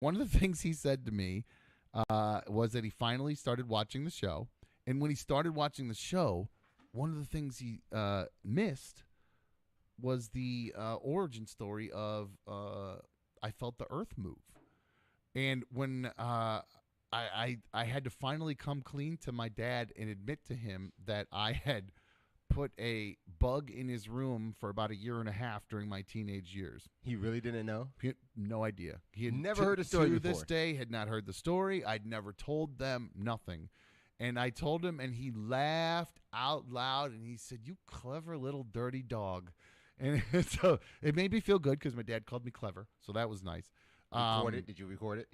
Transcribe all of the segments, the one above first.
one of the things he said to me was that he finally started watching the show. And when he started watching the show, one of the things he missed was the origin story of I felt the earth move. And when I had to finally come clean to my dad and admit to him that I had put a bug in his room for about a year and a half during my teenage years. He really didn't know? He had no idea. He had never heard the story to before. this day had not heard the story. I'd never told them nothing. And I told him, and he laughed out loud, and he said, "You clever little dirty dog." And so it made me feel good because my dad called me clever, so that was nice. Record it? Did you record it?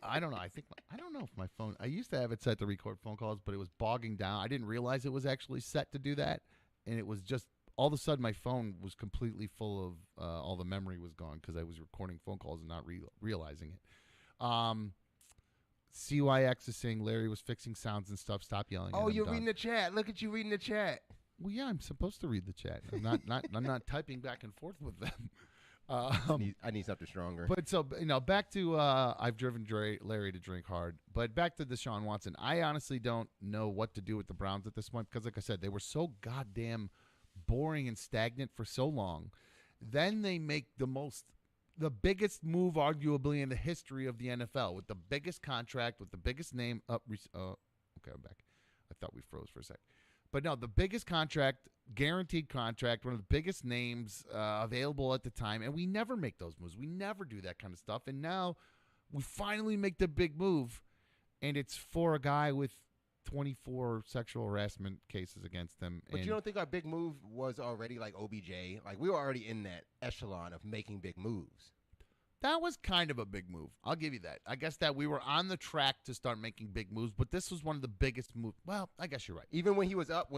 I don't know. I don't know if my phone. I used to have it set to record phone calls, but it was bogging down. I didn't realize it was actually set to do that, and it was just all of a sudden my phone was completely full of all the memory was gone because I was recording phone calls and not realizing it. CYX is saying Larry was fixing sounds and stuff. Stop yelling. Oh, you're reading the chat. Look at you reading the chat. Well, yeah, I'm supposed to read the chat. I'm not typing back and forth with them. I need something stronger. But so, back to I've driven Larry to drink hard. But back to Deshaun Watson. I honestly don't know what to do with the Browns at this point because, like I said, they were so goddamn boring and stagnant for so long. Then they make the biggest move arguably in the history of the NFL with the biggest contract, with the biggest name. Okay, I'm back. I thought we froze for a sec. But no, the biggest contract, guaranteed contract, one of the biggest names available at the time. And we never make those moves. We never do that kind of stuff. And now we finally make the big move. And it's for a guy with 24 sexual harassment cases against him. But you don't think our big move was already like OBJ? Like we were already in that echelon of making big moves. That was kind of a big move. I'll give you that. I guess that we were on the track to start making big moves, but this was one of the biggest moves. Well, I guess you're right. Even when he was up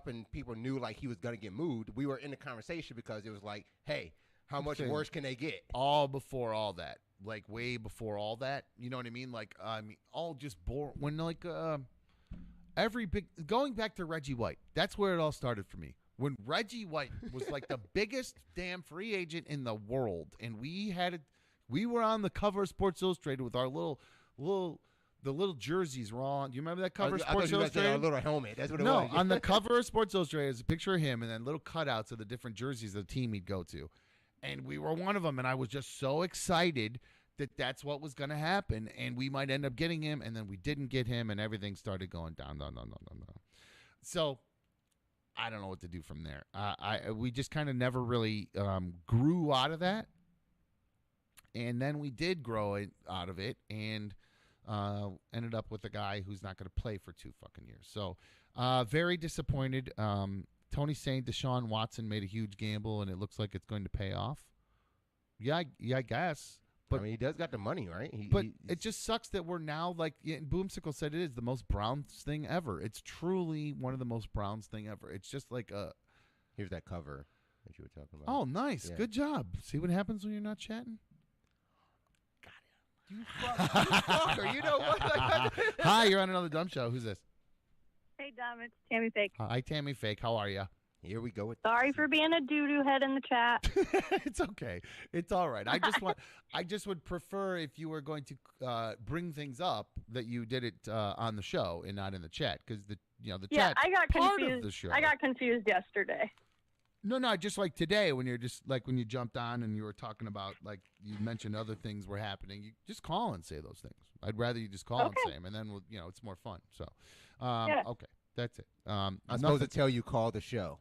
and people knew like he was going to get moved, we were in the conversation because it was like, hey, how much worse can they get? All before all that. Like way before all that. You know what I mean? Like, all just boring. When like every big, going back to Reggie White, that's where it all started for me. When Reggie White was like the biggest damn free agent in the world, and we were on the cover of Sports Illustrated with our little jerseys were on. Do you remember that cover of Sports Illustrated? Our little helmet. That's what it no, was. on the cover of Sports Illustrated is a picture of him and then little cutouts of the different jerseys of the team he'd go to. And we were one of them, and I was just so excited that that's what was going to happen, and we might end up getting him, and then we didn't get him, and everything started going down. So I don't know what to do from there. We just kind of never really grew out of that. And then we did grow out of it and ended up with a guy who's not going to play for 2 fucking years. So very disappointed. Tony's saying Deshaun Watson made a huge gamble and it looks like it's going to pay off. Yeah, I guess. But I mean, he does got the money, right? It just sucks that we're now like Boomsicle said it is the most Browns thing ever. It's truly one of the most Browns thing ever. It's just like here's that cover that you were talking about. Oh, nice. Yeah. Good job. See what happens when you're not chatting? You fucker. You know what? Hi, you're on another dumb show. Who's this? Hey, Dom, it's Tammy Fake. Hi, Tammy Fake. How are you? Here we go. Sorry for being a doo-doo head in the chat. It's okay. It's all right. I just would prefer if you were going to bring things up that you did it on the show and not in the chat because the chat I got part confused. of the show. I got confused yesterday. No, just like today when you're just like when you jumped on and you were talking about like you mentioned other things were happening. You just call and say those things. I'd rather you just call and say them, and then it's more fun. So, okay, that's it. I'm supposed to tell you call the show.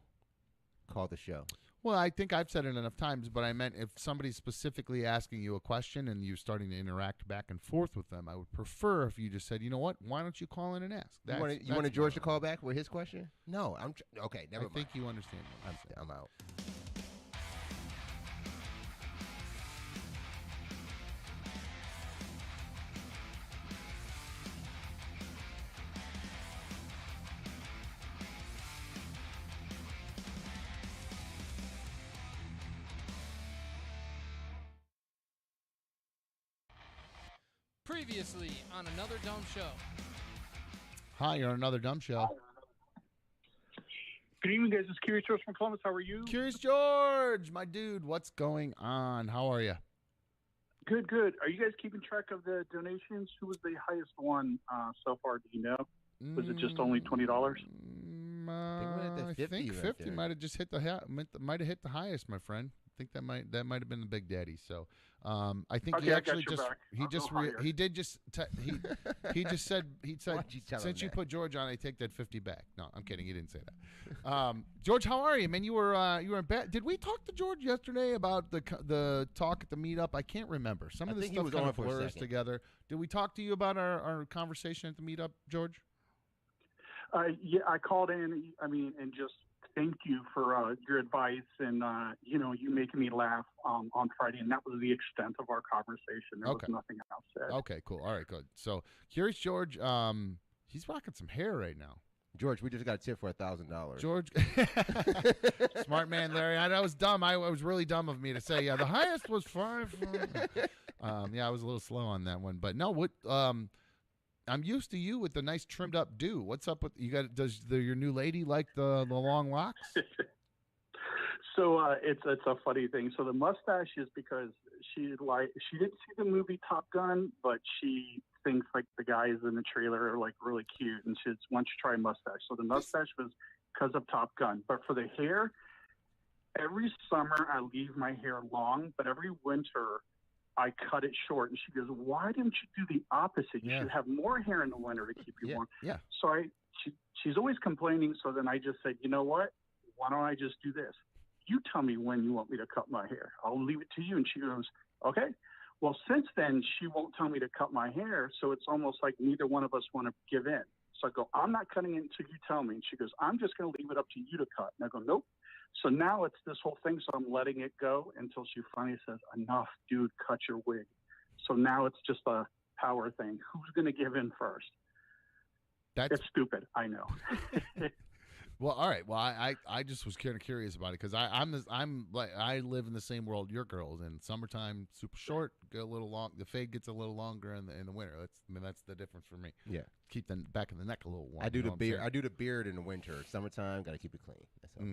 Call the show. Well, I think I've said it enough times, but I meant if somebody's specifically asking you a question and you're starting to interact back and forth with them, I would prefer if you just said, you know what, why don't you call in and ask? You wanted George to call back with his question? No, okay, never mind. I think you understand. I'm out. Previously on Another Dumb Show. Hi, you're on Another Dumb Show. Good evening, guys. It's Curious George from Columbus. How are you? Curious George, my dude, what's going on? How are you? Good, good. Are you guys keeping track of the donations? Who was the highest one so far? Do you know? Was it just only $20? I think 50 might have just hit might have hit the highest, my friend. I think that might have been the Big Daddy. So, I think he actually he just said since you put George on, I take that 50 back. No, I'm kidding. He didn't say that. George, how are you, man? You were in bed. Did we talk to George yesterday about the talk at the meetup? I can't remember. Some of the stuff kind of blurs together. Did we talk to you about our conversation at the meetup, George? Yeah, I called in. And just thank you for your advice and you making me laugh on Friday, and that was the extent of our conversation. There was nothing else said. Okay, cool. All right, good. So Curious George, he's rocking some hair right now. George, we just got a tip for $1,000. George, smart man, Larry. I know it was dumb. I was really dumb of me to say, yeah, the highest was 5. Yeah, I was a little slow on that one, but no, what? I'm used to you with the nice trimmed up do. What's up with you? Does your new lady like the long locks? So it's a funny thing. So the mustache is because she didn't see the movie Top Gun, but she thinks like the guys in the trailer are like really cute, and she wants to try a mustache. So the mustache was because of Top Gun. But for the hair, every summer I leave my hair long, but every winter I cut it short. And she goes, "Why didn't you do the opposite? You should have more hair in the winter to keep you warm." Yeah. So she's always complaining. So then I just said, you know what? Why don't I just do this? You tell me when you want me to cut my hair. I'll leave it to you. And she goes, okay. Well, since then, she won't tell me to cut my hair. So it's almost like neither one of us want to give in. So I go, I'm not cutting it until you tell me. And she goes, I'm just going to leave it up to you to cut. And I go, nope. So now it's this whole thing. So I'm letting it go until she finally says, enough, dude, cut your wig. So now it's just a power thing. Who's going to give in first? It's stupid. I know. Well, all right. Well, I just was kind of curious about it because I live in the same world your girls. In summertime, super short, get a little long. The fade gets a little longer in the winter. That's the difference for me. Yeah, keep the back of the neck a little warm. I do the beard. I do the beard in the winter. Summertime, got to keep it clean. That's all.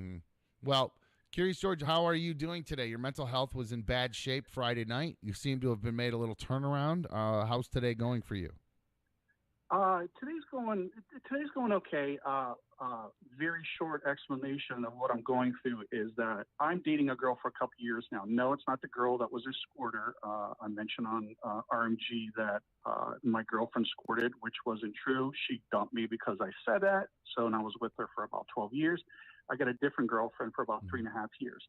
Well, Curious George, how are you doing today? Your mental health was in bad shape Friday night. You seem to have been made a little turnaround. How's today going for you? Today's going okay. Very short explanation of what I'm going through is that I'm dating a girl for a couple years now. No, it's not the girl that was a squirter. I mentioned on RMG that my girlfriend squirted, which wasn't true. She dumped me because I said that. So, and I was with her for about 12 years. I got a different girlfriend for about 3.5 years.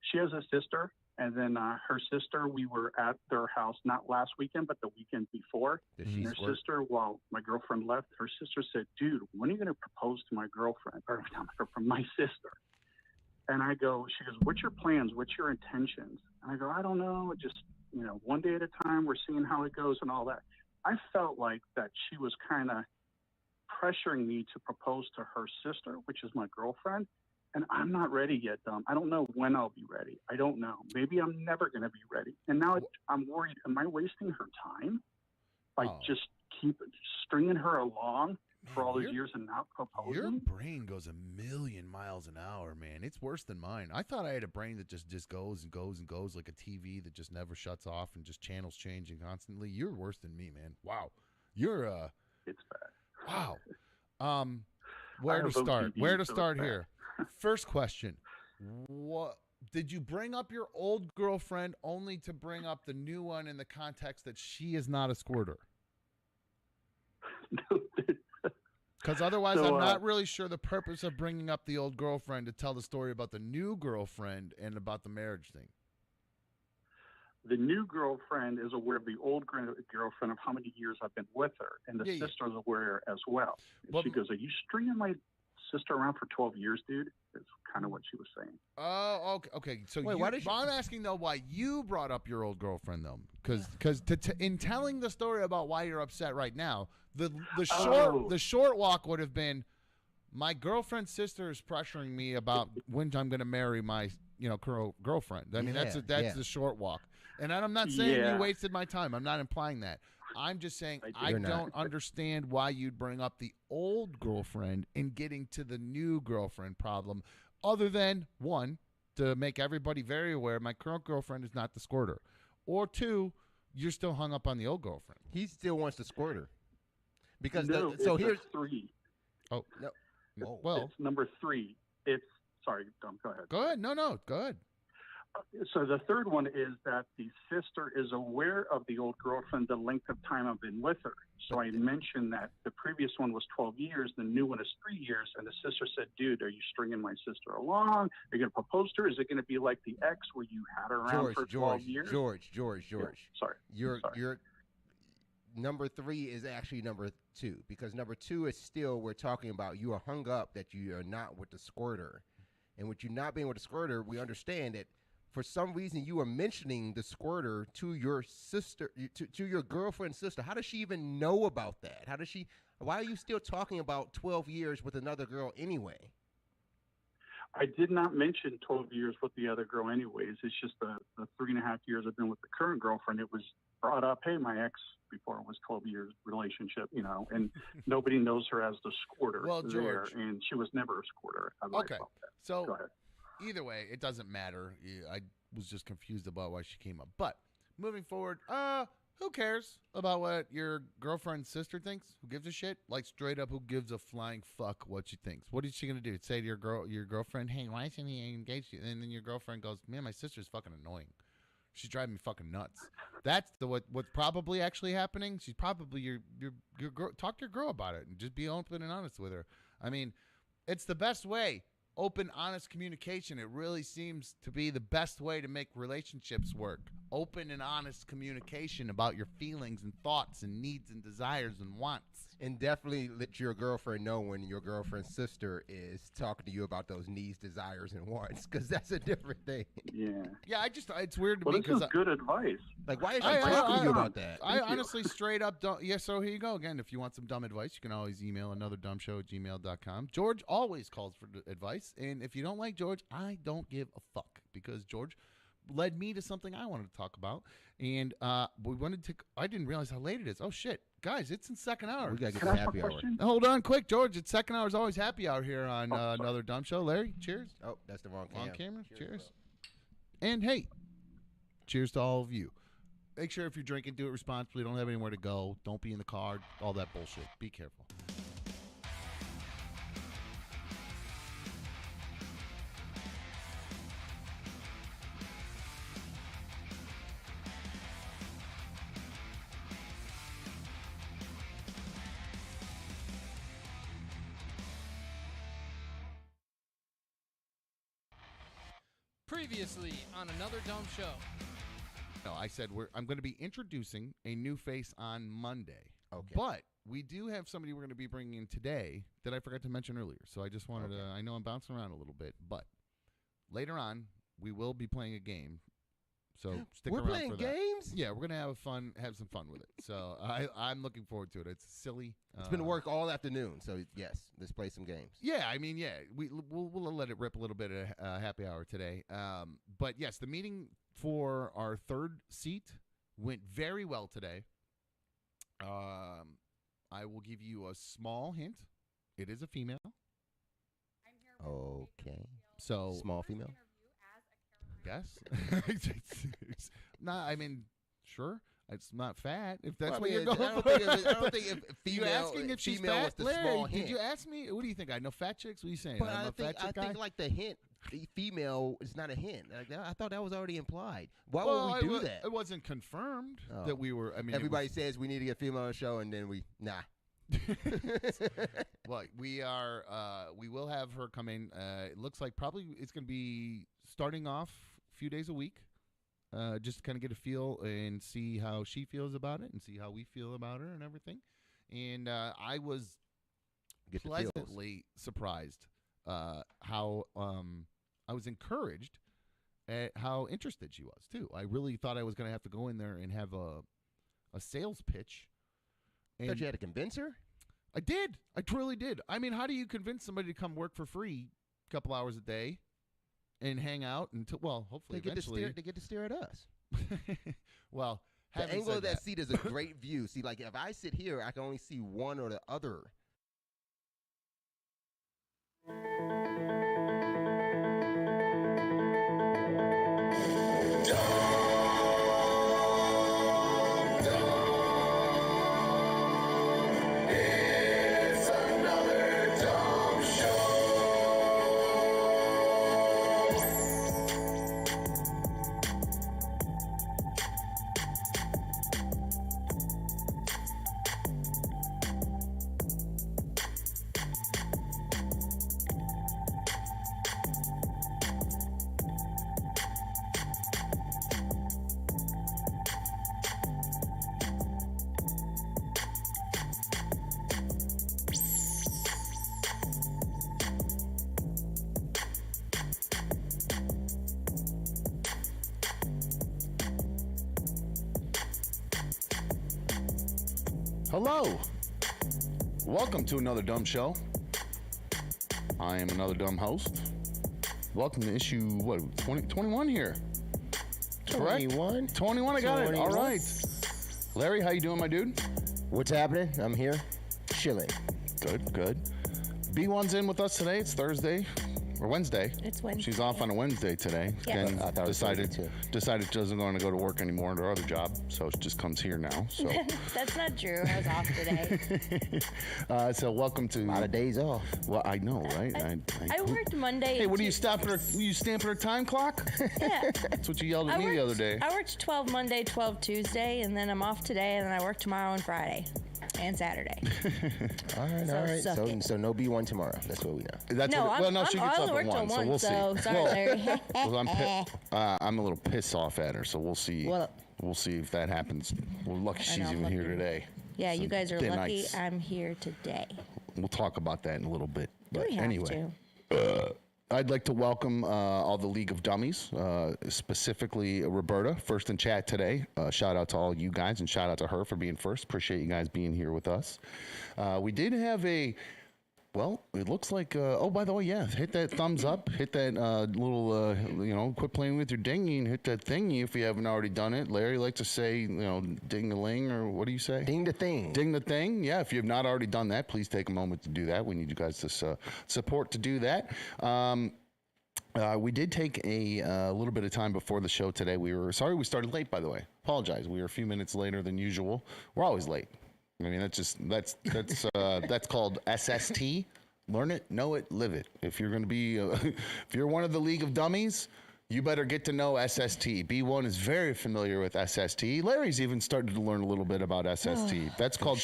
She has a sister, and then her sister, we were at their house, not last weekend, but the weekend before. And her sister, while my girlfriend left, her sister said, dude, when are you going to propose to my girlfriend, or not my girlfriend, my sister? And she goes, what's your plans? What's your intentions? And I go, I don't know. Just, one day at a time, we're seeing how it goes and all that. I felt like that she was kind of pressuring me to propose to her sister, which is my girlfriend. And I'm not ready yet, Dom. I don't know when I'll be ready. I don't know. Maybe I'm never going to be ready. And now I'm worried. Am I wasting her time by just keep stringing her along for all these years and not proposing? Your brain goes a million miles an hour, man. It's worse than mine. I thought I had a brain that just goes and goes and goes like a TV that just never shuts off and just channels changing constantly. You're worse than me, man. Wow. It's bad. Wow. Where to start? Where to start here? First question. What did you bring up your old girlfriend only to bring up the new one in the context that she is not a squirter? Because otherwise, I'm not really sure the purpose of bringing up the old girlfriend to tell the story about the new girlfriend and about the marriage thing. The new girlfriend is aware of the old girlfriend of how many years I've been with her, and the sister is aware as well. And she goes, "Are you stringing my sister around for 12 years, dude?" Is kind of what she was saying. Oh, okay. So I'm asking though why you brought up your old girlfriend though, because in telling the story about why you're upset right now, the short walk would have been, my girlfriend's sister is pressuring me about when I'm going to marry my girlfriend. I mean that's the short walk. And I'm not saying you wasted my time. I'm not implying that. I'm just saying I don't understand why you'd bring up the old girlfriend in getting to the new girlfriend problem, other than, one, to make everybody very aware my current girlfriend is not the squirter, or two, you're still hung up on the old girlfriend. He still wants to squirt her. Because no, here's 3. Oh no. Whoa. well. It's number 3. Sorry, Dom, go ahead. Go ahead. No, go ahead. So the third one is that the sister is aware of the old girlfriend, the length of time I've been with her. So I mentioned that the previous one was 12 years, the new one is 3 years, and the sister said, dude, are you stringing my sister along? Are you going to propose to her? Is it going to be like the ex where you had her around for 12 years? George. Yeah, sorry. Your number 3 is actually number 2, because number 2 is still, we're talking about you are hung up that you are not with the squirter. And with you not being with the squirter, we understand that for some reason you are mentioning the squirter to your sister, to your girlfriend's sister. How does she even know about that? Why are you still talking about 12 years with another girl anyway? I did not mention 12 years with the other girl anyways. It's just the 3.5 years I've been with the current girlfriend. It was brought up, hey, my ex before it was 12 years relationship, and nobody knows her as the squirter George, and she was never a squirter. Okay, so go ahead. Either way, it doesn't matter. I was just confused about why she came up. But moving forward, who cares about what your girlfriend's sister thinks? Who gives a shit? Like, straight up, who gives a flying fuck what she thinks? What is she gonna do? Say to your girlfriend, hey, why isn't he engaged? And then your girlfriend goes, man, my sister's fucking annoying. She's driving me fucking nuts. That's what's probably actually happening. She's probably your girl. Talk to your girl about it and just be open and honest with her. I mean, it's the best way. Open, honest communication. It really seems to be the best way to make relationships work. Open and honest communication about your feelings and thoughts and needs and desires and wants. And definitely let your girlfriend know when your girlfriend's sister is talking to you about those needs, desires, and wants, because that's a different thing. Yeah. It's weird to me because this is good advice. Like, why is she talking to you about that? I honestly straight up don't. Yeah, so here you go again. If you want some dumb advice, you can always email anotherdumbshow@gmail.com. George always calls for advice, and if you don't like George, I don't give a fuck, because George led me to something I wanted to talk about, and we wanted to. I didn't realize how late it is. Oh shit, guys, it's in second hour. We gotta get to happy hour. Hold on, quick, George. It's second hour is always happy hour here on Another Dumb Show. Larry, cheers. Oh, that's the wrong camera. Cheers. And hey, cheers to all of you. Make sure if you're drinking, do it responsibly. Don't have anywhere to go. Don't be in the car. All that bullshit. Be careful. Previously on Another Dumb Show. No, I said I'm going to be introducing a new face on Monday. Okay. But we do have somebody we're going to be bringing in today that I forgot to mention earlier. So I just wanted to, I know I'm bouncing around a little bit, but later on we will be playing a game. So stick around for that. We're playing games? Yeah, we're going to have some fun with it. So I'm looking forward to it. It's silly. It's been work all afternoon, so yes, let's play some games. Yeah, I mean, yeah, we'll let it rip a little bit at happy hour today. But yes, the meeting for our third seat went very well today. I will give you a small hint. It is a female. Okay. So small female. Yes. I mean, sure. It's not fat. If that's Well, what I you're mean, going I don't for. think if female, you asking if she's female fat, was the Larry? small Did hint. you ask me? What do you think? I know fat chicks. What are you saying? But I'm a fat chick guy? think like the hint, the female is not a hint. Like I thought that was already implied. Why well, would we do that? It wasn't confirmed Oh. that we were. I mean, everybody says we need to get female on the show, and then nah. Well, we are. We will have her come in. It looks like probably it's going to be starting off a few days a week. Just kind of get a feel and see how she feels about it and see how we feel about her and everything. And I was pleasantly surprised how I was encouraged at how interested she was, too. I really thought I was going to have to go in there and have a sales pitch. And Thought you had to convince her? I did. I truly did. I mean, how do you convince somebody to come work for free a couple hours a day? And hang out until, well, hopefully eventually. They get to stare at us. Well, the angle of that seat is a great view. See, like if I sit here, I can only see one or the other. Hello. Welcome to another dumb show. I am another dumb host. Welcome to issue, 21 here. Correct? 21, I got it. All right. Larry, how you doing, my dude? What's happening? I'm here, chilling. Good. B1's in with us today. It's Thursday. Or Wednesday. It's Wednesday. She's off on a Wednesday today. Yes. And I thought it was Thursday, too. decided she doesn't want to go to work anymore at her other job, so she just comes here now. So That's not true. I was off today. so welcome to A lot of days off. Well, I know, right? I worked Monday. Hey, what are you Tuesday. you stamping her time clock? Yeah. That's what you yelled at me the other day. I worked 12 Monday, 12 Tuesday, and then I'm off today, and then I work tomorrow and Friday. And Saturday. All right. suck it. So no B1 tomorrow. That's what we know. That's No, what, well, no, she I gets only up work at till 1, so 1, we'll see. so sorry, Larry. Well, I'm a little pissed off at her, so we'll see. Well- We'll see if that happens. We're lucky she's know, even lucky. here today. Yeah, you guys are They're lucky nice. I'm here today. We'll talk about that in a little bit. Do But we have anyway. to? I'd like to welcome all the League of Dummies, specifically Roberta, first in chat today. Shout out to all you guys, and shout out to her for being first. Appreciate you guys being here with us. We did have well, it looks like, oh, by the way, yeah, hit that thumbs up, hit that little, quit playing with your dinghy and hit that thingy if you haven't already done it. Larry likes to say, ding-a-ling, or what do you say? Ding the thing. Ding the thing. Yeah, if you have not already done that, please take a moment to do that. We need you guys to support to do that. We did take a little bit of time before the show today. We were sorry we started late, by the way. Apologize. We were a few minutes later than usual. We're always late. I mean, that's called SST. Learn it, know it, live it. If you're going to be, if you're one of the League of Dummies, you better get to know SST. B1 is very familiar with SST. Larry's even started to learn a little bit about SST. That's called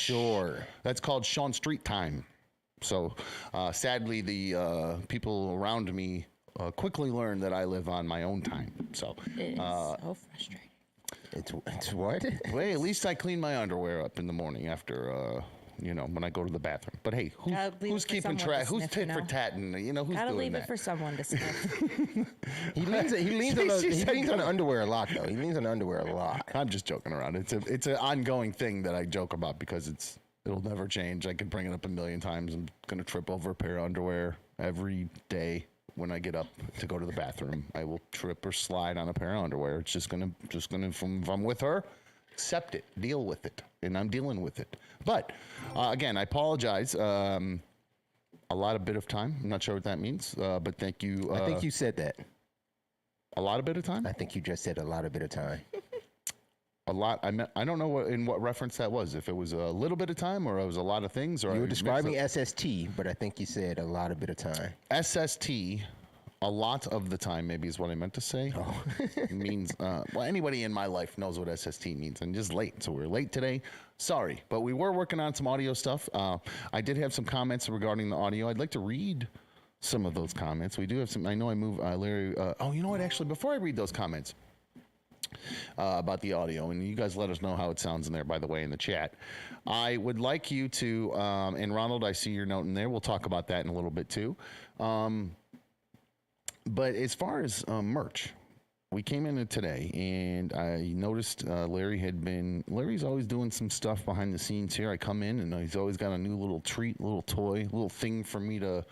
That's called Sean Street time. So, sadly, the people around me quickly learned that I live on my own time. So, It is so frustrating. It's what? well, at least I clean my underwear up in the morning after, when I go to the bathroom. But hey, Gotta leave who's it for keeping someone to track? Who's sniff, tit for tatting? Who's Gotta doing leave that? it for someone to sniff. He leans on the underwear a lot, though. He leans on the underwear a lot. I'm just joking around. It's an ongoing thing that I joke about because it'll never change. I could bring it up a million times. I'm gonna trip over a pair of underwear every day. When I get up to go to the bathroom, I will trip or slide on a pair of underwear. It's just gonna. If I'm with her, accept it, deal with it, and I'm dealing with it. But again, I apologize. A bit of time. I'm not sure what that means, but thank you. I think you said that. A lot of bit of time. I think you just said a lot of bit of time. A lot. I don't know what reference that was. If it was a little bit of time or it was a lot of things, or You were describing SST, but I think you said a lot of bit of time. SST. A lot of the time, maybe is what I meant to say. Oh. Means well, anybody in my life knows what SST means, and just late. So we're late today. Sorry, but we were working on some audio stuff. I did have some comments regarding the audio. I'd like to read some of those comments. We do have some. I know I moved Larry. Oh, you know what? Actually, before I read those comments. About the audio, and you guys let us know how it sounds in there, by the way, in the chat. I would like you to, and Ronald, I see your note in there. We'll talk about that in a little bit too. But as far as merch, we came in today, and I noticed Larry's always doing some stuff behind the scenes here. I come in, and he's always got a new little treat, little toy, little thing for me to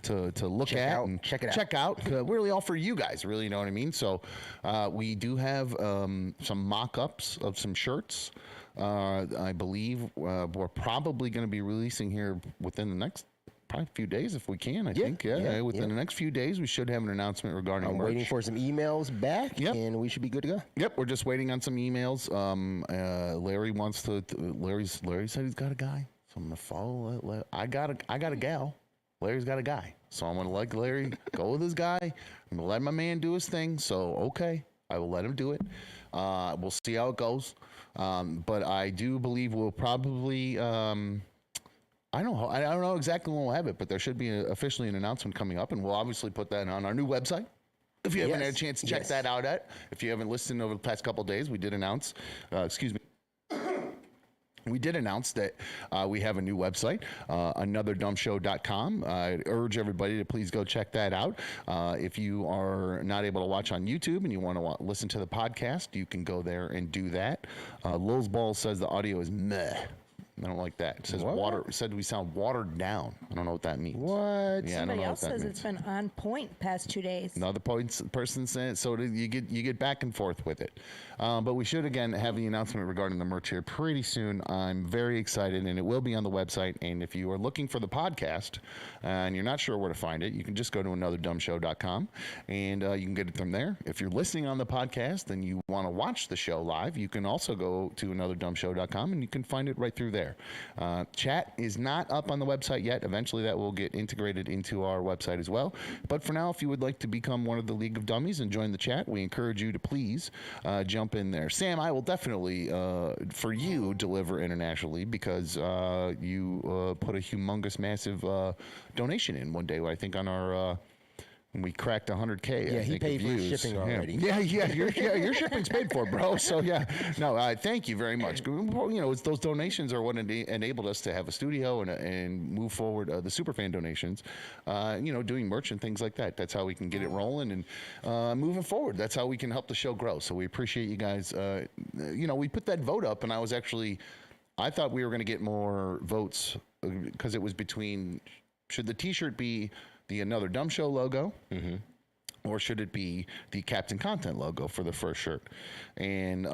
look Check at out, and check it out. check out. Really all for you guys, really, you know what I mean? So we do have some mock-ups of some shirts. I believe we're probably going to be releasing here within the next probably a few days if we can, I think. Within the next few days, we should have an announcement regarding I'm merch. waiting for some emails back, and we should be good to go. Yep, we're just waiting on some emails. Larry wants to. Larry said he's got a guy, so I'm gonna follow. I got a gal. Larry's got a guy, so I'm gonna let Larry go with his guy. I'm gonna let my man do his thing. So okay, I will let him do it. We'll see how it goes. But I do believe we'll probably. I don't know exactly when we'll have it, but there should be officially an announcement coming up, and we'll obviously put that on our new website. If you haven't had a chance to check that out if you haven't listened over the past couple of days, we did announce, we did announce that we have a new website, anotherdumbshow.com. I urge everybody to please go check that out. If you are not able to watch on YouTube and you want to listen to the podcast, you can go there and do that. Lil's Ball says the audio is meh. I don't like that. It says What? It said we sound watered down. I don't know what that means. What? Yeah, I don't Somebody know else what that says means. it's been on point past 2 days. Another person said so. You get back and forth with it, but we should again have the announcement regarding the merch here pretty soon. I'm very excited, and it will be on the website. And if you are looking for the podcast and you're not sure where to find it, you can just go to anotherdumbshow.com and you can get it from there. If you're listening on the podcast and you want to watch the show live, you can also go to anotherdumbshow.com and you can find it right through there. Chat is not up on the website yet. Eventually, that will get integrated into our website as well. But for now, if you would like to become one of the League of Dummies and join the chat, we encourage you to please jump in there. Sam, I will definitely, for you, deliver internationally because you put a humongous, massive donation in one day. I think on our. We cracked 100K. Yeah, I he think, paid of for views. shipping already. Yeah, your shipping's paid for, bro. So yeah, no, thank you very much. You know, it's those donations are what enabled us to have a studio and move forward. The superfan donations, you know, doing merch and things like that. That's how we can get it rolling and moving forward. That's how we can help the show grow. So we appreciate you guys. You know, we put that vote up, and I thought we were going to get more votes because it was between should the T-shirt be the Another Dumb Show logo, or should it be the Captain Content logo for the first shirt? And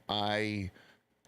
I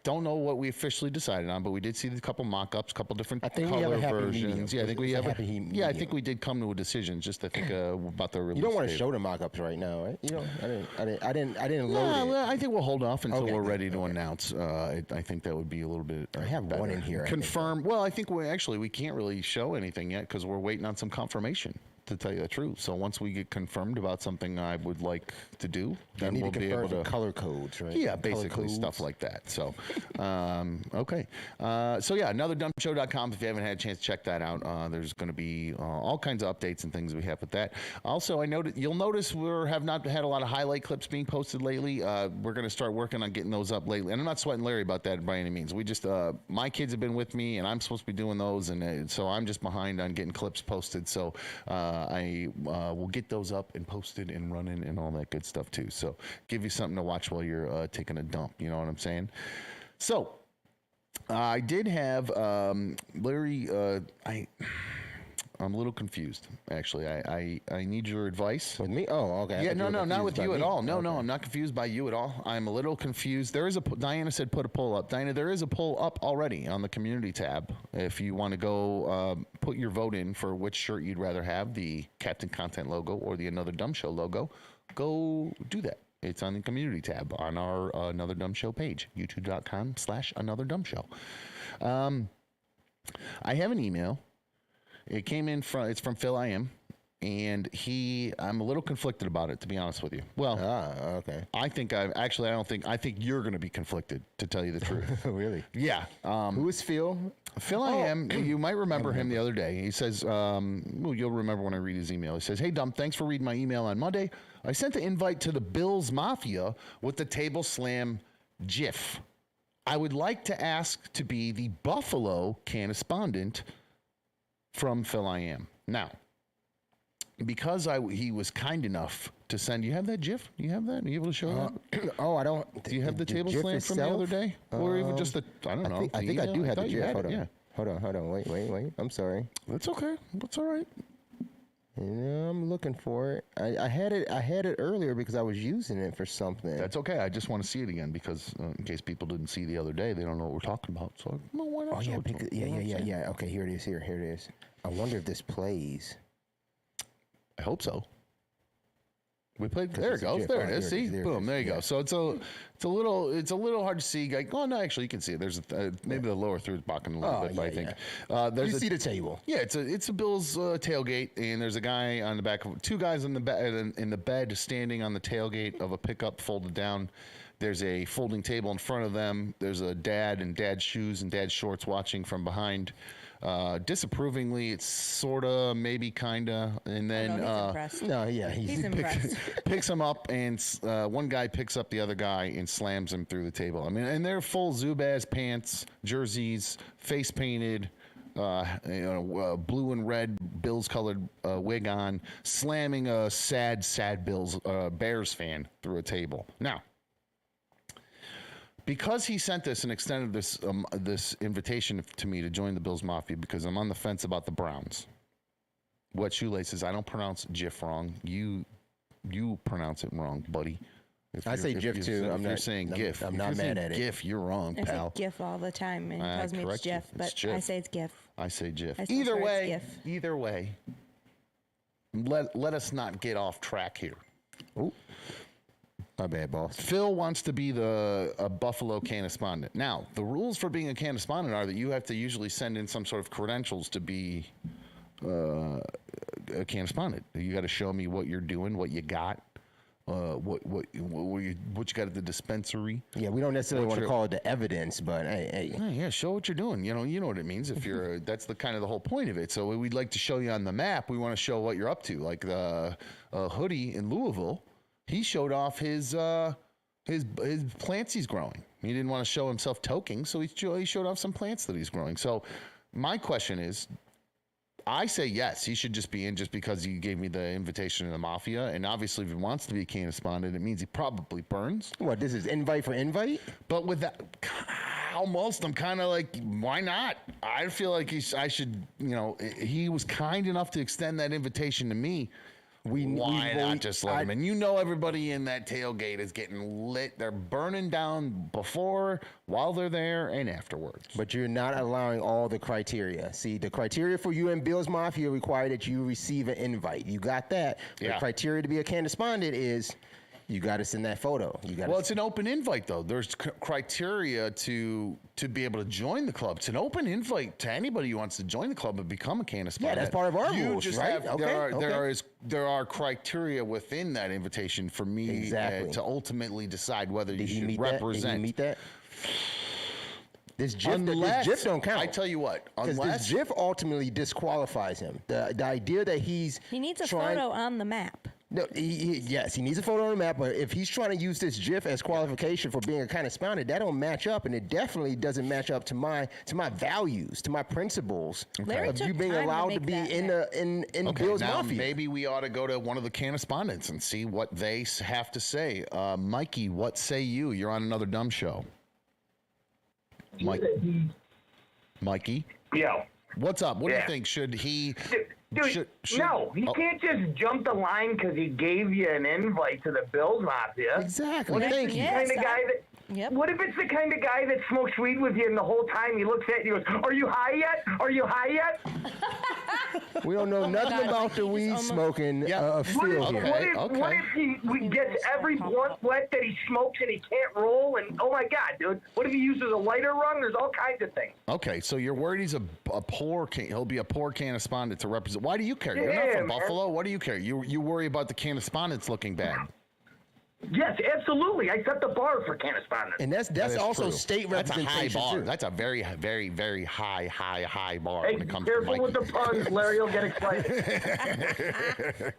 don't know what we officially decided on, but we did see a couple mock-ups, couple different think we have color a happy versions. medium. Yeah, I think we It's a have. happy Yeah, I medium. think we did come to a decision. Just I think about the release. You don't want to date. show the mock-ups right now, right? You don't. I didn't load No, it. well, I think we'll hold off until Okay. we're ready to announce. I think that would be a little bit. I have one better. in here, I think. Confirm. Well, I think we can't really show anything yet because we're waiting on some confirmation. To tell you the truth, so once we get confirmed about something I would like to do, then need we'll to be confirm able to some color codes, right? Yeah, Color basically codes. stuff like that. So, okay. So yeah, anotherdumbshow.com. If you haven't had a chance to check that out, there's going to be all kinds of updates and things we have with that. Also, you'll notice we have not had a lot of highlight clips being posted lately. We're going to start working on getting those up lately, and I'm not sweating Larry about that by any means. We just my kids have been with me, and I'm supposed to be doing those, and so I'm just behind on getting clips posted. So we'll get those up and posted and running and all that good stuff too. So give you something to watch while you're taking a dump. You know what I'm saying? So I did have Larry. I'm a little confused, actually. I need your advice. With me? Oh, okay. I Yeah, thought you no, were not confused with by you at me. all. No, Okay. I'm not confused by you at all. I'm a little confused. There is Diana said put a poll up. Diana, there is a poll up already on the community tab. If you want to go put your vote in for which shirt you'd rather have, the Captain Content logo or the Another Dumb Show logo, go do that. It's on the community tab on our Another Dumb Show page, youtube.com/AnotherDumbShow. I have an email. It came in it's from Phil I.M. And I'm a little conflicted about it, to be honest with you. Well, Okay. I think I think you're going to be conflicted, to tell you the truth. Really? Yeah. Who is Phil? Phil I.M., you might remember him the other day. He says, well, you'll remember when I read his email. He says, hey, Dumb, thanks for reading my email on Monday. I sent the invite to the Bills Mafia with the table slam GIF. I would like to ask to be the Buffalo Cannaspondent from Phil I.M. Now, because he was kind enough to send, you have that GIF? Do you have that? Are you able to show that? Oh, I don't. Do you have the table GIF slam from the other itself? day? Or even just the, I don't know. I think I do have the GIF. Hold on. Yeah. Hold on. Wait. I'm sorry. That's okay. That's all right. Yeah, I'm looking for it. I had it earlier because I was using it for something. That's okay. I just want to see it again because in case people didn't see the other day, they don't know what we're talking about. So, no, why not? Oh show yeah, it to them? You know what I'm saying? yeah. Okay, here it is. Here it is. I wonder if this plays. I hope so. We played. 'Cause There it it's a goes. GIF. There Oh, it is. here it See, is, there it boom. is. There you Yeah. go. So it's a little hard to see. Like, oh no, actually you can see it. There's maybe the lower through is blocking a little bit, but I think there's You see the table. Yeah, it's a Bills tailgate, and there's a guy on the back of two guys in the bed standing on the tailgate of a pickup folded down. There's a folding table in front of them. There's a dad in dad's shoes and dad's shorts watching from behind. Disapprovingly, it's sorta, maybe kinda, and then No, he's impressed. No, yeah, He's impressed. picks him up, and one guy picks up the other guy and slams him through the table. I mean, and they're full Zubaz pants, jerseys, face painted, blue and red Bills colored wig on, slamming a sad Bills Bears fan through a table. Now, because he sent this and extended this invitation to me to join the Bills Mafia because I'm on the fence about the Browns. What Shoelaces? I don't pronounce GIF wrong. You pronounce it wrong, buddy. I say GIF too. You're saying GIF. I'm not mad at it. GIF, you're wrong, I pal. say GIF all the time, and he tells me it's correct you. GIF, but It's GIF. I say it's GIF. I say GIF. I still Either swear it's way, GIF. either way. Let us not get off track here. Ooh. My bad, boss. Phil wants to be a Buffalo Cannaspondent. Now, the rules for being a Cannaspondent are that you have to usually send in some sort of credentials to be a Cannaspondent. You got to show me what you're doing, what you got, what you got at the dispensary. Yeah, we don't necessarily want to call it the evidence, but hey. Yeah, show what you're doing. You know what it means. If you're, that's the kind of the whole point of it. So we'd like to show you on the map. We want to show what you're up to. Like the hoodie in Louisville, he showed off his plants he's growing. He didn't want to show himself toking, so he showed off some plants that he's growing. So my question is, I say yes, he should just be in just because he gave me the invitation to the Mafia. And obviously, if he wants to be a Cannaspondent, it means he probably burns. What, this is invite for invite? But with that, almost, I'm kind of like, why not? I feel like I should, he was kind enough to extend that invitation to me. Why not just let him in? You know, everybody in that tailgate is getting lit. They're burning down before, while they're there, and afterwards. But you're not allowing all the criteria. See, the criteria for you and Bills Mafia require that you receive an invite. You got that. Yeah. The criteria to be a Cannaspondent is you got to send that photo. Well, it's an open invite, though. There's criteria to be able to join the club. It's an open invite to anybody who wants to join the club and become a Cannaspondent. Yeah, that's part of our rules, right? There are criteria within that invitation for me to ultimately decide whether you should represent. Did he meet that? This GIF don't count. I tell you what, because this GIF ultimately disqualifies him. The idea that he needs a photo on the map. No, yes, he needs a photo on the map, but if he's trying to use this GIF as qualification for being a Cannaspondent, that don't match up, and it definitely doesn't match up to my values, to my principles of you being allowed to be in Bill's Mafia. Maybe we ought to go to one of the Cannaspondents and see what they have to say. Mikey, what say you? You're on another dumb show. Mikey? Yeah. What's up? What do you think? Should he... Dude, no, he can't just jump the line because he gave you an invite to the Bills Mafia. Exactly. What if it's the kind of guy that? Yep. What if it's the kind of guy that smokes weed with you and the whole time he looks at you and goes, "Are you high yet? Are you high yet?" We don't know nothing about the weed smoking Phil here. What if he gets every blunt wet that he smokes and he can't roll? And oh my God, dude, what if he uses a lighter rung? There's all kinds of things. Okay, so you're worried he's he'll be a poor Cannaspondent to represent. Why do you care? You're not from Buffalo. What do you care? You worry about the Cannaspondents looking bad. Yes, absolutely. I set the bar for Cannaspondent. And that's also true. State representation. That's a high bar. Too. That's a very, very, very high bar hey, when it comes careful to Mikey. with the puns, Larry. You'll get excited.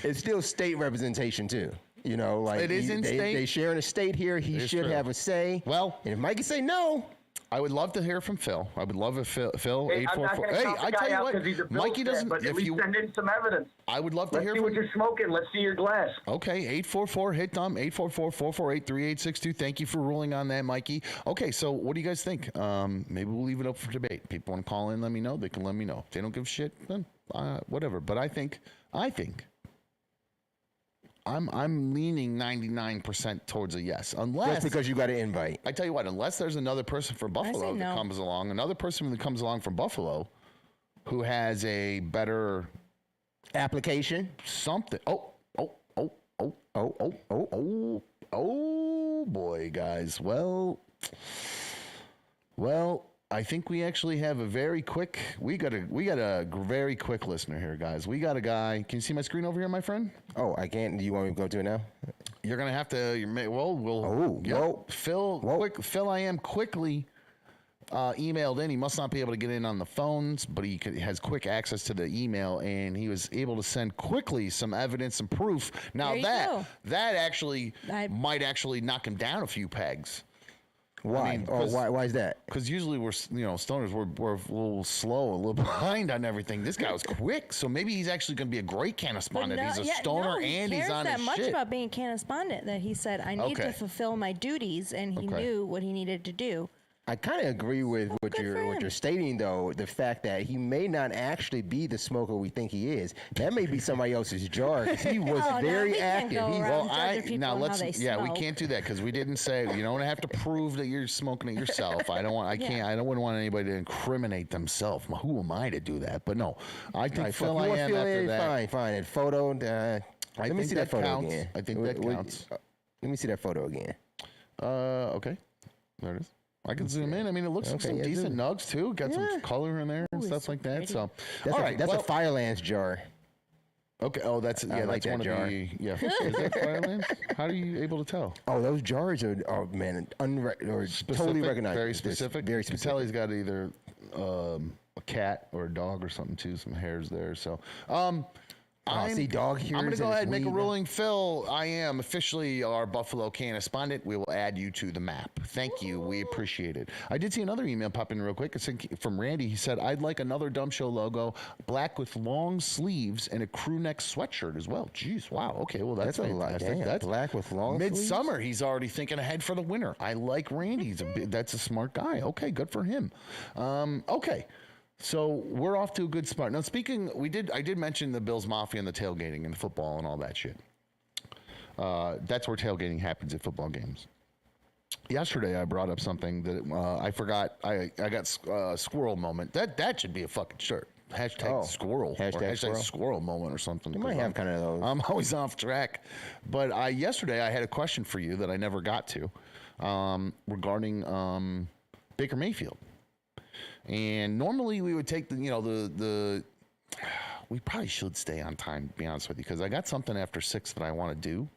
It's still state representation too. Like it is in state. They share in a state here. He should have a say. Well, and if Mikey say no. I would love to hear from Phil. I would love if Phil 844. Hey, I tell you what, Mikey doesn't. But at least send in some evidence. I would love to hear Let's see what you're smoking. Let's see your glass. Okay, 844 hit Tom 844-448-3862. Thank you for ruling on that, Mikey. Okay, so what do you guys think? Maybe we'll leave it up for debate. People want to call in, let me know. They can let me know. If they don't give a shit, then whatever. But I think. I'm leaning 99% towards a yes. Unless just because you got an invite. I tell you what, unless there's another person from Buffalo that comes along, from Buffalo who has a better application, something. Oh boy, guys. Well, I think we actually have a very quick. We got a very quick listener here, guys. We got a guy. Can you see my screen over here, my friend? Oh, I can't. Do you want me to go to it now? You're gonna have to. Phil. I am quickly emailed in. He must not be able to get in on the phones, but he has quick access to the email, and he was able to send quickly some evidence and proof. Now that actually might actually knock him down a few pegs. Why? Why is that? Because usually we're stoners we're a little slow, a little behind on everything. This guy was quick, so maybe he's actually going to be a great Cannaspondent. He's a stoner and he's on his shit. He cares that much about being Cannaspondent that he said, I need to fulfill my duties, and he knew what he needed to do. I kind of agree with what you're stating, though. The fact that he may not actually be the smoker we think he is. That may be somebody else's jar. 'Cause he was very active. We can't do that because we didn't say you don't have to prove that you're smoking it yourself. I wouldn't want anybody to incriminate themselves. Who am I to do that? But no, I think Phil, I am after that. Fine. And photo. Let me see that photo again. I think that counts. Let me see that photo again. Okay, there it is. I can zoom in. I mean, it looks like some decent nugs too. Got some color in there and stuff like that. So, that's a Firelands jar. Okay. Oh, that's like that's that one jar. of the Is that Firelands? How are you able to tell? Oh, those jars are totally recognized. Very specific. Very You can specific. tell he's got either a cat or a dog or something too. Some hairs there. So, see dog hairs. I'm going to go ahead and make a weed. ruling. Phil, I am officially our Buffalo Cannaspondent. We will add you to the map. Thank you. We appreciate it. I did see another email pop in real quick. It's from Randy. He said, I'd like another Dumb Show logo, black with long sleeves and a crew neck sweatshirt as well. Jeez, wow. Okay, well, that's a lot. fantastic. Damn, That's black with long sleeves? midsummer. He's already thinking ahead for the winter. I like Randy. That's a smart guy. Okay, good for him. Okay. So we're off to a good start. Now, I did mention the Bills Mafia and the tailgating and the football and all that shit. That's where tailgating happens at football games. Yesterday, I brought up something that I forgot. I got squirrel moment. That should be a fucking shirt. Hashtag squirrel. Hashtag squirrel moment or something. You might have kind of those. I'm always off track. But yesterday, I had a question for you that I never got to regarding Baker Mayfield. And normally we would take we probably should stay on time, to be honest with you, because I got something after 6 that I want to do,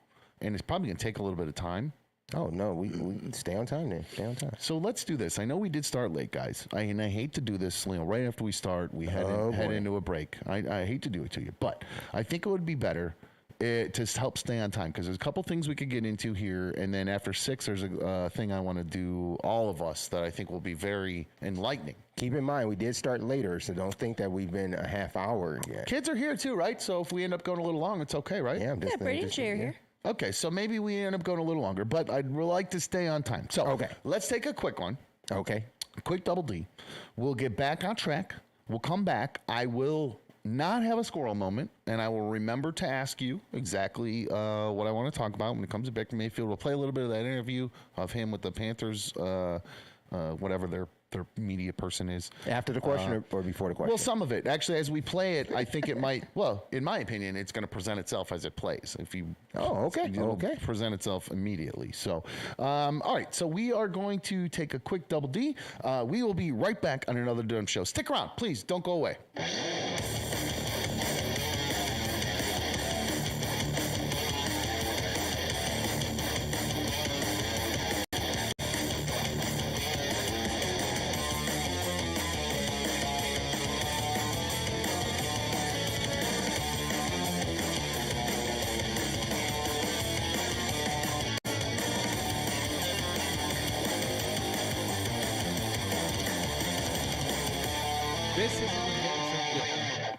and it's probably going to take a little bit of time. Oh, no, we stay on time then. Stay on time. So let's do this. I know we did start late, guys. I hate to do this, right after we start, we head into a break. I hate to do it to you, but I think it would be better to help stay on time, because there's a couple things we could get into here, and then after 6, there's a thing I want to do, all of us, that I think will be very enlightening. Keep in mind, we did start later, so don't think that we've been a half hour yet. Kids are here too, right? So if we end up going a little long, it's okay, right? Yeah, Brady and Shay are here. Okay, so maybe we end up going a little longer, but I'd like to stay on time. So let's take a quick one. Okay. A quick double D. We'll get back on track. We'll come back. I will not have a squirrel moment, and I will remember to ask you exactly what I want to talk about when it comes to Baker Mayfield. We'll play a little bit of that interview of him with the Panthers, whatever their media person is. After the question or before the question? Well, some of it. Actually, as we play it, I think it might, well, in my opinion, it's going to present itself as it plays. If you present itself immediately. So, all right. So we are going to take a quick double D. We will be right back on another Dumb Show. Stick around. Please don't go away.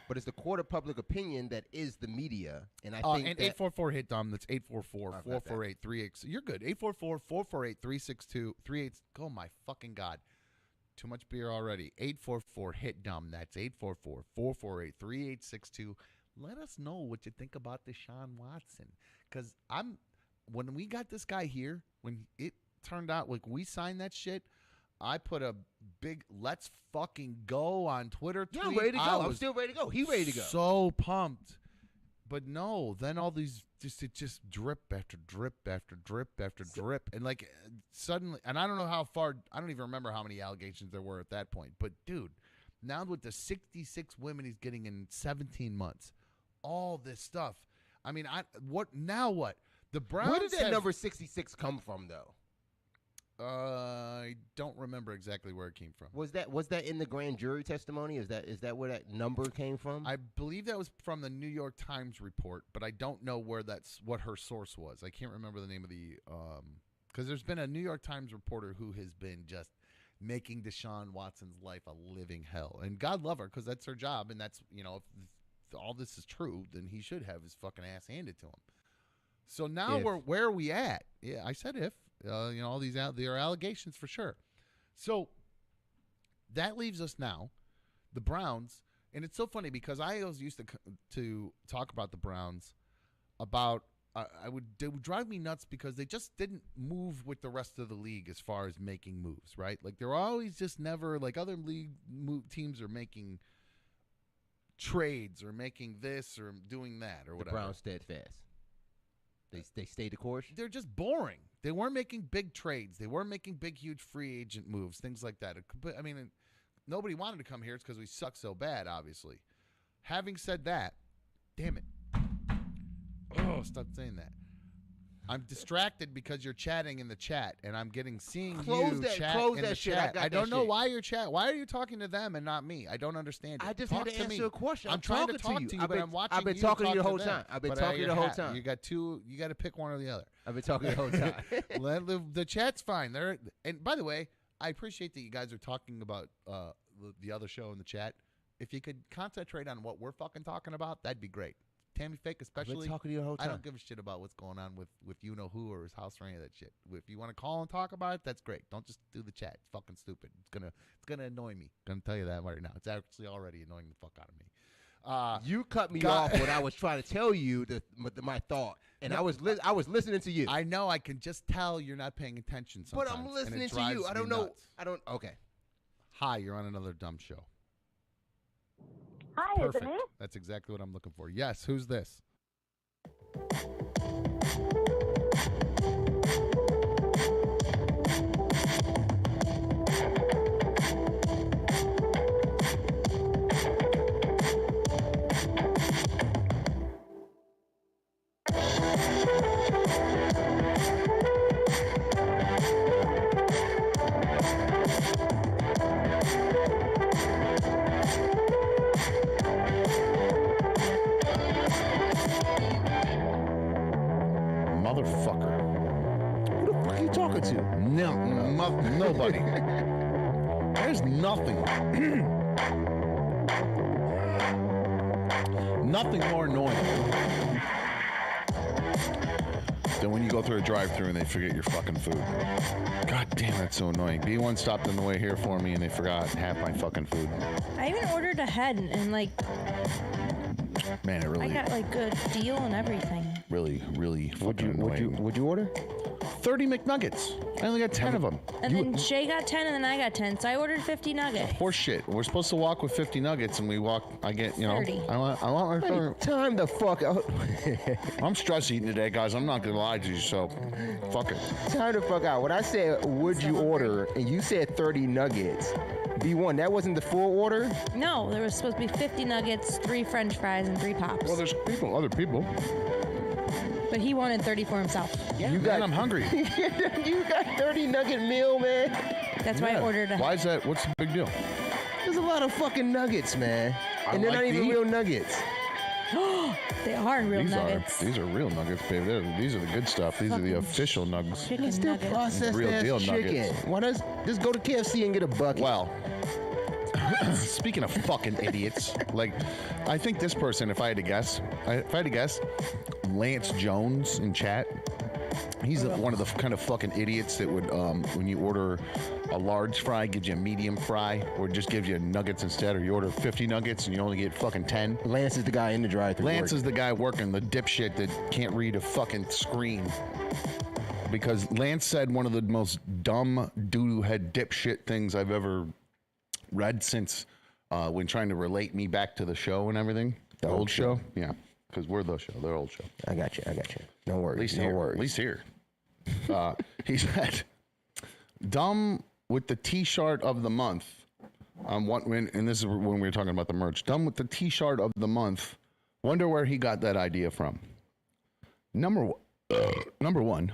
But it's the court of public opinion that is the media, and I think and 844 hit Dom. That's 844-448-38. You're good. 844-448-362-38. Oh my fucking god, too much beer already. 844 hit Dom. That's 844-448-3862. Let us know what you think about Deshaun Watson, because when we got this guy here, when it turned out like we signed that shit, I put a big "let's fucking go" on Twitter tweet. I'm ready to go. I'm still ready to go. He ready to go. So pumped. But no, then all these it just drip after drip after drip after drip. And like suddenly, and I don't know how far, I don't even remember how many allegations there were at that point. But dude, now with the 66 women he's getting in 17 months, all this stuff. I mean, what? The Browns. Where did that number 66 come from, though? I don't remember exactly where it came from. Was that in the grand jury testimony? Is that where that number came from? I believe that was from the New York Times report, but I don't know what her source was. I can't remember the name of because there's been a New York Times reporter who has been just making Deshaun Watson's life a living hell. And God love her, because that's her job. And that's, if all this is true, then he should have his fucking ass handed to him. So now where are we at? Yeah, I said if. All these there are allegations for sure. So that leaves us now, the Browns. And it's so funny because I always used to talk about the Browns about they would drive me nuts because they just didn't move with the rest of the league as far as making moves, right? Like they're always just never like other league teams are making trades or making this or doing that or whatever. The Browns steadfast. They stayed the course. They're just boring. They weren't making big trades. They weren't making big, huge free agent moves, things like that. I mean, nobody wanted to come here. It's because we suck so bad, obviously. Having said that, damn it. Oh, stop saying that. I'm distracted because you're chatting in the chat, and I'm seeing you chat in the chat. I don't know why you're chatting. Why are you talking to them and not me? I don't understand it. I just had to answer a question. I'm trying to talk to you, but I'm watching you. I've been talking to you the whole time. I've been talking the whole time. You got two. You got to pick one or the other. I've been talking the whole time. The chat's fine. And by the way, I appreciate that you guys are talking about the other show in the chat. If you could concentrate on what we're fucking talking about, that'd be great. Tammy Fake especially. I've been talking to you the whole time. I don't give a shit about what's going on with you know who or his house or any of that shit. If you want to call and talk about it, that's great. Don't just do the chat. It's fucking stupid. It's gonna annoy me. I'm gonna tell you that right now. It's actually already annoying the fuck out of me. You cut me off when I was trying to tell you my thought, and I was listening to you. I know. I can just tell you're not paying attention sometimes. But I'm listening to you. I don't know. Nuts. Okay. Hi, you're on another dumb show. Hi, Perfect. is it me? That's exactly what I'm looking for. Yes. Who's this? Nobody. There's nothing. Nothing more annoying than when you go through a drive-thru and they forget your fucking food. God damn, that's so annoying. B1 stopped on the way here for me and they forgot half my fucking food. I even ordered ahead and like, man, it really. I got like good deal and everything. Really fucking annoying. What'd you order? 30 McNuggets. I only got 10 of them. And then Shay got 10 and then I got 10. So I ordered 50 nuggets. Horse shit. We're supposed to walk with 50 nuggets and we walk, I get, 30. I want my 30. Time the fuck out. I'm stress eating today, guys. I'm not going to lie to you, so fuck it. Time the fuck out. When I said, would you order, and you said 30 nuggets, B1, that wasn't the full order? No, there was supposed to be 50 nuggets, 3 French fries, and 3 pops. Well, there's other people. But he wanted 30 for himself. Yeah, man, I'm hungry. You got 30 nugget meal, man. That's why I ordered Why is that? What's the big deal? There's a lot of fucking nuggets, man. And they're not even real nuggets. They are real nuggets. These are real nuggets, baby. These are the good stuff. These are the official nuggets. Chicken Still nuggets. processed Real deal chicken. nuggets. Why does just go to KFC and get a bucket? Well, speaking of fucking idiots, like, I think this person, if I had to guess, Lance Jones in chat, he's one of the kind of fucking idiots that would, when you order a large fry, gives you a medium fry, or just gives you nuggets instead, or you order 50 nuggets and you only get fucking 10. Lance is the guy in the drive-thru. Lance is the guy working, the dipshit that can't read a fucking screen. Because Lance said one of the most dumb doo-doo head dipshit things I've ever read since when trying to relate me back to the show and everything. The old show? Yeah, because we're the show. They're old show. I got you. No worries. At least here. He said, dumb with the T-shirt of the month. And this is when we were talking about the merch. Dumb with the T-shirt of the month. Wonder where he got that idea from. Number one.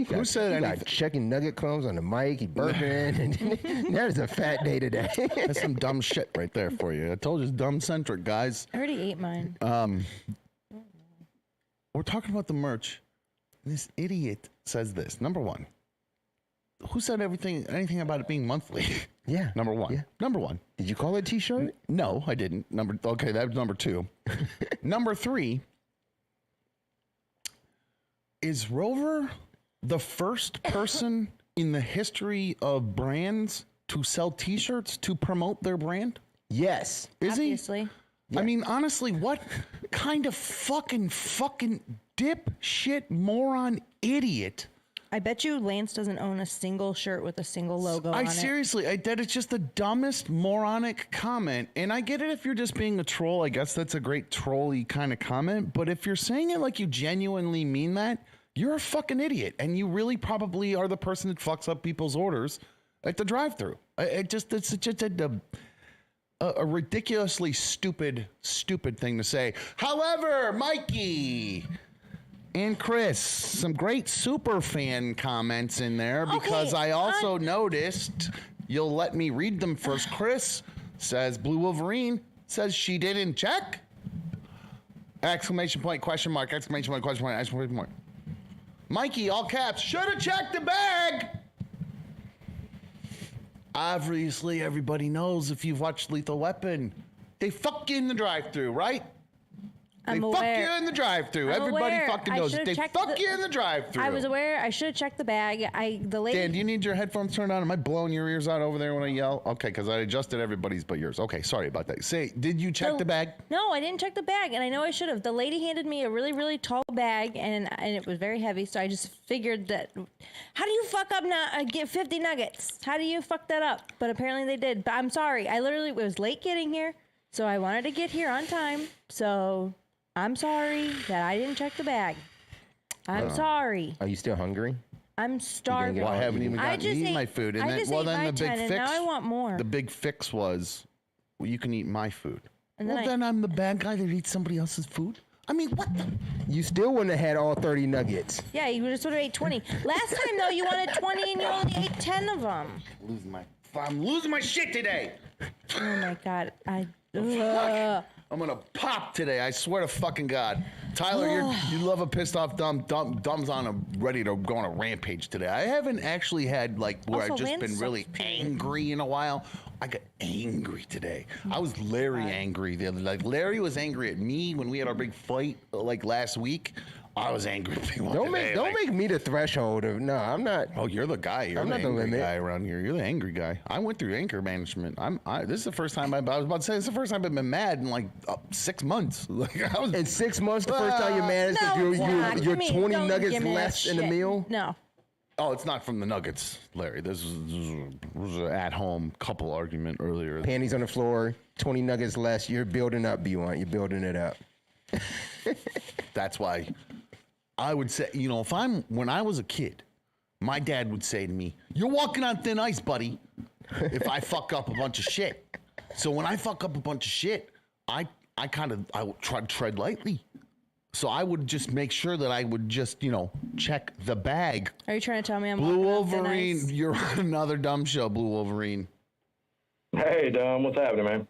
Who said anything? Got checking nugget crumbs on the mic. He burping. And that is a fat day today. That's some dumb shit right there for you. I told you it's dumb-centric, guys. I already ate mine. We're talking about the merch. This idiot says this. Number one, who said anything about it being monthly? Yeah. Number one. Yeah. Number one. Did you call it a T-shirt? No, I didn't. Okay, that was number two. Number three, is Rover the first person in the history of brands to sell T-shirts to promote their brand? Yes. Is Obviously. he? I mean, honestly, what kind of fucking dipshit moron idiot? I bet you Lance doesn't own a single shirt with a single logo on it. Seriously, that is just the dumbest moronic comment. And I get it if you're just being a troll. I guess that's a great trolly kind of comment. But if you're saying it like you genuinely mean that, you're a fucking idiot. And you really probably are the person that fucks up people's orders at the drive-thru. It's just a ridiculously stupid thing to say. However, Mikey and Chris, some great super fan comments in there because I also noticed, you'll let me read them first. Chris says, Blue Wolverine says she didn't check. Exclamation point, question mark, exclamation point, question mark, exclamation point. Mikey, all caps, should have checked the bag. Obviously, everybody knows if you've watched Lethal Weapon, they fuck you in the drive-thru, right? They fuck you in the drive-thru. Everybody fucking knows it. They fuck you in the drive-thru. I was aware. I should have checked the bag. The lady. Dan, do you need your headphones turned on? Am I blowing your ears out over there when I yell? Okay, because I adjusted everybody's but yours. Okay, sorry about that. Did you check the bag? No, I didn't check the bag, and I know I should have. The lady handed me a really, really tall bag, and it was very heavy, so I just figured that, how do you fuck up get 50 nuggets? How do you fuck that up? But apparently they did. But I'm sorry. I literally was late getting here, so I wanted to get here on time, so I'm sorry that I didn't check the bag. I'm sorry. Are you still hungry? I'm starving. Well, I haven't even gotten to eat my food. And then the big fix. Now I want more. The big fix was, well, you can eat my food. And then I'm the bad guy that eats somebody else's food? I mean, what the? You still wouldn't have had all 30 nuggets. Yeah, you just would have ate 20. Last time, though, you wanted 20 and you only ate 10 of them. I'm losing my shit today. Oh, my God. I'm gonna pop today. I swear to fucking God. Tyler, you love a pissed off dumb. Dumb's ready to go on a rampage today. I haven't actually had where I've just been really angry in a while. I got angry today. I was Larry angry the other day. Larry was angry at me when we had our big fight last week. I was angry at people. Don't make me the threshold of I'm not. Oh, you're the guy. You're the angry guy around here. You're the angry guy. I went through anger management. This is the first time I was about to say this is the first time I've been mad in 6 months. In 6 months, the first time you're mad is because you're 20 nuggets less in the meal. No. Oh, it's not from the nuggets, Larry. This was an at-home couple argument earlier. Panties on the floor, 20 nuggets less. You're building up, B1. You're building it up. That's why I would say, when I was a kid, my dad would say to me, "You're walking on thin ice, buddy," if I fuck up a bunch of shit. So when I fuck up a bunch of shit, I would try to tread lightly. So I would just make sure that I would just, check the bag. Are you trying to tell me I'm Blue walking on thin Wolverine? ice? You're on another dumb show, Blue Wolverine. Hey, Dom, what's happening, man?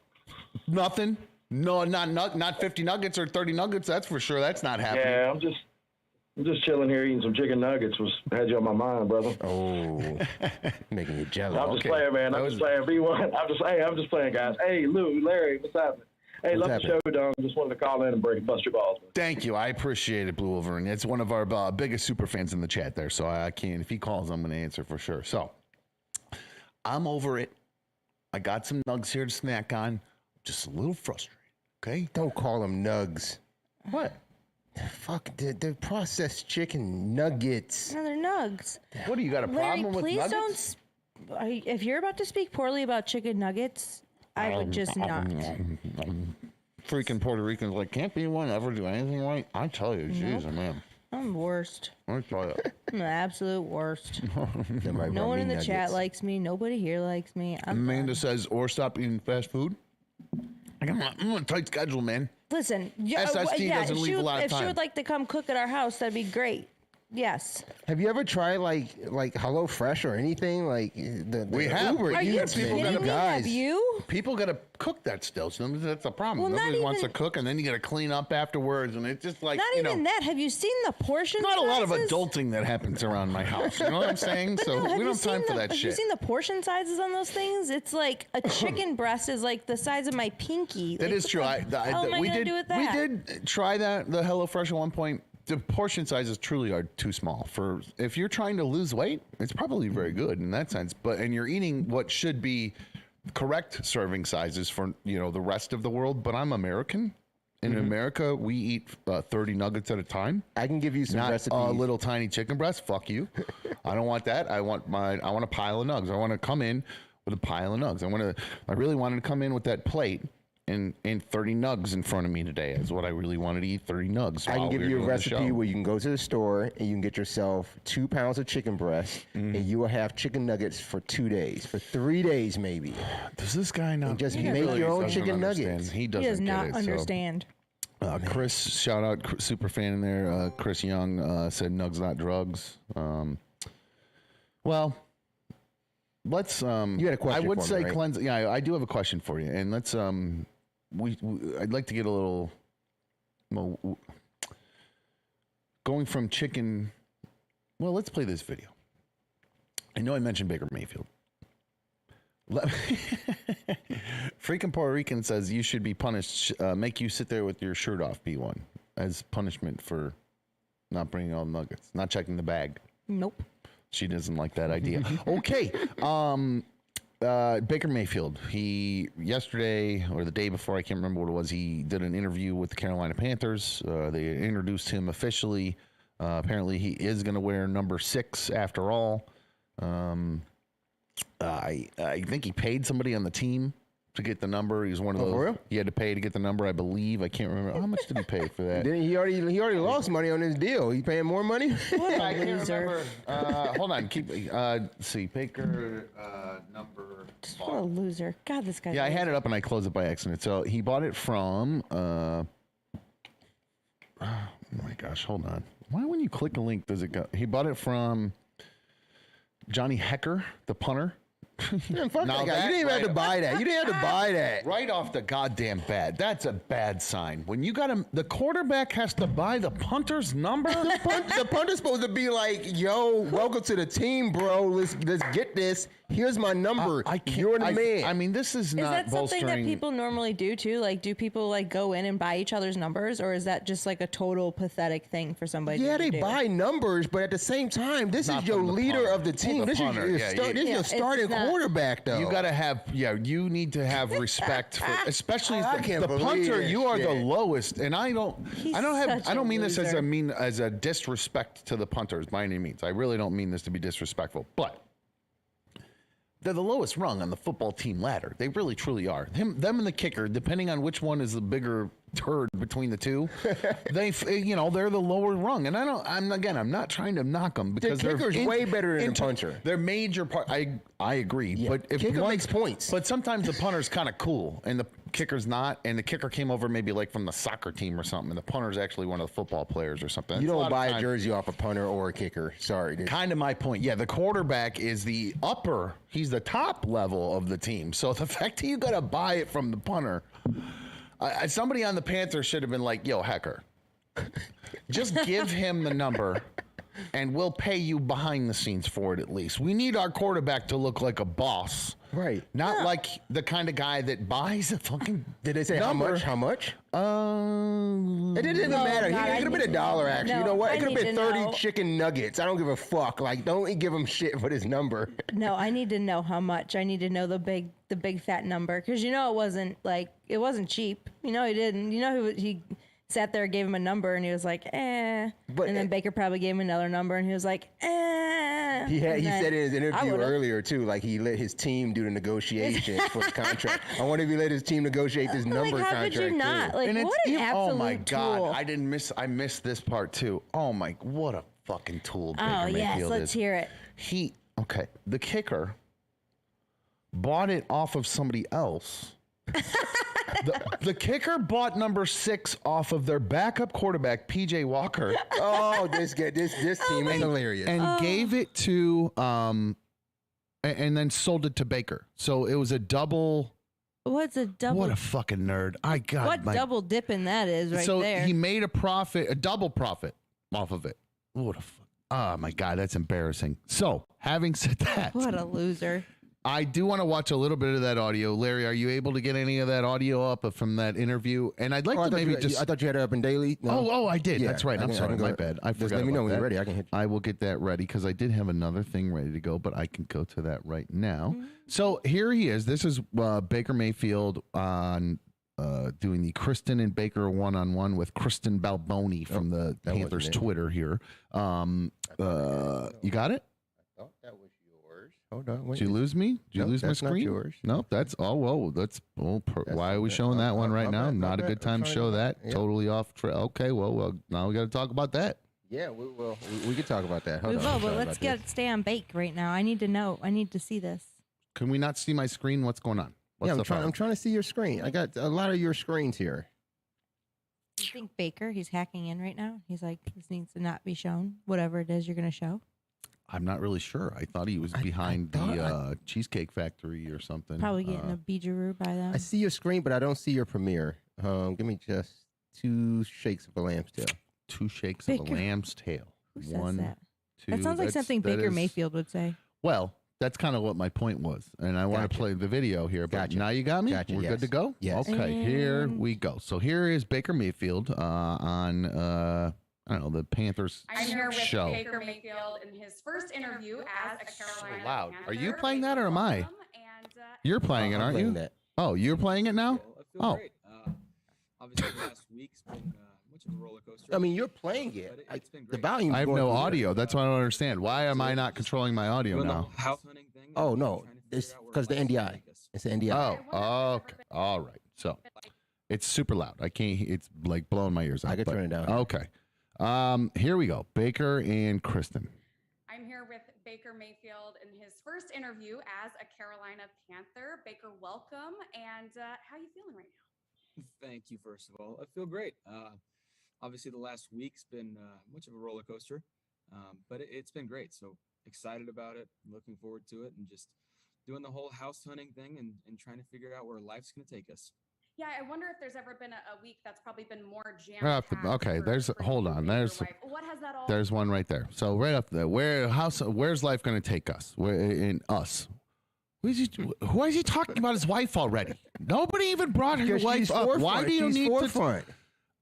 Nothing. No, not 50 nuggets or 30 nuggets. That's for sure. That's not happening. Yeah, I'm just chilling here eating some chicken nuggets. Had you on my mind, brother. Oh, making you jealous. I'm just playing, man. I'm just playing. B1. I'm just playing, guys. Hey, Lou, Larry, what's happening? Hey, love the show, Dom. Just wanted to call in and bust your balls, man. Thank you. I appreciate it, Blue Wolverine. It's one of our biggest super fans in the chat there. So I can't. If he calls, I'm going to answer for sure. So I'm over it. I got some nugs here to snack on. Just a little frustrated. Okay. Don't call them nugs. What? Fuck, they're processed chicken nuggets. No, they're nugs. What do you got a problem with Larry, nuggets? please don't. If you're about to speak poorly about chicken nuggets, I would just not. Freaking Puerto Ricans can't anyone ever do anything right? I tell you, jeez, man. I'm worst. I tell you. I'm the absolute worst. No one in the chat likes me. Nobody here likes me. Amanda says, or stop eating fast food. I'm on a tight schedule, man. Listen, SST doesn't leave a lot of if she time. would like to come cook at our house, that'd be great. Yes. Have you ever tried like HelloFresh or anything like the We have. Uber Are you Eats, man, kidding me? guys? Have you? People got to cook that still. So that's the problem. Well, Nobody not wants to even- cook, and then you got to clean up afterwards, and it's just like Not even that. Have you seen the portion Not a lot of sizes? adulting that happens around my house. You know what I'm saying? But So no, we don't have time for that Have you shit. seen the portion sizes on those things? It's like a chicken breast is like the size of my pinky. That Like, is true. what the hell am I we gonna did. do with We that? did try that the HelloFresh at one point. The portion sizes truly are too small for if you're trying to lose weight. It's probably very good in that sense. And you're eating what should be correct serving sizes for the rest of the world. But I'm American. In America, we eat 30 nuggets at a time. I can give you some Not recipes. a little tiny chicken breast. Fuck you. I don't want that. I want a pile of nugs. I want to come in with a pile of nugs. I really wanted to come in with that plate and 30 nugs in front of me today is what I really wanted to eat. 30 nugs. I can while give we were you a doing the recipe show. where you can go to the store and you can get yourself 2 pounds of chicken breast, and you will have chicken nuggets for 2 days, for 3 days maybe. Does this guy not And just he make really your own doesn't chicken understand. nuggets. He He doesn't does not get it, so. understand. Chris, shout out, super fan in there. Chris Young said nugs, not drugs. Well, let's. You had a question I would for me, say right? cleanse. Yeah, I do have a question for you, and let's. I'd like to get a little. Well, going from chicken. Well, let's play this video. I know I mentioned Baker Mayfield. Freaking Puerto Rican says you should be punished. Make you sit there with your shirt off, P1, as punishment for not bringing all the nuggets, not checking the bag. Nope. She doesn't like that idea. Okay. Baker Mayfield, he yesterday or the day before, I can't remember what it was, he did an interview with the Carolina Panthers. They introduced him officially. Apparently he is going to wear number 6 after all. I think he paid somebody on the team to get the number. He was one of those. For real? He had to pay to get the number, I believe. I can't remember. How much did he pay for that? He already lost money on his deal. He paying more money? What I a can't loser. remember. Hold on. Let's see. Baker number. What a loser. God, this guy. Yeah, I had it up and I closed it by accident. So he bought it from. Oh my gosh! Hold on. Why, when you click a link, does it go? He bought it from Johnny Hecker, the punter. Man, fuck Now that guy. that You didn't even have to right- buy that. You didn't have to buy that. Right off the goddamn bat. That's a bad sign. When you got him, the quarterback has to buy the punter's number. The punter's supposed to be like, "Yo, welcome to the team, bro. Let's get this. Here's my number. I can't. You're the man." I mean, this is Is not that something that bolstering. people normally do too? Like, do people like go in and buy each other's numbers, or is that just like a total pathetic thing for somebody? Yeah, to they do? buy numbers, but at the same time, this Not is your from the leader punter. of the team. Well, the This punter, is your, yeah, start, yeah. this is Yeah, your it's starting not- quarterback, though. You gotta have, you need to have respect for, especially I the can't believe punter. this You are the shit. lowest, and I don't He's have, such I don't a mean this as loser. as a disrespect to the punters by any means. I really don't mean this to be disrespectful, but they're the lowest rung on the football team ladder. They really, truly are. Them and the kicker, depending on which one is the bigger turd between the two, they're the lower rung. And I'm not trying to knock them because The kicker's they're way better than the punter. They're major part. I agree, Yeah, but if kicker one makes points. But sometimes the punter's kind of cool and the kicker's not. And the kicker came over maybe like from the soccer team or something, and the punter's actually one of the football players or something. You It's don't lot of buy a times- jersey off a punter or a kicker. Sorry, dude. Kind of my point. Yeah, the quarterback is the upper. He's the top level of the team. So the fact that you got to buy it from the punter, somebody on the Panthers should have been like, "Yo, Hecker, just give him the number, and we'll pay you behind the scenes for it at least. We need our quarterback to look like a boss." Right. Not like the kind of guy that buys a fucking. Did they say number. how much? How much? It didn't even No, matter. God, It I could have been need- $1, actually. no, You know what? I It could have need been to 30 know. chicken nuggets. I don't give a fuck. Like, don't give him shit for his number. No, I need to know how much. I need to know the big fat number because it wasn't cheap. He didn't. He sat there, gave him a number, and he was like, eh. But- and then Baker probably gave him another number, and he was like, eh. He And then said in his I interview would've- earlier too, like he let his team do the negotiations for the contract. I wonder if he let his team negotiate this number like, how contract could you not? too. Like, And what an it's absolute oh my tool. god, I missed this part too. Oh my, what a fucking tool Baker Oh, yes, Mayfield let's is. hear it. The kicker bought it off of somebody else The kicker bought number 6 off of their backup quarterback, PJ Walker. Oh, this team is hilarious. And gave it to and then sold it to Baker. So it was a double. What's a double? What a fucking nerd! What double dipping that is right so there. he made a double profit off of it. What a fuck! Oh my god, that's embarrassing. So having said that, What a loser. I do want to watch a little bit of that audio. Larry, are you able to get any of that audio up from that interview? And I'd like to maybe just. I thought you had it up in daily. No? Oh, I did. Yeah, That's right. I'm sorry. My bad. I forgot. Just let me know when that. you're ready. I can hit you. I will get that ready because I did have another thing ready to go, but I can go to that right now. So here he is. This is Baker Mayfield on doing the Kristen and Baker one-on-one with Kristen Balboni from the Panthers Twitter here. You got it? I thought that was yours. Hold on. Wait. Did you lose me? Did you lose my screen? Not yours. Nope. That's why are we showing that one right now? Not a good time to show that. Yeah. Totally off track. Okay, well, now we got to talk about that. Yeah, we will. We can talk about that. We will, but let's stay on Bake right now. I need to know. I need to see this. Can we not see my screen? What's going on? What's I'm trying to see your screen. I got a lot of your screens here. You think Baker, he's hacking in right now? He's like, this needs to not be shown, whatever it is you're going to show. I'm not really sure. I thought he was behind the Cheesecake Factory or something. Probably getting a beejaroo by them. I see your screen, but I don't see your premiere. Give me just 2 shakes of a lamb's tail. 2 shakes of a lamb's tail. Who says 1, that? 2. That sounds like something Baker Mayfield would say. Well, that's kind of what my point was. And I want to play the video here. But now you got me? We're good to go? Yes. Okay, here we go. So here is Baker Mayfield on... I don't know, the Panthers I'm here with show. Baker Mayfield in his first interview as a Carolina So loud. Panther. Are you playing that or am I? And, You're playing it, aren't you? That. Oh, you're playing it now? I feel great. Obviously, the last week's been much of a roller coaster. I mean, you're playing it. It's been The great. volume. I have no audio. That's what I don't understand. Why am I not controlling my audio Doing the now? house hunting thing. Oh no, it's because the NDI. It's the NDI. Oh, okay. All right. So it's super loud. I can't. It's like blowing my ears out. I can but- turn it down. Okay. Here we go. Baker and Kristen. I'm here with Baker Mayfield in his first interview as a Carolina Panther. Baker, welcome. And how are you feeling right now? Thank you, first of all. I feel great. Obviously, the last week's been much of a roller coaster, but it's been great. So excited about it, looking forward to it, and just doing the whole house hunting thing and trying to figure out where life's going to take us. Yeah, I wonder if there's ever been a week that's probably been more Right off jam-packed. the, okay, there's hold on. What has that all? There's one right there. So right up there. Where's life going to take us? Where in us? Who is he talking about his wife already? Nobody even brought her Because wife she's up. Why forefront. do you She's need forefront.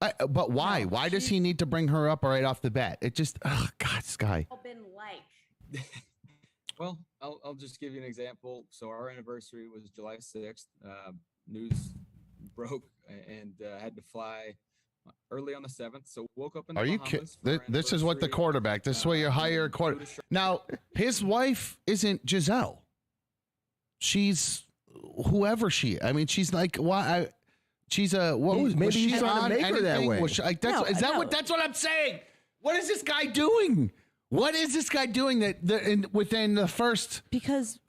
to? But why? Why does he need to bring her up right off the bat? It just, oh God, this guy. Been like? Well, I'll just give you an example. So our anniversary was July 6th. News broke and had to fly early on the 7th. So woke up in the Are you Bahamas kidding? for our This is what the anniversary. quarterback. This is why you hire a quarterback. Now, his wife isn't Giselle. She's whoever she. I mean, she's like why? She's a what was Maybe was he's she trying to on make her that anything? way. Was she, like, that's, is that what? That's what I'm saying. What is this guy doing? What is this guy doing within the first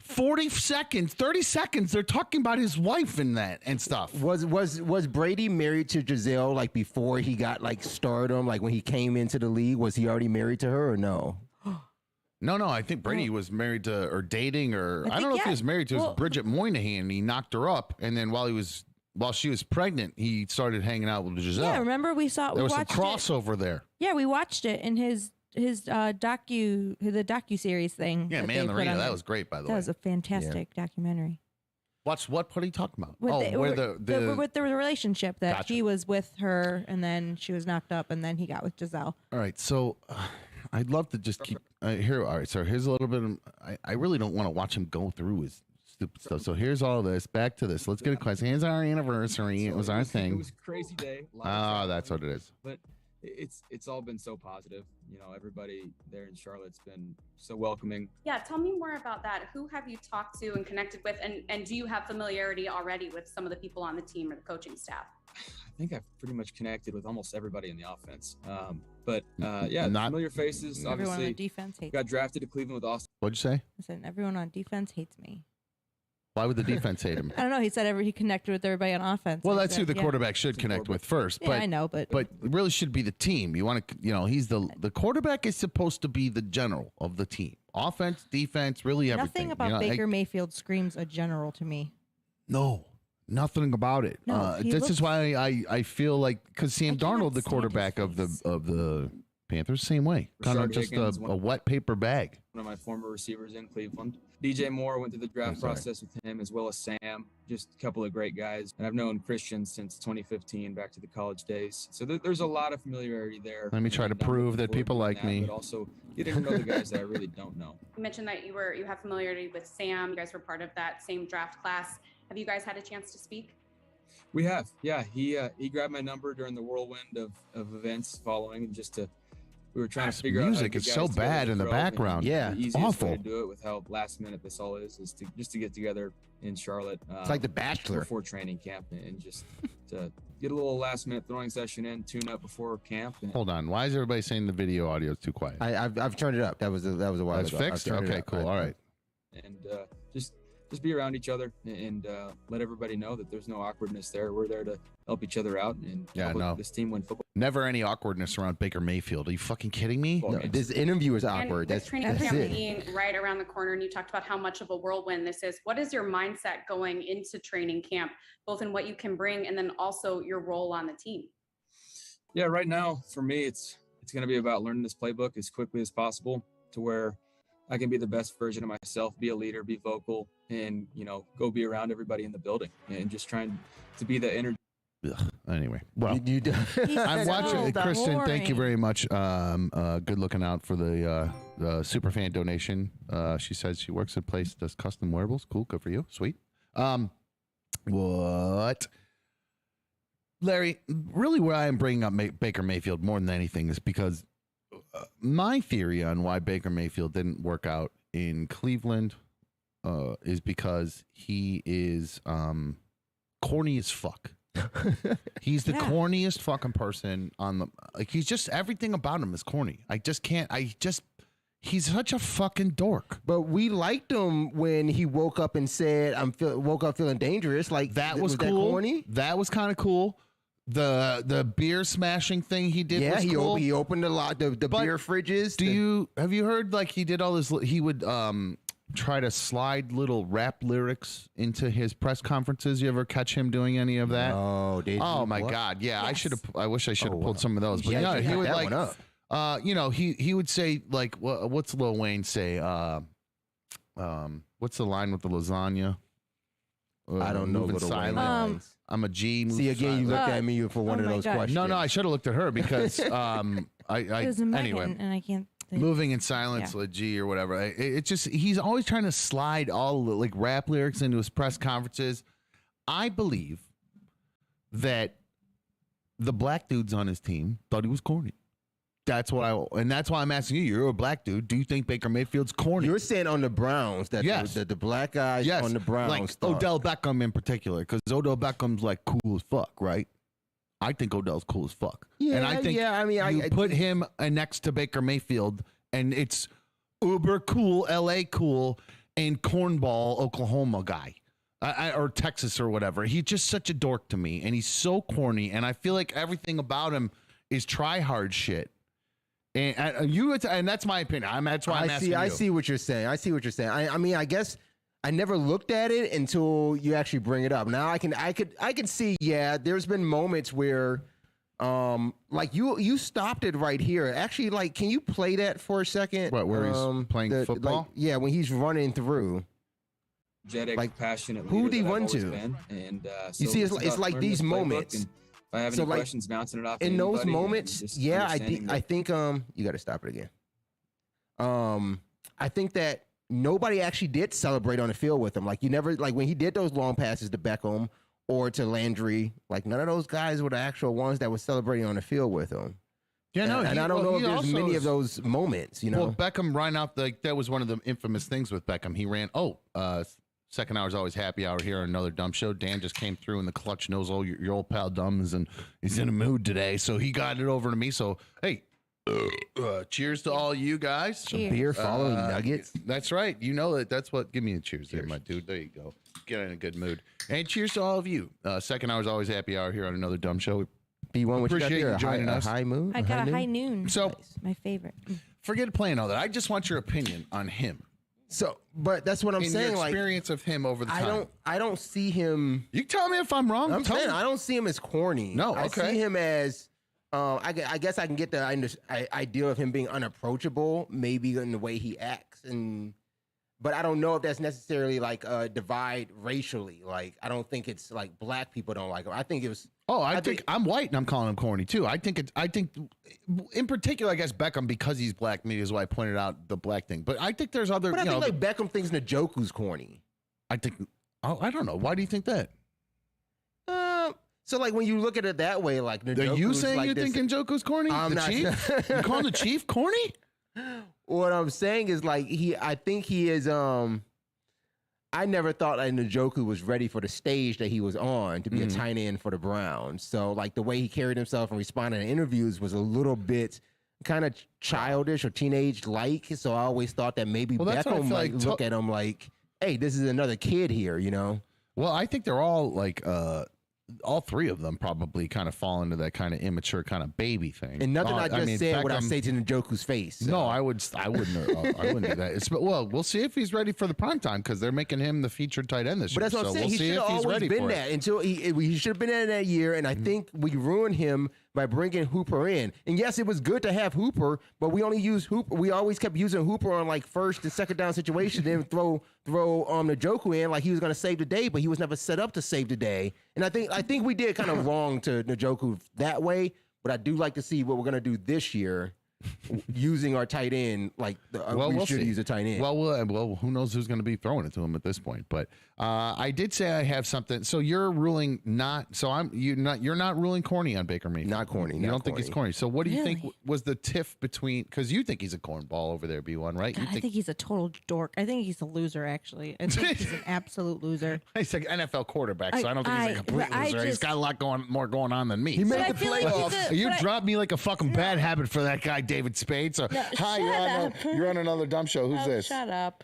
40 seconds, 30 seconds, they're talking about his wife and that and stuff. Was Brady married to Giselle like before he got like stardom? Like when he came into the league, was he already married to her or no? No, I think Brady was married to or dating or I don't know if he was married to. It was Bridget Moynihan. And he knocked her up, and then while she was pregnant, he started hanging out with Giselle. Yeah, remember there was some crossover there. Yeah, we watched it in his docu-series thing. Yeah, Man in the Arena. That was great, by the way. That was a fantastic documentary. What are you talking about? With the relationship that Gotcha. he was with her, and then she was knocked up, and then he got with Giselle. All right, so I'd love to just keep here. All right, so here's a little bit. I really don't want to watch him go through his stupid stuff. So here's all this. Back to this. Let's get a question. Here's our anniversary. It was our thing. It was a crazy day. Oh, that's what it is. But it's all been so positive. You know, everybody there in Charlotte's been so welcoming. Yeah, tell me more about that. Who have you talked to and connected with, and do you have familiarity already with some of the people on the team or the coaching staff? I think I've pretty much connected with almost everybody in the offense. But familiar faces. Everyone Obviously, on defense hates got drafted to Cleveland with Austin. What'd you say? I said everyone on defense hates me. Why would the defense hate him? I don't know. He said he connected with everybody on offense. Well, I that's said, who the yeah. quarterback should connect with first. Yeah, But I know, but it really should be the team. You want to, he's the quarterback is supposed to be the general of the team. Offense, defense, really everything. Nothing about Baker Mayfield screams a general to me. No, nothing about it. No, this is why I feel like because Sam Darnold, the stand quarterback of the Panthers, same way, kind of Rashard just Higgins, a wet paper bag. One of my former receivers in Cleveland. DJ Moore went through the draft process with him, as well as Sam. Just a couple of great guys. And I've known Christian since 2015, back to the college days. So there's a lot of familiarity there. Let me try to prove that people like me. But also getting to know the guys that I really don't know. You mentioned that you have familiarity with Sam. You guys were part of that same draft class. Have you guys had a chance to speak? We have, yeah. He grabbed my number during the whirlwind of events following, and we were trying to figure out. Music is so bad in the background. Yeah, the easiest awful. way to do it with how last minute this all is to get together in Charlotte. It's like The Bachelor before training camp, and just to get a little last minute throwing session in, tune up before camp. Hold on, why is everybody saying the video audio is too quiet? I've turned it up. That was a while That's ago. fixed. Okay, cool. All right. And just be around each other and let everybody know that there's no awkwardness there. We're there to help each other out and help this team win football. Never any awkwardness around Baker Mayfield. Are you fucking kidding me? No, this interview is awkward. And with training camp being right around the corner, and you talked about how much of a whirlwind this is. What is your mindset going into training camp, both in what you can bring and then also your role on the team? Yeah, right now for me, it's going to be about learning this playbook as quickly as possible to where I can be the best version of myself, be a leader, be vocal, and, go be around everybody in the building and just trying to be the energy. Anyway, well, He's I'm so watching. Kristen, thank you boring. very much. Good looking out for the super fan donation. She says she works at a place that does custom wearables. Cool, good for you. Sweet. What? Larry, really why I'm bringing up Baker Mayfield more than anything is because my theory on why Baker Mayfield didn't work out in Cleveland is because he is corny as fuck. He's the corniest fucking person on the he's just everything about him is corny. He's such a fucking dork. But we liked him when he woke up and said, woke up feeling dangerous. Like that was cool. That corny? That was kind of cool. The beer smashing thing he did was cool. He opened the beer fridges. Have you heard like he did all this? He would try to slide little rap lyrics into his press conferences. You ever catch him doing any of that? Oh, oh my God, yeah. Yes. I wish I should have pulled some of those. But yeah, he would like, he would say like, what's Lil Wayne say? What's the line with the lasagna? I don't know. Moving silent. I'm a G. See again, you looked at me for one of those questions. No, I should have looked at her because it was anyway, Megan, and I can't. Moving in silence, like G or whatever. It just he's always trying to slide all the like rap lyrics into his press conferences. I believe that the black dudes on his team thought he was corny. That's why I'm asking you. You're a black dude. Do you think Baker Mayfield's corny? You're saying on the Browns that the black guys on the Browns, like Odell Beckham in particular, because Odell Beckham's like cool as fuck, right? I think Odell's cool as fuck. Yeah, and I think you put him next to Baker Mayfield, and it's uber cool, LA cool, and cornball Oklahoma guy. Or Texas or whatever. He's just such a dork to me, and he's so corny, and I feel like everything about him is try hard shit. And that's my opinion. That's why I'm asking you. I see what you're saying. I mean, I guess I never looked at it until you actually bring it up. Now I can see. Yeah, there's been moments where, like you stopped it right here. Actually, like, can you play that for a second? What? Where he's playing football? Like, when he's running through. Like passionate. Who did he run to? And you see, it's like these moments. If I have any questions, bouncing it off. In those moments, I think you got to stop it again. I think that nobody actually did celebrate on the field with him. Like, you never, like when he did those long passes to Beckham or to Landry, like none of those guys were the actual ones that were celebrating on the field with him. Yeah, no, and I don't know if there's many of those moments, you know. Well, Beckham ran out, like that was one of the infamous things with Beckham. He ran, second hour is always happy hour here on another dumb show. Dan just came through in the clutch, knows all your old pal Dumbs, and he's in a mood today. So he got it over to me. So, hey, Cheers to all you guys. Cheers. Beer following nuggets. That's right. You know that. That's what. Give me a cheers there, my dude. There you go. Get in a good mood. And cheers to all of you. Second hour is always happy hour here on Another Dumb Show. B1, what Appreciate you got you joining there? us. A high moon? I got a high noon. So- my favorite. Forget playing all that. I just want your opinion on him. So, but that's what I'm in saying. your Like, experience of him over the time. I don't see him. You tell me if I'm wrong. I'm Tell saying me. I don't see him as corny. No, I okay. see him as. I guess I can get the idea of him being unapproachable, maybe in the way he acts, but I don't know if that's necessarily like a divide racially. Like, I don't think it's like black people don't like him. I think it was. Oh, I think I'm white and I'm calling him corny too. I think in particular, I guess Beckham, because he's black, maybe is why I pointed out the black thing. But I think there's other. But I think like Beckham thinks Njoku's corny. I think. Oh, I don't know. Why do you think that? So like when you look at it that way, like Are you saying like you think Njoku's corny? I'm the not- chief? You calling the chief corny? What I'm saying is like I think he is. I never thought that Njoku was ready for the stage that he was on to be a tight end for the Browns. So like the way he carried himself and responded in interviews was a little bit kind of childish or teenage like. So I always thought that maybe that's what I Beckham feel might like look at him like, hey, this is another kid here, you know? Well, I think they're all like all three of them probably kind of fall into that kind of immature kind of baby thing. And nothing I just said would I Beckham- say to Njoku's face. So. No, I wouldn't. I wouldn't do that. Well, we'll see if he's ready for the prime time because they're making him the featured tight end this But year. that's what I'm So saying. we'll He see should if have he's always ready been for that it. until he should have been in that year. And I think we ruined him by bringing Hooper in. And yes, it was good to have Hooper, but we only used Hooper. We always kept using Hooper on like first and second down situations, then throw Njoku in like he was going to save the day, but he was never set up to save the day. And I think we did kind of wrong to Njoku that way. But I do like to see what we're going to do this year. Using our tight end, like we should see. use a tight end. Well, who knows who's going to be throwing it to him at this point? But I did say I have something. So you're ruling not. So you're not ruling corny on Baker Mayfield. Not corny. You not don't think corny. he's corny. So what do you think was the tiff between? Because you think he's a cornball over there, B1, right? God, I think he's a total dork. I think he's a loser. Actually, I think he's an absolute loser. He's like NFL quarterback, so I don't think he's a complete but loser. He's got a lot more going on than me. He made I the feel like he's playoffs. a- You but I- dropped me like a fucking bad habit for that guy, David Spade. So No, hi, shut you're on another dumb show. Who's this? Shut up.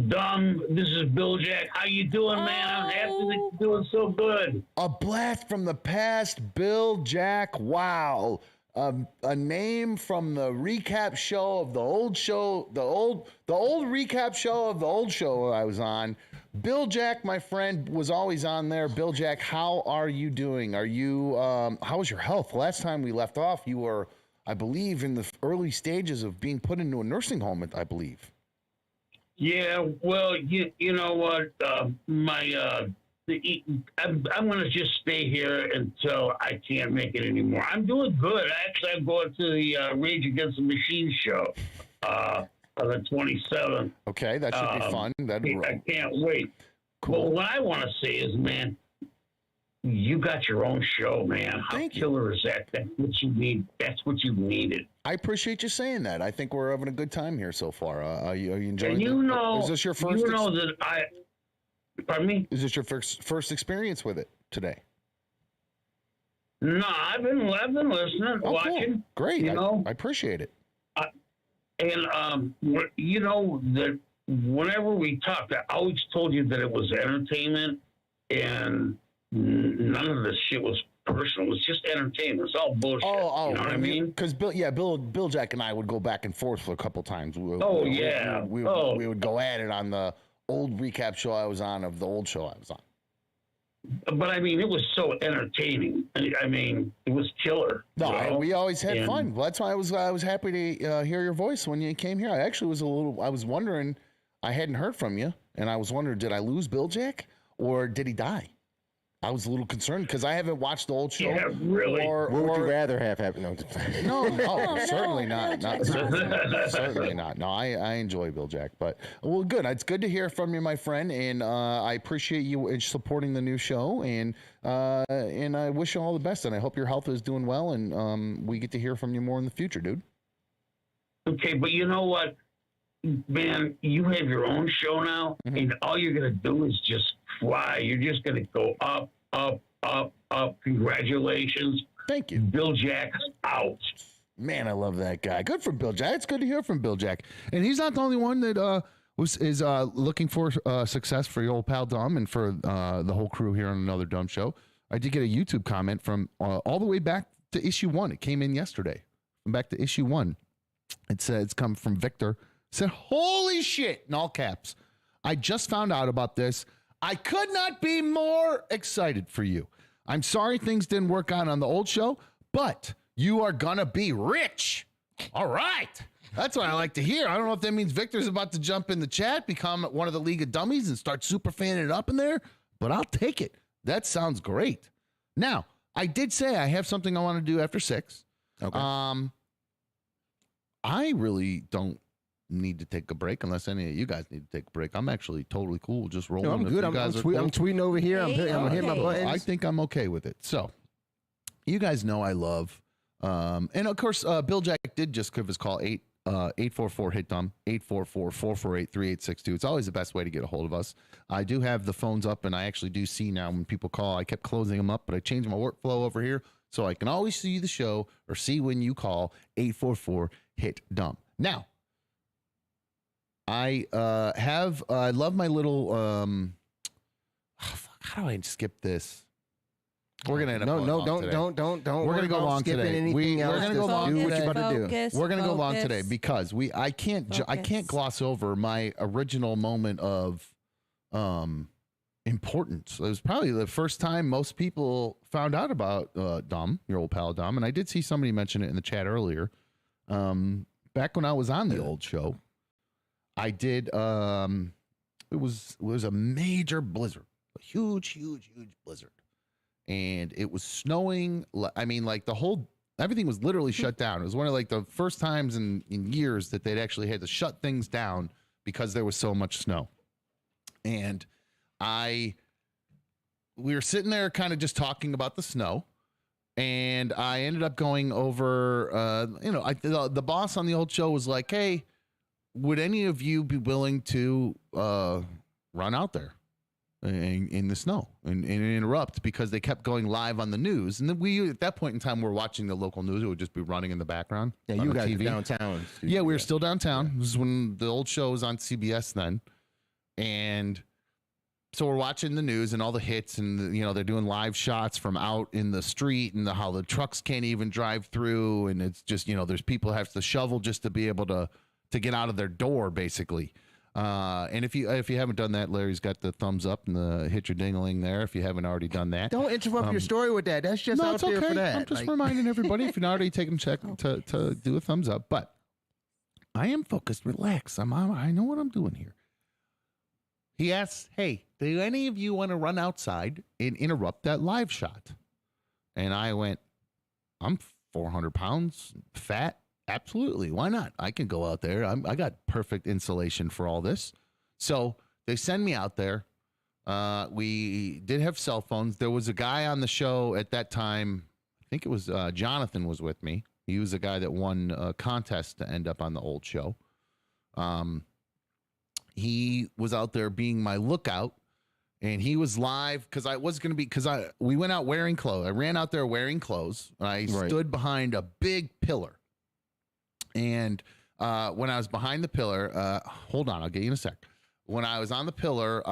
Dumb, this is Bill Jack. How you doing, man? I'm happy that you're doing so good. A blast from the past, Bill Jack. Wow. A name from the recap show of the old show, the old recap show of the old show I was on. Bill Jack, my friend, was always on there. Bill Jack, how are you doing? Are you, how was your health? Last time we left off, you were, I believe, in the early stages of being put into a nursing home, I believe. Yeah, well, you know what? I'm going to just stay here until I can't make it anymore. I'm doing good. Actually, I'm going to the Rage Against the Machine show on the 27th. Okay, that should be fun. I can't wait. Cool. But what I want to say is, man, you got your own show, man. How killer is that? That's what you need. That's what you needed. I appreciate you saying that. I think we're having a good time here so far. Are you enjoying And you know, is this your first? You know that pardon me? Is this your first experience with it today? No, I've been listening, watching. Cool. Great. You know, I appreciate it. And you know that whenever we talked, I always told you that it was entertainment, and none of this shit was personal. It was just entertainment. It's all bullshit. You know what I mean? Because Bill Jack and I would go back and forth for a couple times. We would go at it on the old recap show I was on of the old show I was on. But I mean, it was so entertaining. I mean, it was killer. No, we always had fun. Well, that's why I was happy to hear your voice when you came here. I actually was I was wondering, I hadn't heard from you, and I was wondering, did I lose Bill Jack or did he die? I was a little concerned because I haven't watched the old show. Yeah, really. What would you rather have happen? No, certainly not. Certainly not. No, I enjoy Bill Jack, but well, good. It's good to hear from you, my friend, and I appreciate you supporting the new show, and I wish you all the best, and I hope your health is doing well, and we get to hear from you more in the future, dude. Okay, but you know what, man? You have your own show now, and all you're gonna do is just fly. You're just gonna go up, up, up, up. Congratulations. Thank you. Bill Jack's out. Man, I love that guy. Good for Bill Jack. It's good to hear from Bill Jack. And he's not the only one that is looking for success for your old pal Dom and for the whole crew here on Another Dumb Show. I did get a YouTube comment from all the way back to issue 1. It came in yesterday. Back to issue 1. It said it's come from Victor. It said, "Holy shit," in all caps. "I just found out about this. I could not be more excited for you. I'm sorry things didn't work out on the old show, but you are gonna be rich." All right. That's what I like to hear. I don't know if that means Victor's about to jump in the chat, become one of the League of Dummies, and start super fanning it up in there, but I'll take it. That sounds great. Now, I did say I have something I want to do after 6. Okay. I really don't need to take a break unless any of you guys need to take a break. I'm actually totally cool just rolling. No, I'm good. I'm tweeting over here. I'm hitting my buttons. I think I'm okay with it. So, you guys know I love, and of course, Bill Jack did just give his call 844-HIT-DUMB, 844-448-3862. It's always the best way to get a hold of us. I do have the phones up, and I actually do see now when people call. I kept closing them up, but I changed my workflow over here so I can always see the show or see when you call 844-HIT-DUMB. Now, I love my little, how do I skip this? We're gonna end up don't. We're gonna go long today. We're gonna go long. Do what today. you're about to do. We're gonna go long today because I can't gloss over my original moment of importance. It was probably the first time most people found out about Dom, your old pal Dom, and I did see somebody mention it in the chat earlier. Back when I was on the old show, I did. It was a major blizzard, a huge blizzard. And it was snowing. I mean, like everything was literally shut down. It was one of like the first times in years that they'd actually had to shut things down because there was so much snow. And we were sitting there kind of just talking about the snow. And I ended up going over, the boss on the old show was like, "Hey, would any of you be willing to run out there in the snow and interrupt?" Because they kept going live on the news. And then we, at that point in time, we're watching the local news. It would just be running in the background. Yeah, you guys were downtown. Yeah, we were still downtown. This is when the old show was on CBS then. And so we're watching the news and all the hits, and they're doing live shots from out in the street, and how the trucks can't even drive through, and it's just there's people who have to shovel just to be able to get out of their door, basically. And if you haven't done that, Larry's got the thumbs up and the hit your dingling there. If you haven't already done that, don't interrupt your story with that. That's just out there for that. I'm just reminding everybody, if you're not already taking check to do a thumbs up. But I am focused. Relax. I know what I'm doing here. He asks, "Hey, do any of you want to run outside and interrupt that live shot?" And I went, "I'm 400 pounds, fat. Absolutely. Why not? I can go out there. I got perfect insulation for all this." So they send me out there. We did have cell phones. There was a guy on the show at that time. I think it was Jonathan was with me. He was the guy that won a contest to end up on the old show. He was out there being my lookout, and he was live because we went out wearing clothes. I ran out there wearing clothes. And I stood behind a big pillar. And when I was behind the pillar, hold on, I'll get you in a sec. When I was on the pillar,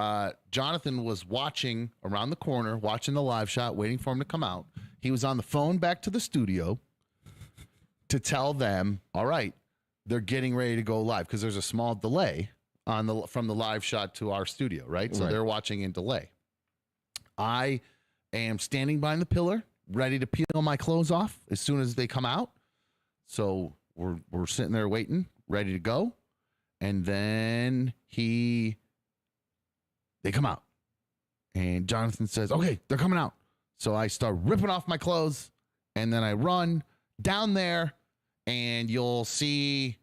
Jonathan was watching around the corner, watching the live shot, waiting for him to come out. He was on the phone back to the studio to tell them, all right, they're getting ready to go live, because there's a small delay from the live shot to our studio, right? So they're watching in delay. I am standing behind the pillar, ready to peel my clothes off as soon as they come out. So we're sitting there waiting, ready to go. And then they come out. And Jonathan says, "Okay, they're coming out." So I start ripping off my clothes, and then I run down there, and you'll see.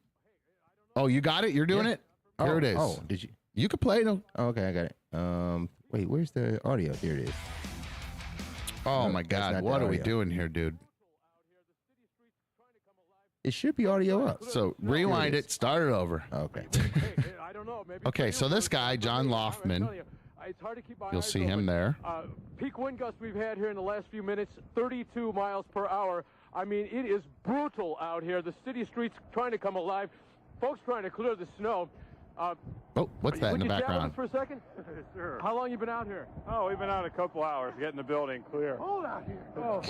Oh, you got it? You're doing it? Here it is. Oh, did you? You can play it. Oh, okay, I got it. Wait, where's the audio? Here it is. Oh, my God. What are we doing here, dude? It should be audio up. So rewind it, start it over. Okay. I don't know. Maybe Okay, so this guy, John Loftman, it's hard to keep my you'll eyes see him open. there. Peak wind gusts we've had here in the last few minutes, 32 miles per hour. I mean, it is brutal out here. The city streets trying to come alive. Folks trying to clear the snow. Oh, what's that in the Would you chat with background? us for a second? Sure. How long you been out here? Oh, we've been out a couple hours getting the building clear. Cold out here. Oh.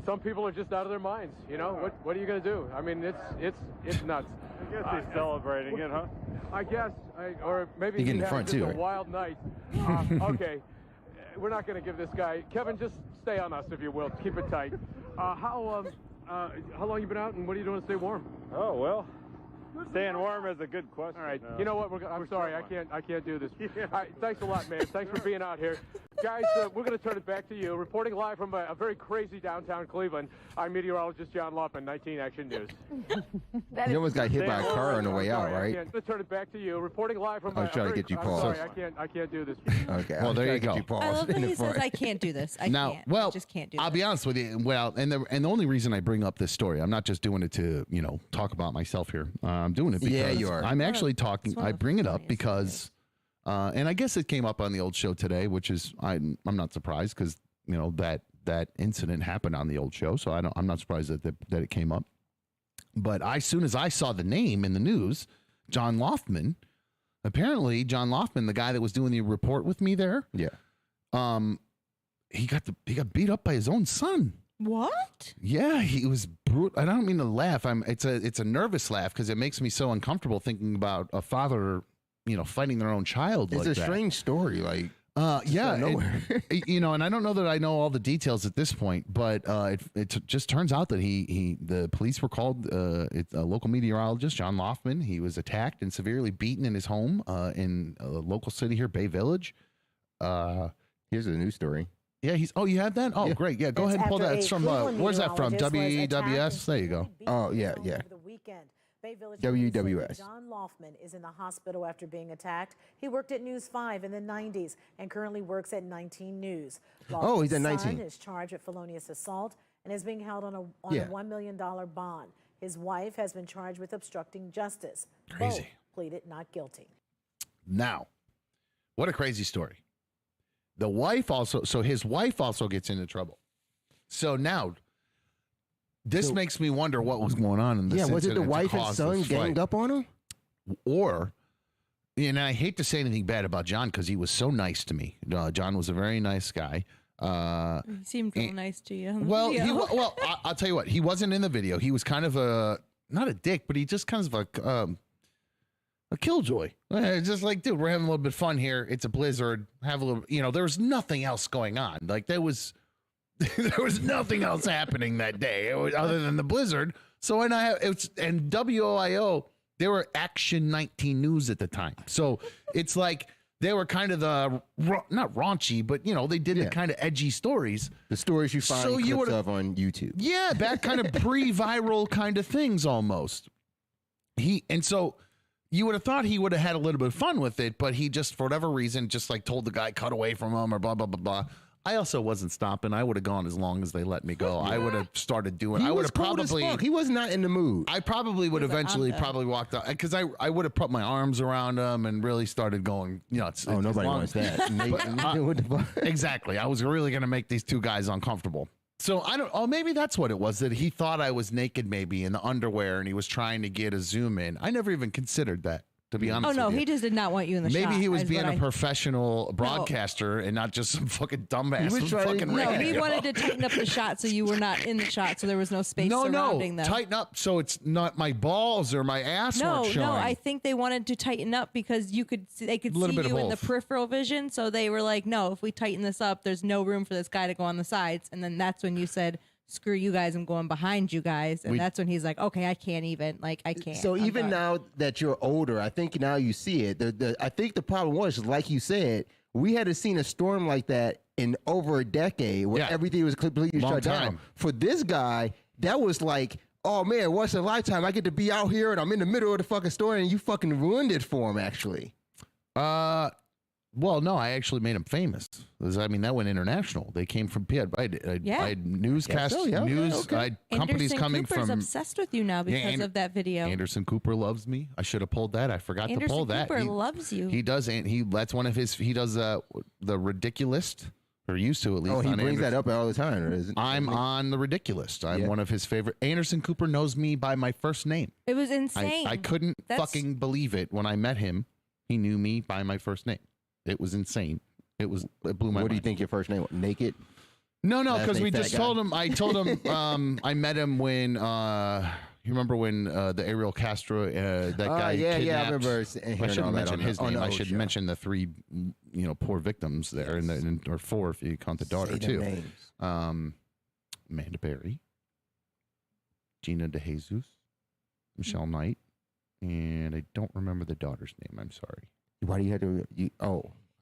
Some people are just out of their minds. You know what are you gonna do? I mean, it's nuts. I guess he's celebrating it, huh? I guess, or maybe You get in he the had front just too, a right? wild night. Okay, we're not gonna give this guy Kevin. Just stay on us if you will. Keep it tight. How long you been out, and what are you doing to stay warm? Oh, well, staying warm is a good question. All right. You know what? I'm sorry. I can't do this. All right, thanks a lot, man. Thanks for being out here. Guys, we're going to turn it back to you. Reporting live from a very crazy downtown Cleveland, I'm meteorologist John Loffman, 19 Action News. You almost got hit by a car on the way out, right? I'm going to turn it back to you. Reporting live from I was trying to get you I'm paused. sorry, I can't do this. Okay. Well, there you go. I love that he says, I can't do this. I Now, can't. well, I just can't do I'll this. be honest with you. Well, and the only reason I bring up this story, I'm not just doing it to talk about myself here. I'm doing it because Yeah, you are. I'm actually It's talking. one of I the bring it up funniest because, and I guess it came up on the old show today, which is I'm not surprised because that incident happened on the old show, so I'm not surprised that it came up. But as soon as I saw the name in the news, John Loffman, apparently John Loffman, the guy that was doing the report with me there, Yeah. he got beat up by his own son. What? Yeah, he was brutal. I don't mean to laugh. It's a nervous laugh because it makes me so uncomfortable thinking about a father, fighting their own child. It's like a that. strange story. Like, yeah, nowhere. And I don't know that I know all the details at this point, but it just turns out that the police were called. It's a local meteorologist, John Loffman. He was attacked and severely beaten in his home in a local city here, Bay Village. Here's a news story. Yeah, you have that? Oh, Yeah. great. Yeah, go ahead and pull that. It's from where's that from? WWS. There you go. Oh, yeah. Over the weekend, Bay Village WWS. John Loffman is in the hospital after being attacked. He worked at News 5 in the 90s and currently works at 19 News. Oh, he's at Loffman's 19. son is charged with felonious assault and is being held on a $1 million bond. His wife has been charged with obstructing justice. Crazy. Both pleaded not guilty. Now, what a crazy story. His wife also gets into trouble. So now, this makes me wonder what was going on in this Yeah, was it the incident to wife and cause son this fight. ganged up on him? Or, and I hate to say anything bad about John because he was so nice to me. John was a very nice guy. He seemed real nice to you. on the Well, video. I'll tell you what. He wasn't in the video. He was kind of not a dick, but he just kind of a killjoy. Just like, dude, we're having a little bit of fun here. It's a blizzard. Have a little, there was nothing else going on. Like there was nothing else happening that day other than the blizzard. So and WOIO, they were Action 19 News at the time. So it's like they were kind of the not raunchy, but they did the kind of edgy stories. The stories you find clips of on YouTube. Yeah, that kind of pre-viral kind of things almost. So you would have thought he would have had a little bit of fun with it, but he just, for whatever reason, just like told the guy cut away from him or blah, blah, blah, blah. I also wasn't stopping. I would have gone as long as they let me go. I would have started doing. He I would was have cold as probably. fuck. He was not in the mood. I probably would He was eventually on the- probably walked out because I would have put my arms around him and really started going. Nobody wants that. What the fuck? Exactly. I was really going to make these two guys uncomfortable. So I don't. Oh, maybe that's what it was. That he thought I was naked, maybe in the underwear, and he was trying to get a zoom in. I never even considered that. To be honest, Oh no, with you. he just did not want you in the shot. Maybe he was is being what a professional broadcaster and not just some fucking dumbass. He was from trying- fucking No, radio. he wanted to tighten up the shot so you were not in the shot, so there was no space surrounding them. Tighten up so it's not my balls or my ass weren't showing. No, I think they wanted to tighten up because they could see Little bit of you in the both. peripheral vision. So they were like, no, if we tighten this up, there's no room for this guy to go on the sides. And then that's when you said, screw you guys, I'm going behind you guys. And that's when he's like, okay, I can't even. Like, I can't. So I'm even done. now that you're older, I think now you see it. I think the problem was, like you said, we hadn't seen a storm like that in over a decade where everything was completely Long shut down. time. For this guy, that was like, oh man, once in a lifetime, I get to be out here and I'm in the middle of the fucking story and you fucking ruined it for him, actually. Well, no, I actually made him famous. I mean, that went international. They came from I had newscast news. I had companies Anderson coming Cooper's from. obsessed with you now because of that video. Anderson Cooper loves me. I should have pulled that. I forgot to pull that. Cooper loves you. He does, and that's one of his. He does the ridiculous or used to at least. Oh, he on brings that Anderson. up all the time. Isn't I'm on the ridiculous. I'm one of his favorite. Anderson Cooper knows me by my first name. It was insane. I couldn't fucking believe it when I met him. He knew me by my first name. It was insane. It blew my mind. What do you think your first name was? Naked? No, Last because name we fat just guy? told him. I told him. I met him when. You remember when the Ariel Castro, that guy yeah, kidnapped? I remember I hearing shouldn't all that mention on the- his on name. the I old should show. mention the 3, poor victims there, or 4 if you count the daughter Say them too. names. Amanda Berry, Gina DeJesus, Michelle Knight, and I don't remember the daughter's name. I'm sorry. Why do you have to?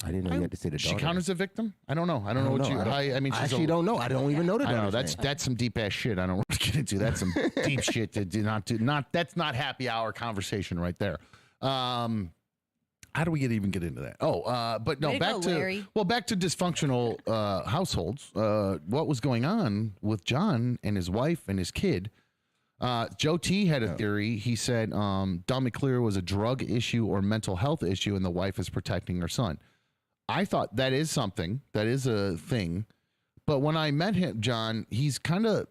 I didn't know you had to say the daughter. She count as a victim? I don't know. I don't know what you. I mean, I she's actually don't know. I don't even know the I know daughter's name. that's some deep ass shit. I don't want to get into. That's some deep shit to do not. That's not happy hour conversation right there. How do we even get into that? But no, Way to back go, to Larry. back to dysfunctional households. What was going on with John and his wife and his kid? Joe T had a theory. He said Don McClure was a drug issue or mental health issue, and the wife is protecting her son. I thought that is something. That is a thing. But when I met him, John, he's kind of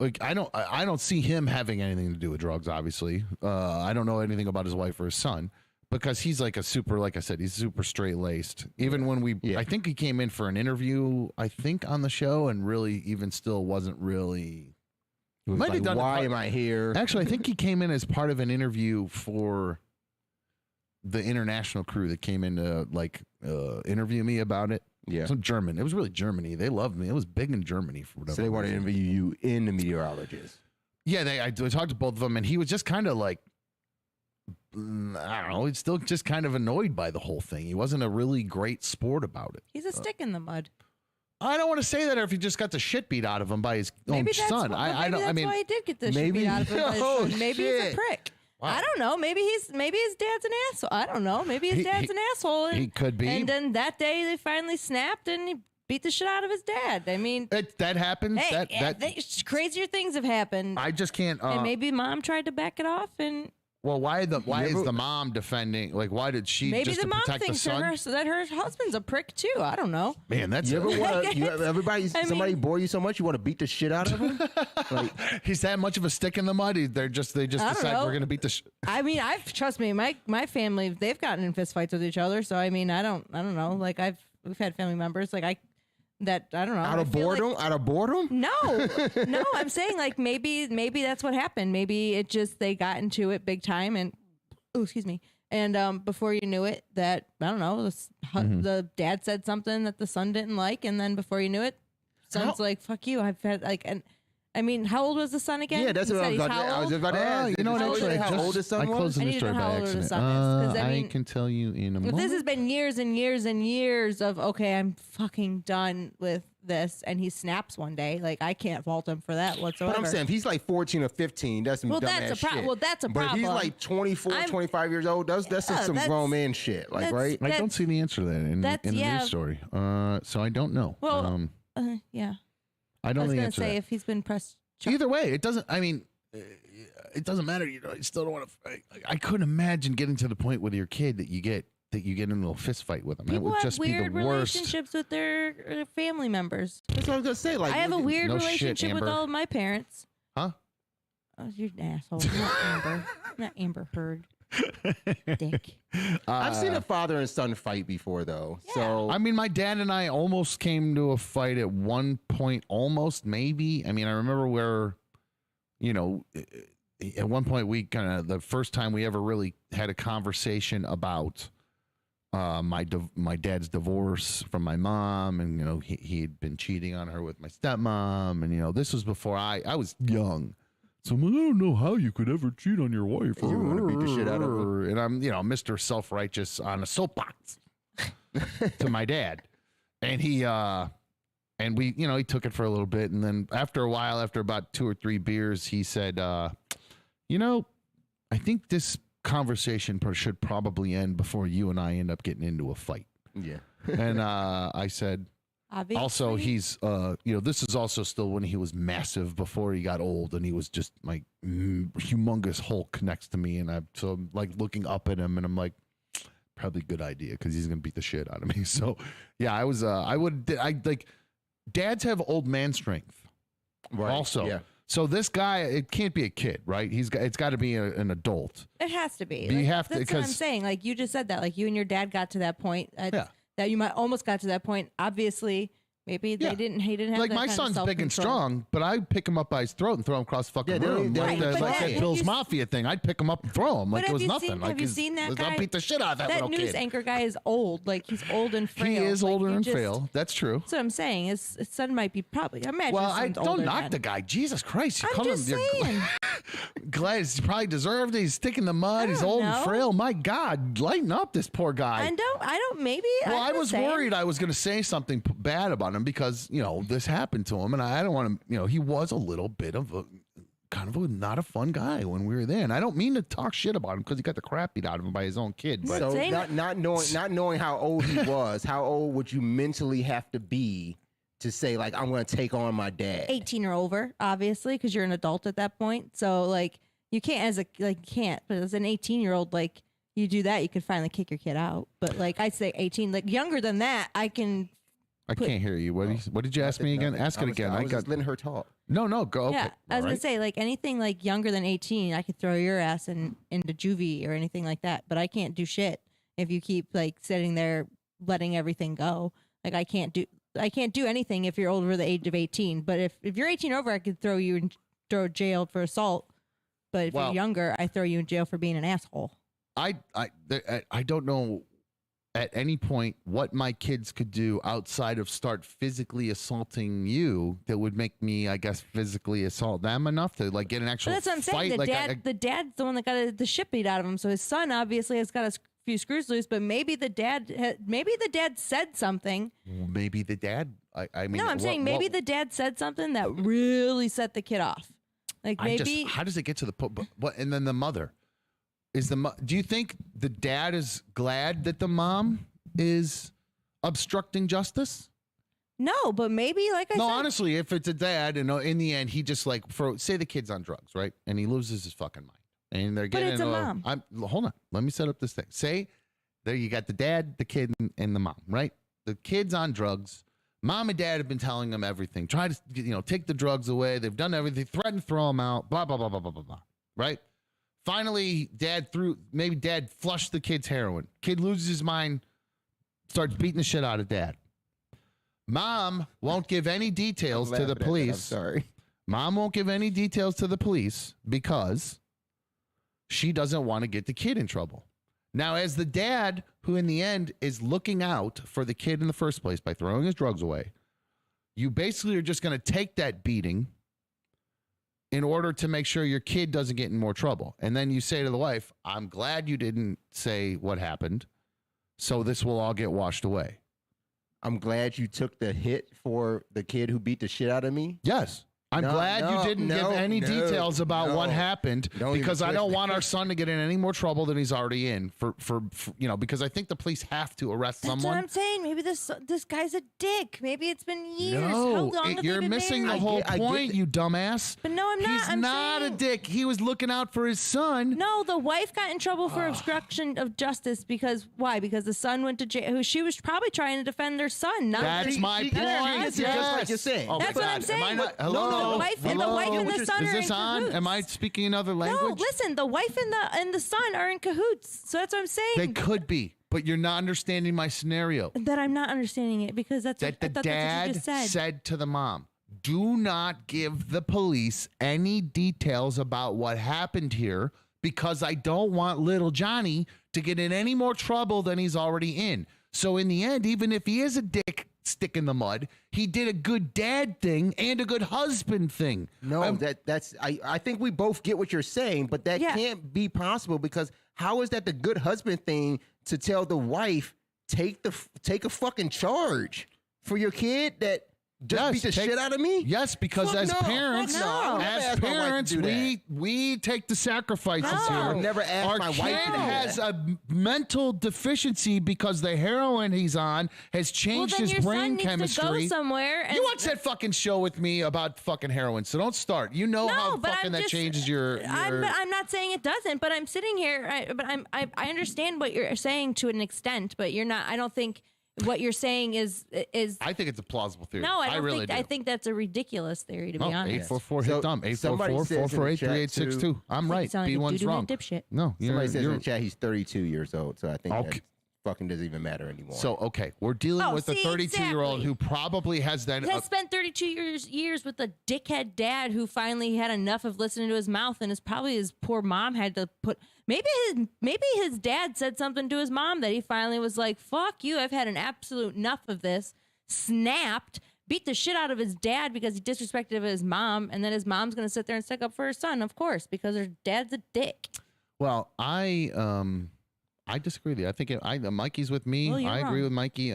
like I don't see him having anything to do with drugs. Obviously, I don't know anything about his wife or his son because he's like like I said, he's super straight laced. Even when I think he came in for an interview, I think on the show, and really, even still, wasn't really. He was Might have like, done it why part- am I here? Actually, I think he came in as part of an interview for the international crew that came in to interview me about it. Yeah. Some German. It was really Germany. They loved me. It was big in Germany for whatever. So they wanted to reason. interview you in the meteorologist. Yeah, I talked to both of them, and he was just kind of like, I don't know. He's still just kind of annoyed by the whole thing. He wasn't a really great sport about it. He's a stick in the mud. I don't want to say that, or if he just got the shit beat out of him by his own son. I don't. I mean, why he did get the shit maybe- beat out of him. by his Oh, son. Maybe he's a shit. prick. Wow. I don't know. Maybe his dad's an asshole. I don't know. Maybe his dad's an asshole. And, he could be. And then that day they finally snapped and he beat the shit out of his dad. I mean, that happens. Hey, crazier things have happened. I just can't. And maybe mom tried to back it off, and Well, why is the mom defending? Like, why did she maybe just the to mom protect the thinks son? that her husband's a prick too. I don't know. Man, that's You ever want somebody bore you so much you want to beat the shit out of them? He's that much of a stick in the mud. They just I don't decide know. we're gonna beat the. I mean, trust me, my family, they've gotten in fistfights with each other. So I mean, I don't know. Like we've had family members I don't know. Out of boredom? Out of boredom? No, no. I'm saying like maybe that's what happened. Maybe it just they got into it big time and excuse me. And before you knew it, that I don't know, the dad said something that the son didn't like, and then before you knew it, son's like, "Fuck you." I've had I mean, how old was the son again? Yeah, that's what I was about to ask. You know what? Actually, how old his son I was? closed I the need to story know by how old the accident. son is, 'cause, I mean, can tell you in a If moment. this has been years and years and years of okay, I'm fucking done with this, and he snaps one day, like I can't fault him for that whatsoever. But I'm saying if he's like 14 or 15, that's some Well, dumbass that's a shit. well, that's a But if problem. he's like 24, 25 years old, that's some that's- grown man shit, like, right? I don't see the answer to that in the news story. So I don't know. Well, yeah. I don't was know the gonna answer to say that. if he's been pressed. Either way, it doesn't. I mean, it doesn't matter. You know, I still don't want to. I couldn't imagine getting to the point with your kid that you get in a little fist fight with them. That People would have just be the weird worst. relationships with their family members. That's what I was gonna say. Like I have a weird No shit, relationship with Amber. all of my parents. Huh? Oh, you're an asshole. Not Amber. Not Amber Heard. Dick. I've seen a father and son fight before, though. So I mean, my dad and I almost came to a fight at one point. Almost, maybe. I mean, I remember where, you know, at one point we kind of the first time we ever really had a conversation about my dad's divorce from my mom, and you know he had been cheating on her with my stepmom, and you know this was before I was young. So I'm like, I don't know how you could ever cheat on your wife. You wanna beat the shit out of her. And I'm, you know, Mr. Self-Righteous on a soapbox to my dad. And he, and we, you know, he took it for a little bit. And then after a while, after about 2 or 3 beers, he said, you know, I think this conversation should probably end before you and I end up getting into a fight. Yeah. And I said, Obviously. also, he's, you know, this is also still when he was massive before he got old, and he was just like humongous Hulk next to me. And so I'm like looking up at him, and I'm like, probably a good idea because he's gonna beat the shit out of me. So yeah, I like dads have old man strength. Right. Also. Yeah. So this guy, it can't be a kid, right? It's got to be an adult. It has to be. You have to, That's what I'm 'cause- saying. Like you just said that. Like you and your dad got to that point. Yeah. That you might almost got to that point. Obviously, maybe they didn't. He didn't have Like that my kind of son's big and self-control. strong, but I'd pick him up by his throat and throw him across the fucking Yeah, they don't- room. they Like, don't even like try that it. Bill's Have you- Mafia thing. I'd pick him up and throw him like But it was have you nothing. seen- Like have you he's- seen that let's guy? not beat the shit out of that little news kid. anchor guy is old. Like he's old and frail. He is Like, older you and just- frail. That's true. That's what I'm saying. His son might be probably. I imagine. Well, his I son's don't older knock than- the guy. Jesus Christ! You I'm call just him. saying. Glad he probably deserved it. He's sticking in the mud. He's don't old know. and frail. My God, lighten up, this poor guy. I don't. Maybe. Well, I I'm was just saying. worried I was going to say something bad about him because, this happened to him. And I don't want to, he was a little bit of a kind of not a fun guy when we were there. And I don't mean to talk shit about him because he got the crap beat out of him by his own kid. But So not knowing how old he was, how old would you mentally have to be to say, like, I'm going to take on my dad? 18 or over, obviously, because you're an adult at that point. So like you can't but as an 18-year-old, like you do that, you could finally kick your kid out. But like I'd say 18, like younger than that, I can. I can't hear you. What did you ask me again? Ask it again. I was just letting her talk. No, go. Yeah, Okay. I was All gonna right. say like anything like younger than 18, I could throw your ass into juvie or anything like that. But I can't do shit if you keep like sitting there letting everything go. Like I can't do anything if you're over the age of 18. But if you're 18 or over, I could throw you in jail for assault. But if Well- you're younger, I throw you in jail for being an asshole. I don't know at any point what my kids could do outside of start physically assaulting you that would make me, I guess, physically assault them enough to like get an actual But that's what I'm saying. fight. The dad's the one that got the shit beat out of him. So his son obviously has got a few screws loose. But maybe the dad said something. Maybe the dad. I mean, No, I'm saying maybe the dad said something that really set the kid off. Like maybe. How does it get to the what? And then the mother do you think the dad is glad that the mom is obstructing justice? No, but maybe like I said. No, honestly, if it's a dad and in the end he just like say the kid's on drugs, right? And he loses his fucking mind. And they're getting it's a mom. Hold on. Let me set up this thing. Say there you got the dad, the kid, and the mom, right? The kid's on drugs. Mom and dad have been telling him everything. Try to, take the drugs away. They've done everything. Threatened to throw him out. Blah, blah, blah, blah, blah, blah, blah. Right? Finally, dad flushed the kid's heroin. Kid loses his mind, starts beating the shit out of dad. Mom won't give any details to the police. I'm sorry. Mom won't give any details to the police because she doesn't want to get the kid in trouble. Now, as the dad, who in the end is looking out for the kid in the first place by throwing his drugs away, you basically are just going to take that beating in order to make sure your kid doesn't get in more trouble. And then you say to the wife, I'm glad you didn't say what happened, so this will all get washed away. I'm glad you took the hit for the kid who beat the shit out of me. Yes. I'm glad you didn't give any details about what happened because I don't want our son to get in any more trouble than he's already in for because I think the police have to arrest That's someone. what I'm saying. Maybe this guy's a dick. Maybe it's been years. How No, long have you're they been missing the married? whole point, you dumbass. But no, I'm not. He's not a dick. He was looking out for his son. No, the wife got in trouble for obstruction of justice because why? Because the son went to jail. She was probably trying to defend their son. Not That's my point. Just like you're saying. Oh my That's what God. I'm saying. Am I not, No, hello? the wife and the wife and the son Is are this in on? cahoots. Am I speaking another language? No, listen. The wife and the son are in cahoots. So that's what I'm saying. They could be, but you're not understanding my scenario. That I'm not understanding it because that's That the I thought that's what you dad just said. said to the mom, do not give the police any details about what happened here because I don't want little Johnny to get in any more trouble than he's already in. So in the end, even if he is a dick stick in the mud, he did a good dad thing and a good husband thing. No, I think we both get what you're saying, but that can't be possible because how is that the good husband thing to tell the wife take a fucking charge for your kid that Just beat the shit out of me? Yes, because Fuck as no. parents, Fuck no. I would never ask my wife to do that. we take the sacrifices No. here. I would never ask Our my wife kid to do has that. a mental deficiency because the heroin he's on has changed then his your son brain needs to go chemistry. somewhere and- You watch that fucking show with me about fucking heroin, so don't start. You know how but fucking I'm that just- changes your. I'm not saying it doesn't, but I'm sitting here. I understand what you're saying to an extent, but you're not. I don't think what you're saying is. I think it's a plausible theory. No, I don't really think. do. I think that's a ridiculous theory, to be honest. 844 hit dumb. 844-448-3862. I'm right. Sound like a B1's doo-doo wrong. head dipshit. No, Somebody says in you're the chat he's 32 years old, so I think Okay. that fucking doesn't even matter anymore. So, okay, we're dealing with a see, 32-year-old exactly. who probably has that. He has spent 32 years with a dickhead dad who finally had enough of listening to his mouth, and his poor mom had to put. Maybe his dad said something to his mom that he finally was like, "Fuck you! I've had an absolute enough of this." Snapped, beat the shit out of his dad because he disrespected his mom, and then his mom's gonna sit there and stick up for her son, of course, because her dad's a dick. Well, I disagree with you. I think Mikey's with me. Well, you're I agree wrong. with Mikey.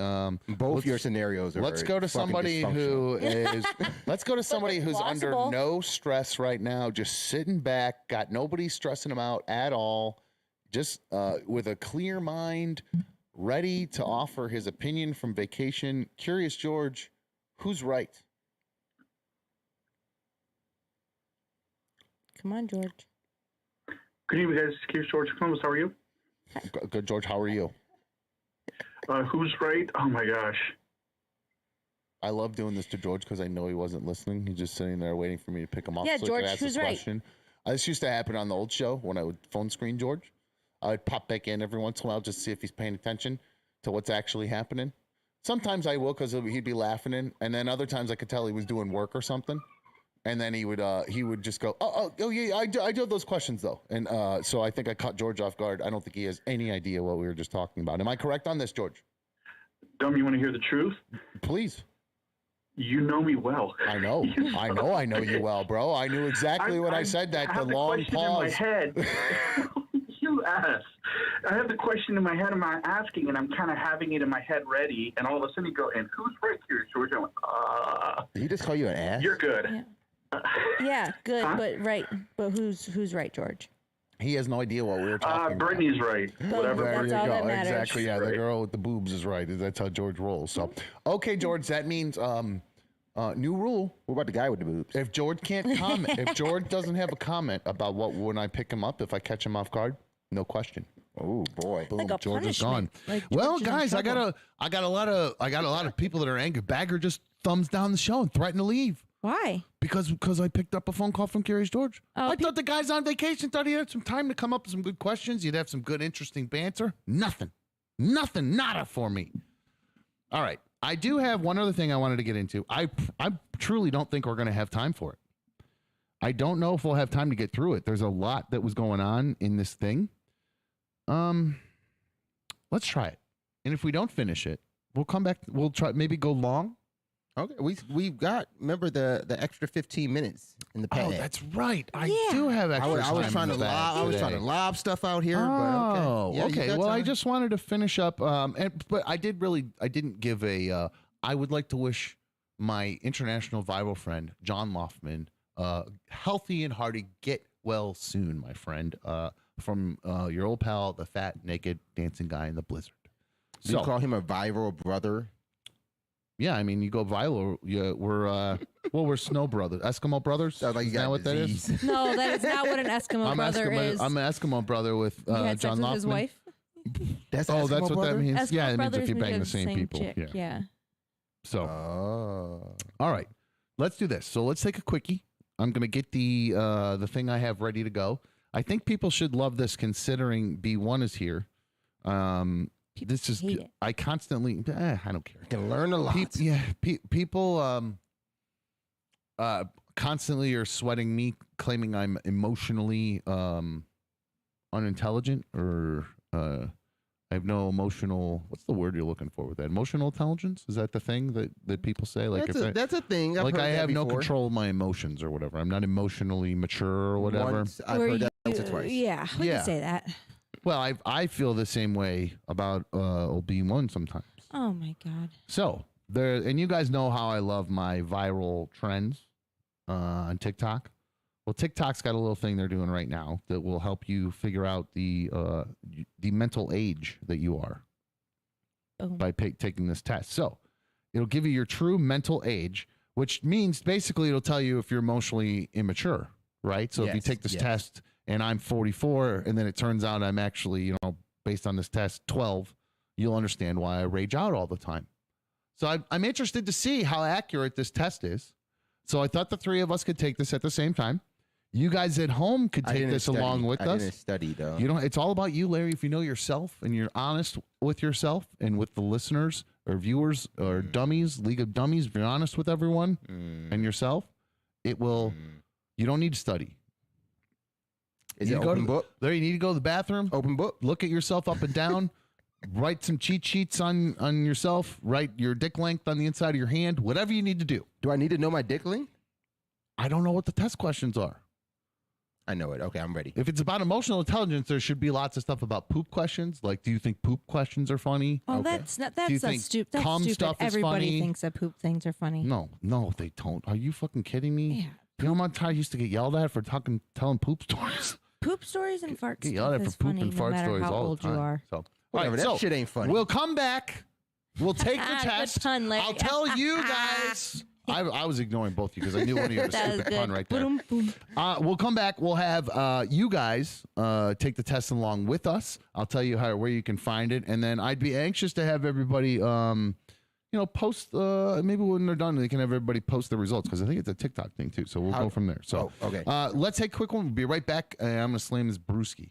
Both your scenarios are Let's go to fucking somebody who dysfunctional. is. Let's go to somebody who's under plausible. no stress right now, just sitting back, got nobody stressing him out at all, just with a clear mind, ready to offer his opinion from vacation. Curious George, who's right? Come on, George. Good evening, guys. Curious George Columbus. How are you? Good, George. How are you? Who's right? Oh my gosh. I love doing this to George because I know he wasn't listening. He's just sitting there waiting for me to pick him up. Yeah, so George, I could ask who's this right? question. This used to happen on the old show when I would phone screen George. I would pop back in every once in a while just to see if he's paying attention to what's actually happening. Sometimes I will because he'd be laughing, and then other times I could tell he was doing work or something. And then he would just go, oh yeah, I do have those questions though. And so I think I caught George off guard. I don't think he has any idea what we were just talking about. Am I correct on this, George? Dumb, you want to hear the truth? Please. You know me well. I know you well, bro. I knew exactly what I said. That the long pause. I have the question in my head. You asked. I have the question in my head. I'm asking, and I'm kind of having it in my head ready. And all of a sudden, you go, "And who's right here, George?" I went, Did he just call you an ass? You're good. Yeah. Yeah, good, but right. But who's right, George? He has no idea what we were talking about. Brittany's right. Whatever. There you That's all go. that matters. Exactly. Yeah, the girl with the boobs is right. That's how George rolls. So, okay, George. That means new rule. What about the guy with the boobs? If George can't comment, if George doesn't have a comment about when I pick him up, if I catch him off guard, no question. Oh boy! Boom, Like a George is gone. punishment. Like Well, George is in guys, I trouble. got a lot of people that are angry. Bagger just thumbs down the show and threatened to leave. Why? Because I picked up a phone call from Curious George. Oh, I thought the guy's on vacation. Thought he had some time to come up with some good questions. You'd have some good, interesting banter. Nothing. Nada for me. All right. I do have one other thing I wanted to get into. I truly don't think we're going to have time for it. I don't know if we'll have time to get through it. There's a lot that was going on in this thing. Let's try it. And if we don't finish it, we'll come back. We'll try maybe go long. Okay, we've got, remember the extra 15 minutes in the pad. Oh, that's right. I do have extra I was time trying in to the bag I was trying to today. lob stuff out here, Oh, but okay. Yeah, you okay. got Well, I time. just wanted to finish up. But I didn't give a. I would like to wish my international viral friend John Loftman, healthy and hearty, get well soon, my friend. From your old pal, the fat, naked, dancing guy in the blizzard. Do you call him a viral brother? Yeah, I mean, you go viral. Yeah, we're snow brothers, Eskimo brothers. Sounds like you Is that got what disease. that is? No, that is not what an Eskimo brother is. I'm an Eskimo brother with You had John sex with Loftman. his wife? That's that's Eskimo what that brother? means. Eskimo Yeah, it means brothers if you mean bang you're the same people. chick. Yeah. So, Oh. all right, let's do this. So let's take a quickie. I'm gonna get the thing I have ready to go. I think people should love this, considering B1 is here. This is hate it. I constantly. I don't care. You can learn a lot. People constantly are sweating me, claiming I'm emotionally unintelligent or I have no emotional. What's the word you're looking for with that? Emotional intelligence? Is that the thing that people say? Like That's a thing. I've like heard I that have no before. control of my emotions or whatever. I'm not emotionally mature or whatever. Once I've heard that once or twice. Yeah, we Yeah. can say that. Well, I feel the same way about OB1 sometimes. Oh my God. So and you guys know how I love my viral trends on TikTok. Well, TikTok's got a little thing they're doing right now that will help you figure out the mental age that you are by taking this test. So it'll give you your true mental age, which means basically it'll tell you if you're emotionally immature, right? So if you take this test and I'm 44 and then it turns out I'm actually, based on this test, 12, you'll understand why I rage out all the time. So I'm interested to see how accurate this test is. So I thought the three of us could take this at the same time. You guys at home could take this along with us. I didn't study, though. It's all about you, Larry. If you know yourself and you're honest with yourself and with the listeners or viewers or dummies, League of Dummies, if you're honest with everyone and yourself, it will, you don't need to study. Is it open book? There, you need to go to the bathroom. Open book. Look at yourself up and down. Write some cheat sheets on yourself. Write your dick length on the inside of your hand. Whatever you need to do. Do I need to know my dick length? I don't know what the test questions are. I know it. Okay, I'm ready. If it's about emotional intelligence, there should be lots of stuff about poop questions. Like, do you think poop questions are funny? Oh, that's not Do you that's not think stupid. cum That's stuff stupid. is Everybody funny? thinks that poop things are funny. No, they don't. Are you fucking kidding me? Yeah. You know how much I used to get yelled at for telling poop stories? Poop stories and fart Get yelled stuff at is for poop funny and no fart matter stories how all old the time. you are. So, Whatever, that shit ain't funny. We'll come back. We'll take the Good test. pun, Larry. I'll tell you guys. I was ignoring both of you because I knew one of you had a That was stupid good. pun right there. Boom, boom. We'll come back. We'll have you guys take the test along with us. I'll tell you where you can find it, and then I'd be anxious to have everybody, post. Maybe when they're done, they can have everybody post the results because I think it's a TikTok thing too. So we'll go from there. So okay. Let's take a quick one. We'll be right back. I'm gonna slam this brewski.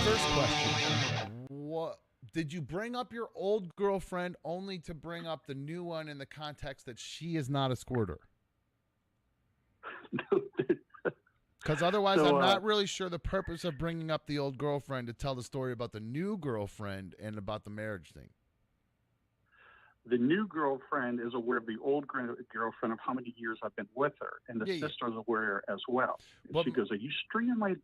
First question. What did you bring up your old girlfriend only to bring up the new one in the context that she is not a squirter? Because otherwise, I'm not really sure the purpose of bringing up the old girlfriend to tell the story about the new girlfriend and about the marriage thing. The new girlfriend is aware of the old girlfriend of how many years I've been with her, and the sister is aware as well. And she goes, "Are you stringing my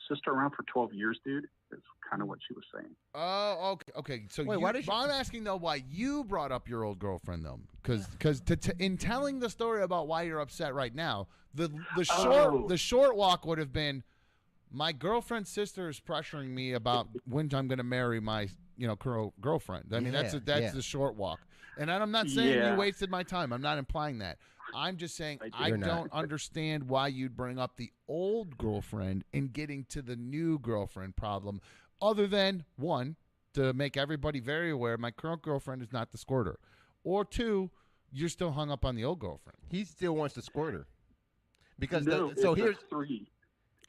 sister around for 12 years, dude?" Is kind of what she was saying. Oh, okay. Okay. So Wait, why did she- I'm asking though why you brought up your old girlfriend though, because in telling the story about why you're upset right now, the short walk would have been, my girlfriend's sister is pressuring me about when I'm going to marry my girlfriend. I mean that's the short walk, and I'm not saying you wasted my time. I'm not implying that. I'm just saying I don't understand why you'd bring up the old girlfriend in getting to the new girlfriend problem, other than, one, to make everybody very aware my current girlfriend is not the squirter, or two, you're still hung up on the old girlfriend. He still wants the squirter. Because here's 3.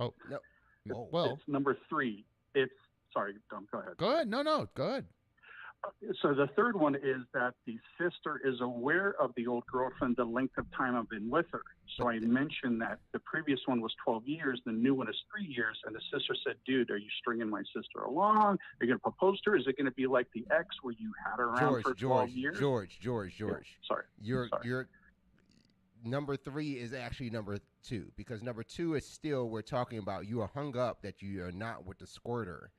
Oh no. It's, well, it's number 3. It's sorry, Dom. Go ahead. Go ahead. No, go ahead. So the third one is that the sister is aware of the old girlfriend, the length of time I've been with her. So I mentioned that the previous one was 12 years, the new one is 3 years, and the sister said, "Dude, are you stringing my sister along? Are you going to propose to her? Is it going to be like the ex where you had her around for 12 years?" George. Yeah, sorry. Your number 3 is actually number 2, because number 2 is still, we're talking about you are hung up that you are not with the squirter.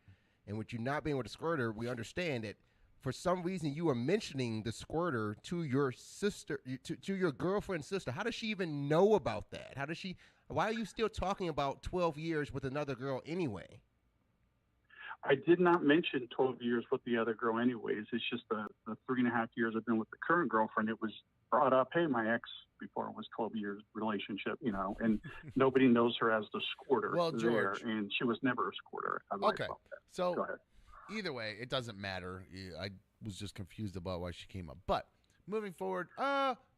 And with you not being with the squirter, we understand that for some reason you are mentioning the squirter to your sister, to your girlfriend's sister. How does she even know about that? Why are you still talking about 12 years with another girl anyway? I did not mention 12 years with the other girl anyways. It's just the 3.5 years I've been with the current girlfriend. It was brought up, hey, my ex before it was 12 years relationship, and nobody knows her as the squirter. Well, George. And she was never a squirter. Okay. So go ahead. Either way, it doesn't matter. I was just confused about why she came up. But moving forward,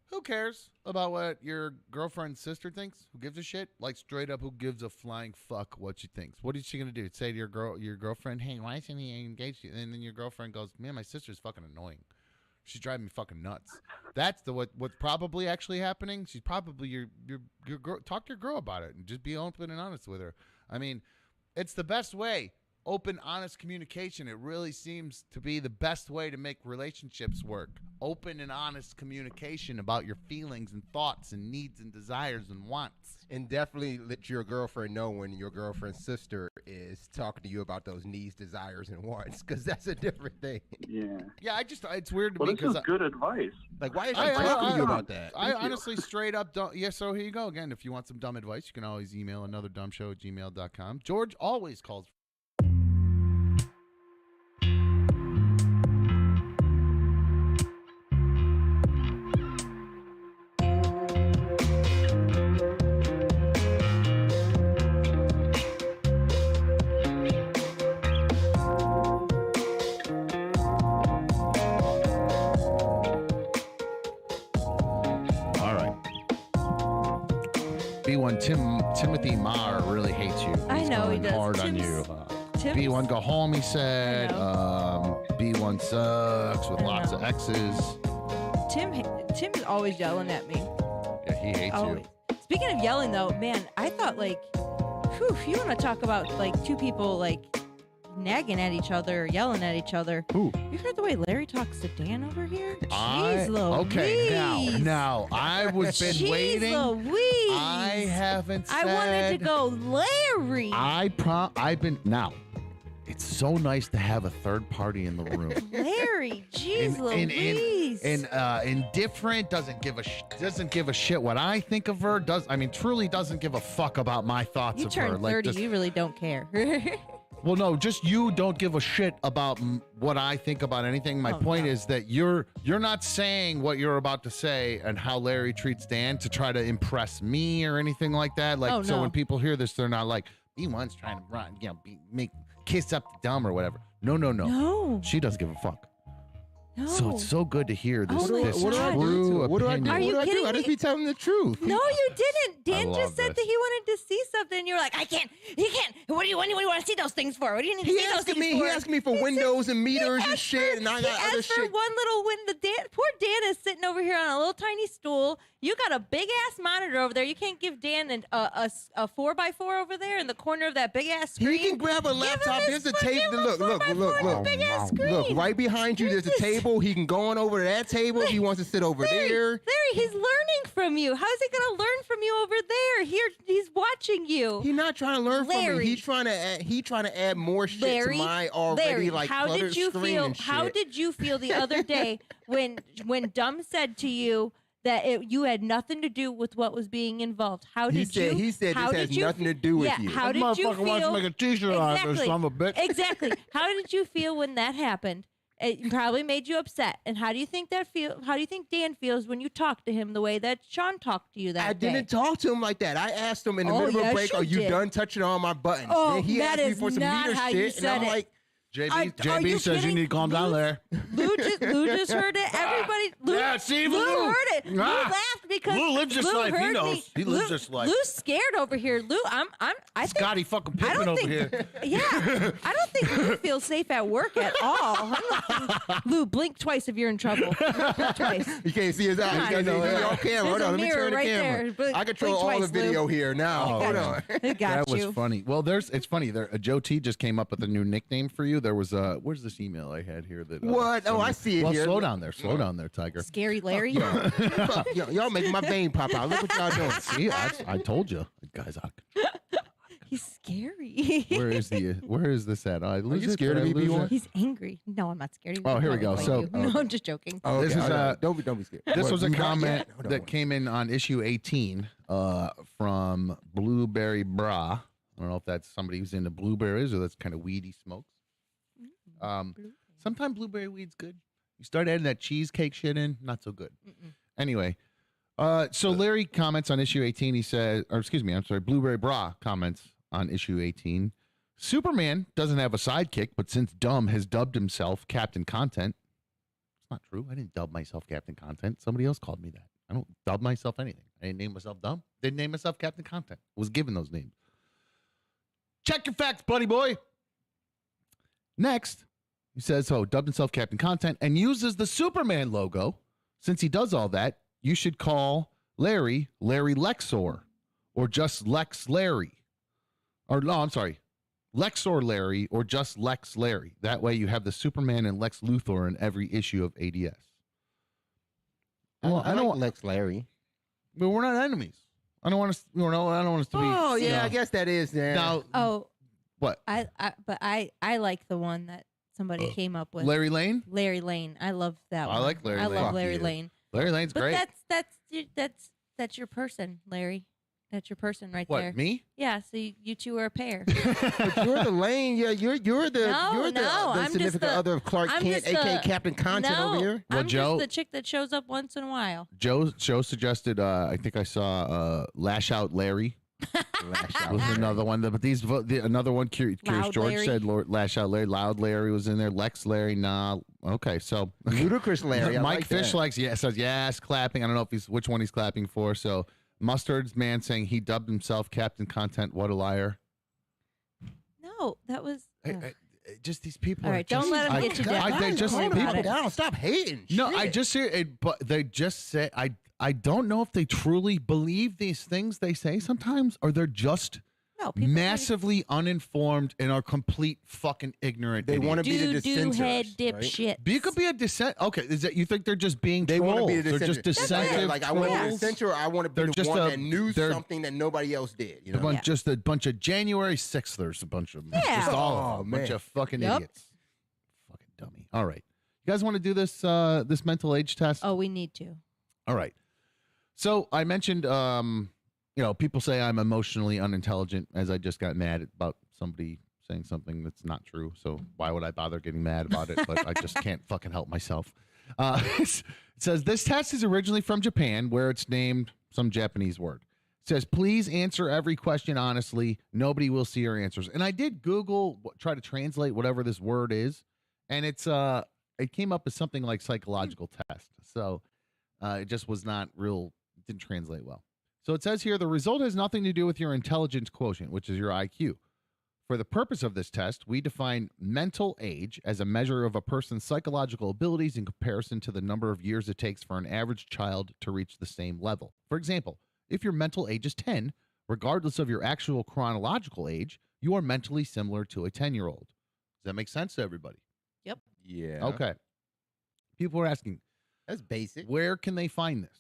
who cares about what your girlfriend's sister thinks? Who gives a shit? Like, straight up, who gives a flying fuck what she thinks? What is she gonna do? Say to your girlfriend, "Hey, why isn't he engaged?" And then your girlfriend goes, "Man, my sister's fucking annoying." She's driving me fucking nuts. That's what's probably actually happening. She's probably your girl. Talk to your girl about it and just be open and honest with her. I mean, it's the best way. Open, honest communication. It really seems to be the best way to make relationships work. Open and honest communication about your feelings and thoughts and needs and desires and wants. And definitely let your girlfriend know when your girlfriend's sister is talking to you about those needs, desires, and wants, because that's a different thing. Yeah. Yeah, it's weird to me This because is good advice. Like, why is she talking to you about that? I honestly straight up don't. Yeah, so here you go again. If you want some dumb advice, you can always email anotherdumbshow@gmail.com. George always calls. B1 Timothy Marr really hates you. I know he going does. Hard on you. B1 go home. He said. B1 sucks with lots of X's. Tim is always yelling at me. Yeah, he hates you. Speaking of yelling, though, man, I thought you want to talk about two people nagging at each other, or yelling at each other. Who? You heard the way Larry talks to Dan over here? Jeez Okay, now I was been waiting. Louise. I haven't said. I wanted to go Larry. I've been now. It's so nice to have a third party in the room. Larry, jeez, Louise. Indifferent, doesn't give a shit what I think of her. Truly doesn't give a fuck about my thoughts You of her. turned 30, you really don't care. Well, no, just you don't give a shit about what I think about anything. My point is that you're not saying what you're about to say and how Larry treats Dan to try to impress me or anything like that. So when people hear this, they're not like, B1's trying to run, make kiss up the dumb or whatever. No. She doesn't give a fuck. No. So it's so good to hear this, Oh my this God. true What do I opinion. do? Are you kidding I just be telling the truth. No, you didn't. Dan love just said this. that he wanted to see something. And you were like, I can't. He can't. What do you want to see those things for? What do you need to see those things for? He asked me for windows and meters and shit, and I got he other asked for shit. one little poor Dan is sitting over here on a little tiny stool. You got a big ass monitor over there. You can't give Dan a 4x4 over there in the corner of that big ass screen. He can grab a laptop. There's a table. Look. Big ass screen. Look, right behind you, there's a table. He can go on over to that table if he wants to sit over there. Larry, he's learning from you. How is he going to learn from you over there? He's watching you. He's not trying to learn from me. He's trying to add more shit to my already cluttered screen and shit. How did you feel the other day when Dumb said to you that you had nothing to do with what was being involved? He said this has nothing to do with you. How did you feel? Wants to make a t-shirt out of this son of a bitch. Exactly. How did you feel when that happened? It probably made you upset. And how do you think How do you think Dan feels when you talk to him the way that Sean talked to you that day? I didn't talk to him like that. I asked him in the middle of a break, "Are you done touching all my buttons?" Oh, and he asked me for some meter shit, and I'm like, JB says you need to calm down there. Lou just heard it. Everybody, Lou heard it. Lou laughed because Lou lives this life. He knows. Me. He lives this life. Lou's scared over here. Lou, I think Scotty fucking Pippen over here. Yeah, I don't think Lou feels safe at work at all. Lou, blink twice if you're in trouble. Blink twice. You can't see his eyes. You can't see on camera. Hold on, let me turn the camera. I control all the video here now. Hold on. That was funny. Well, it's funny. Joe T just came up with a new nickname for you. There was where's this email I had here that what? Oh, I see it here. Slow down there, Tiger. Scary Larry. Y'all making my vein pop out. Look what y'all doing. See, I told you, guys. He's scary. Where is this at? Are you scared of me? He's angry. No, I'm not scared of you. Oh, here we go. So no, I'm just joking. Oh, okay. This is don't be scared. This was a comment that came in on issue 18 from Blueberry Bra. I don't know if that's somebody who's into blueberries or that's kind of weedy smokes. Sometimes blueberry weed's good. You start adding that cheesecake shit in, not so good. Anyway, so Larry comments on issue 18. He says, Blueberry Bra comments on issue 18. Superman doesn't have a sidekick, but since Dumb has dubbed himself Captain Content, it's not true. I didn't dub myself Captain Content. Somebody else called me that. I don't dub myself anything. I didn't name myself Dumb. Didn't name myself Captain Content. Was given those names. Check your facts, buddy boy. Next, He says, dubbed himself Captain Content and uses the Superman logo. Since he does all that, you should call Larry Lexor, or just Lex Larry. Or no, I'm sorry, Lexor Larry, or just Lex Larry. That way you have the Superman and Lex Luthor in every issue of ADS. Well, I don't like Lex Larry. But we're not enemies. I don't want us. I don't want us to be. Oh yeah, know. I guess that is there. Now, what? I like the one that somebody came up with. Larry Lane. Larry Lane. I love that one. I like Larry Lane. I love Larry Lane. Larry Lane's great. That's your person, Larry. That's your person right What, there. me? Yeah. So you two are a pair. But you're the Lane. Yeah, you're the I'm significant just other of Clark Kent, aka Captain Content over here. I'm just the chick that shows up once in a while. Joe suggested. I think I saw Lash Out Larry. Was another one. But another one. Curious George Larry. said Lash Out Larry. Loud Larry was in there. Lex Larry. Nah. Okay. So Ludicrous Larry. I Mike like Fish that. says yes, clapping. I don't know if which one he's clapping for. So Mustard's man saying he dubbed himself Captain Content. What a liar. No, that was. Just these people. All right, don't let them get you down. They just people down. Stop hating. No, Shit. I just hear it, but they just say I don't know if they truly believe these things they say sometimes, or they're just massively uninformed and are complete fucking ignorant. They want to be the dissenters. Head dipshit. You could be a dissent. Okay, is that you think they're just being They want to be the trolls? They're dissenters. just dissensive. Like I want to be a dissenter. Or I want to be They're the just one a- that knew they're- something that nobody else did. You know? Just a bunch of January 6th. There's a bunch of them. Yeah. Just all Oh, of them. A bunch man. of fucking Yep. idiots. Fucking dummy. All right, you guys want to do this this mental age test? Oh, we need to. All right. So I mentioned, people say I'm emotionally unintelligent, as I just got mad about somebody saying something that's not true. So why would I bother getting mad about it? But I just can't fucking help myself. It says this test is originally from Japan, where it's named some Japanese word. It says, please answer every question honestly. Nobody will see your answers. And I did Google, try to translate whatever this word is. And it came up as something like psychological test. So it just was not real. Didn't translate well. So it says here, the result has nothing to do with your intelligence quotient, which is your IQ. For the purpose of this test, we define mental age as a measure of a person's psychological abilities in comparison to the number of years it takes for an average child to reach the same level. For example, if your mental age is 10, regardless of your actual chronological age, you are mentally similar to a 10-year-old. Does that make sense to everybody? Yep. Yeah. Okay. People are asking, That's basic. where can they find this?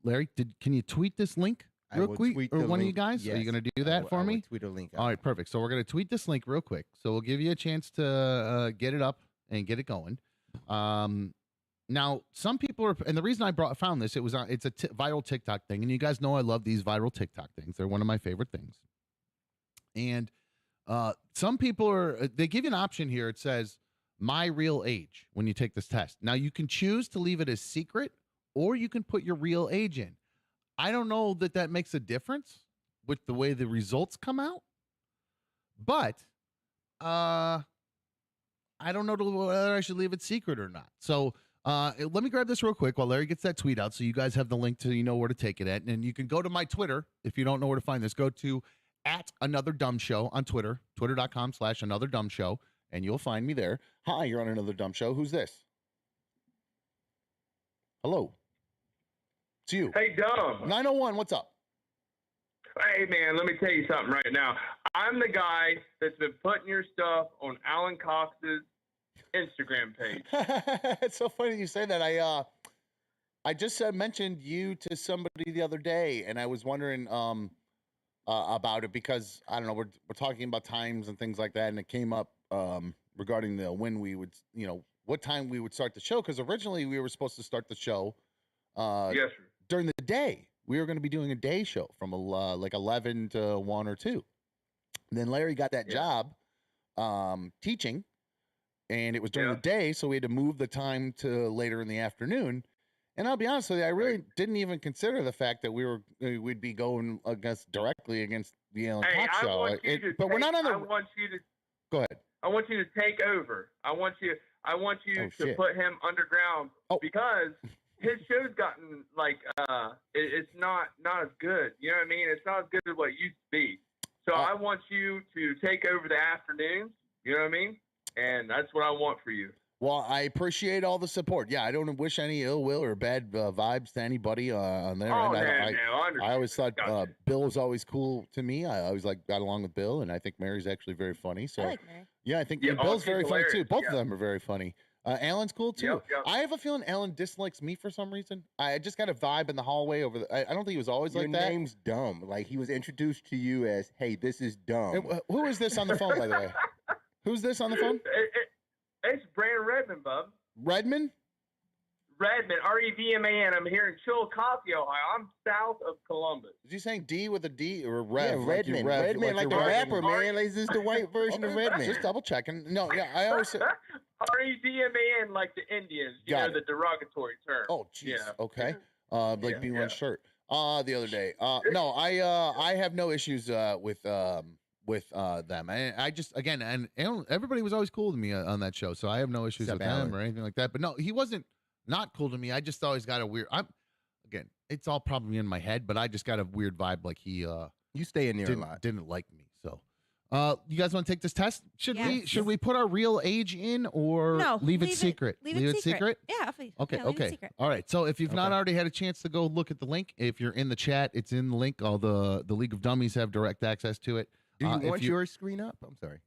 Larry, can you tweet this link I real will quick? tweet Or the one of you link. guys? Are you Yes. going to do I that will- for I me? will tweet a link out. All right, perfect. So we're going to tweet this link real quick. So we'll give you a chance to get it up and get it going. Now, some people are, and the reason I found this, it's a viral TikTok thing, and you guys know I love these viral TikTok things. They're one of my favorite things. And some people they give you an option here. It says my real age when you take this test. Now you can choose to leave it as secret, or you can put your real age in. I don't know that makes a difference with the way the results come out, but I don't know whether I should leave it secret or not. So let me grab this real quick while Larry gets that tweet out, so you guys have the link to where to take it at, and you can go to my Twitter if you don't know where to find this. Go to @AnotherDumbShow on Twitter, twitter.com/AnotherDumbShow, and you'll find me there. Hi, you're on Another Dumb Show. Who's this? Hello. It's you. Hey, Dumb. 901, what's up? Hey, man, let me tell you something right now. I'm the guy that's been putting your stuff on Alan Cox's Instagram page. It's so funny you say that. I just mentioned you to somebody the other day, and I was wondering about it because, I don't know, we're talking about times and things like that, and it came up regarding when we would, what time we would start the show, because originally we were supposed to start the show Yes, sir. during the day. We were going to be doing a day show from like 11 to 1 or 2. And then Larry got that job teaching, and it was during the day, so we had to move the time to later in the afternoon. And I'll be honest with you, I really didn't even consider the fact that we'd be going directly against the Alan Hey, Cox I show. want you to But we're not on the. I want you to. Go ahead. I want you to take over. I want you Oh, to shit. put him underground because his show's gotten like it's not as good. You know what I mean? It's not as good as what it used to be. So I want you to take over the afternoons. You know what I mean? and that's what I want for you. Well, I appreciate all the support. Yeah, I don't wish any ill will or bad vibes to anybody on there. Oh, And I always thought Gotcha. Bill was always cool to me. I always got along with Bill, and I think Mary's actually very funny. So I like Mary. yeah, I think Yeah, Bill's she's very funny too. hilarious, Both yeah. of them are very funny. Alan's cool too. Yep, yep. I have a feeling Alan dislikes me for some reason. I just got a vibe in the hallway over. I don't think he was always Your like that. name's dumb. Like he was introduced to you as, "Hey, this is dumb." And, who is this on the phone, by the way? Who's this on the phone? It's Brandon Redmond, bub. Redmond? Redmond, Redman. I'm here in Chillicothe, Ohio. I'm south of Columbus. Is he saying D with a D or Rev? Yeah, like you Redman. rev- Redman, like the you're rapper, revving? man. Like, this is the white version of Redman. Just double checking. No, yeah, I always say. Redman, like the Indians. You Got know, it. the derogatory term. Oh, jeez. Yeah. Okay. Like Yeah, B1 yeah. shirt. The other day. No, I have no issues with them. I just again, and everybody was always cool to me on that show, so I have no issues Except with Alan. them or anything like that. But no, he wasn't not cool to me. I just always got a weird. Again, it's all probably in my head, but I just got a weird vibe, like he You stay in there a lot. didn't like me. So, you guys want to take this test? Should Yes. we put our real age in or No, leave it secret? Leave it secret. Yeah. Okay, yeah, leave it okay. secret. All right. So if you've not Okay. already had a chance to go look at the link, if you're in the chat, it's in the link. All the League of Dummies have direct access to it. Do you If want your screen up? I'm sorry.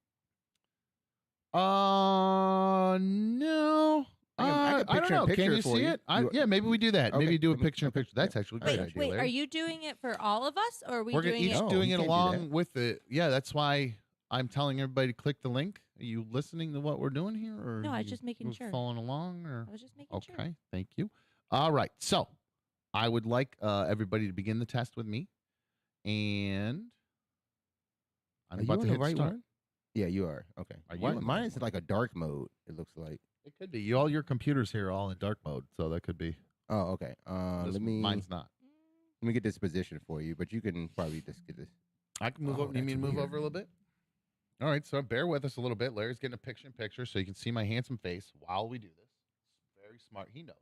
No. I I can don't picture in know. Can picture you for see you. it? You- Yeah, maybe we do that. Okay, Maybe do a let me- picture in okay, picture. That's yeah. actually a great Wait, idea. wait. Larry. Are you doing it for all of us, or are we We're doing each it? No, doing you it can't do along that. with it. Yeah, that's why I'm telling everybody to click the link. Are you listening to what we're doing here, or No, I was you just making sure. following along? Or I was just making sure. okay, thank you. All right, so I would like everybody to begin the test with me, and I'm Are you about on to the hit right start. one? Yeah, you are. Okay. Are you on the Mine right is like a dark mode. It looks like. It could be. All your computers here are all in dark mode, so that could be. Oh, okay. Mine's not. Let me get this position for you, but you can probably just get this. I can move Oh, over. You mean that's move weird. over a little bit? All right, so bear with us a little bit. Larry's getting a picture in picture so you can see my handsome face while we do this. Very smart. He knows.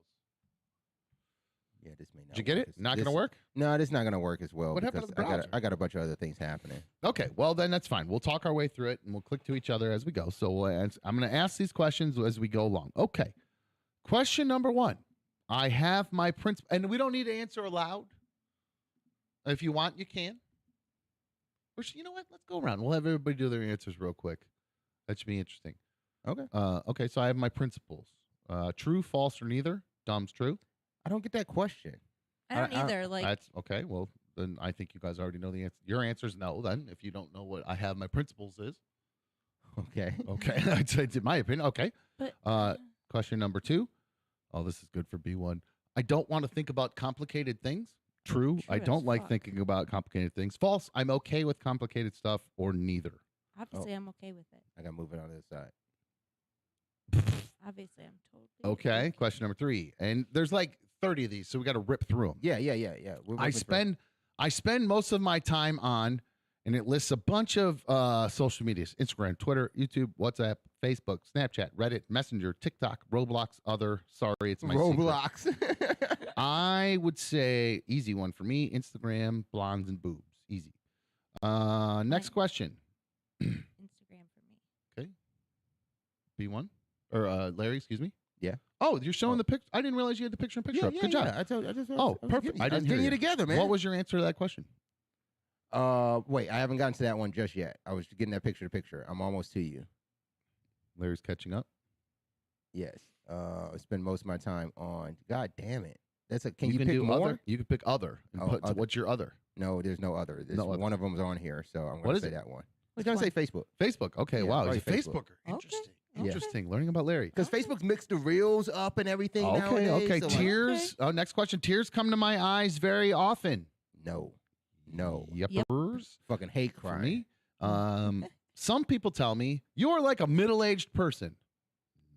Yeah, this may not. Did you get work. it? Not This- going to work? No, this is not gonna work as well. What happened to because the browser? I got a bunch of other things happening. Okay, well, then that's fine. We'll talk our way through it and we'll click to each other as we go. So I'm going to ask these questions as we go along. Okay. Question number 1. I have my principal, and we don't need to answer aloud. If you want, you can. Or you know what? Let's go around. We'll have everybody do their answers real quick. That should be interesting. Okay. Okay, so I have my principles. True, false, or neither. Dom's true. I don't get that question. I don't either. Like, That's okay. Well, then I think you guys already know the answer. Your answer is no. Then, if you don't know what I have my principles is, Okay. okay. I'd say, in my opinion, okay. but Question number 2. Oh, this is good for B1. I don't want to think about complicated things. True. I True don't as like fuck. thinking about complicated things. False. I'm okay with complicated stuff, or neither. obviously, I'm okay with it. I got to move it on this side. Obviously, I'm totally Okay. Question number 3. And there's like 30 of these, so we got to rip through them. Yeah. I spend most of my time on, and it lists a bunch of social medias: Instagram, Twitter, YouTube, WhatsApp, Facebook, Snapchat, Reddit, Messenger, TikTok, Roblox, other. Sorry, it's my secret. Roblox. I would say easy one for me: Instagram, blondes and boobs. Easy. Next question. Instagram for me. Okay. B1 or Larry? Excuse me. Yeah. Oh, you're showing the picture. I didn't realize you had the picture in picture up. Good job. I just. Oh, perfect. I didn't getting hear you together, man. What was your answer to that question? Wait, I haven't gotten to that one just yet. I was getting that picture to picture. I'm almost to you. Larry's catching up. Yes. I spend most of my time on. God damn it. That's a. Can you you can pick do more? other. You can pick other. And Oh, put, other. What's your other? No, there's no other. There's No other. one of them's on here, so I'm What going is to say it? that one. Which I was going to one? say Facebook. Facebook. Okay. Yeah, Wow. He's a probably Facebook. Facebooker. Interesting. Yeah. Interesting. Learning about Larry. Because Facebook's mixed the reels up and everything nowadays. Okay. so like- Tears. Oh, next question. Tears come to my eyes very often. No. Yepers. Fucking hate For crime. me. Some people tell me you're like a middle-aged person.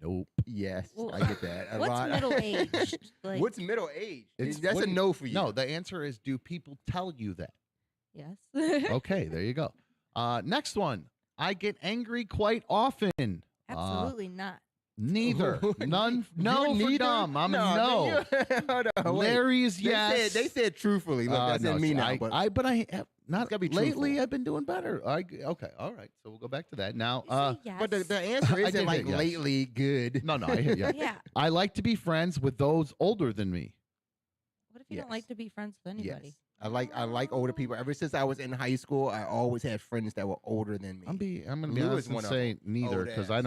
Nope. Yes, Well, I get that. A what's lot. middle-aged? Like, What's middle age? That's what a do you- no for you. No, the answer is, do people tell you that? yes. Okay, there you go. Next one. I get angry quite often. Absolutely not. Neither. None. No for neither? dumb. I'm No, a no. Hold on, wait. Larry is yes. They said truthfully. Look, that's no, in me see, now. but I have not gotta be lately. truthful. I've been doing better. Okay, all right. So we'll go back to that now. Yes. But the answer I isn't did like hit yes. lately good. No, I hear you. Yeah. I like to be friends with those older than me. What if you don't like to be friends with anybody? Yes. I like older people. Ever since I was in high school, I always had friends that were older than me. I'm gonna be Lou honest is and one of say them. neither Old because ass. I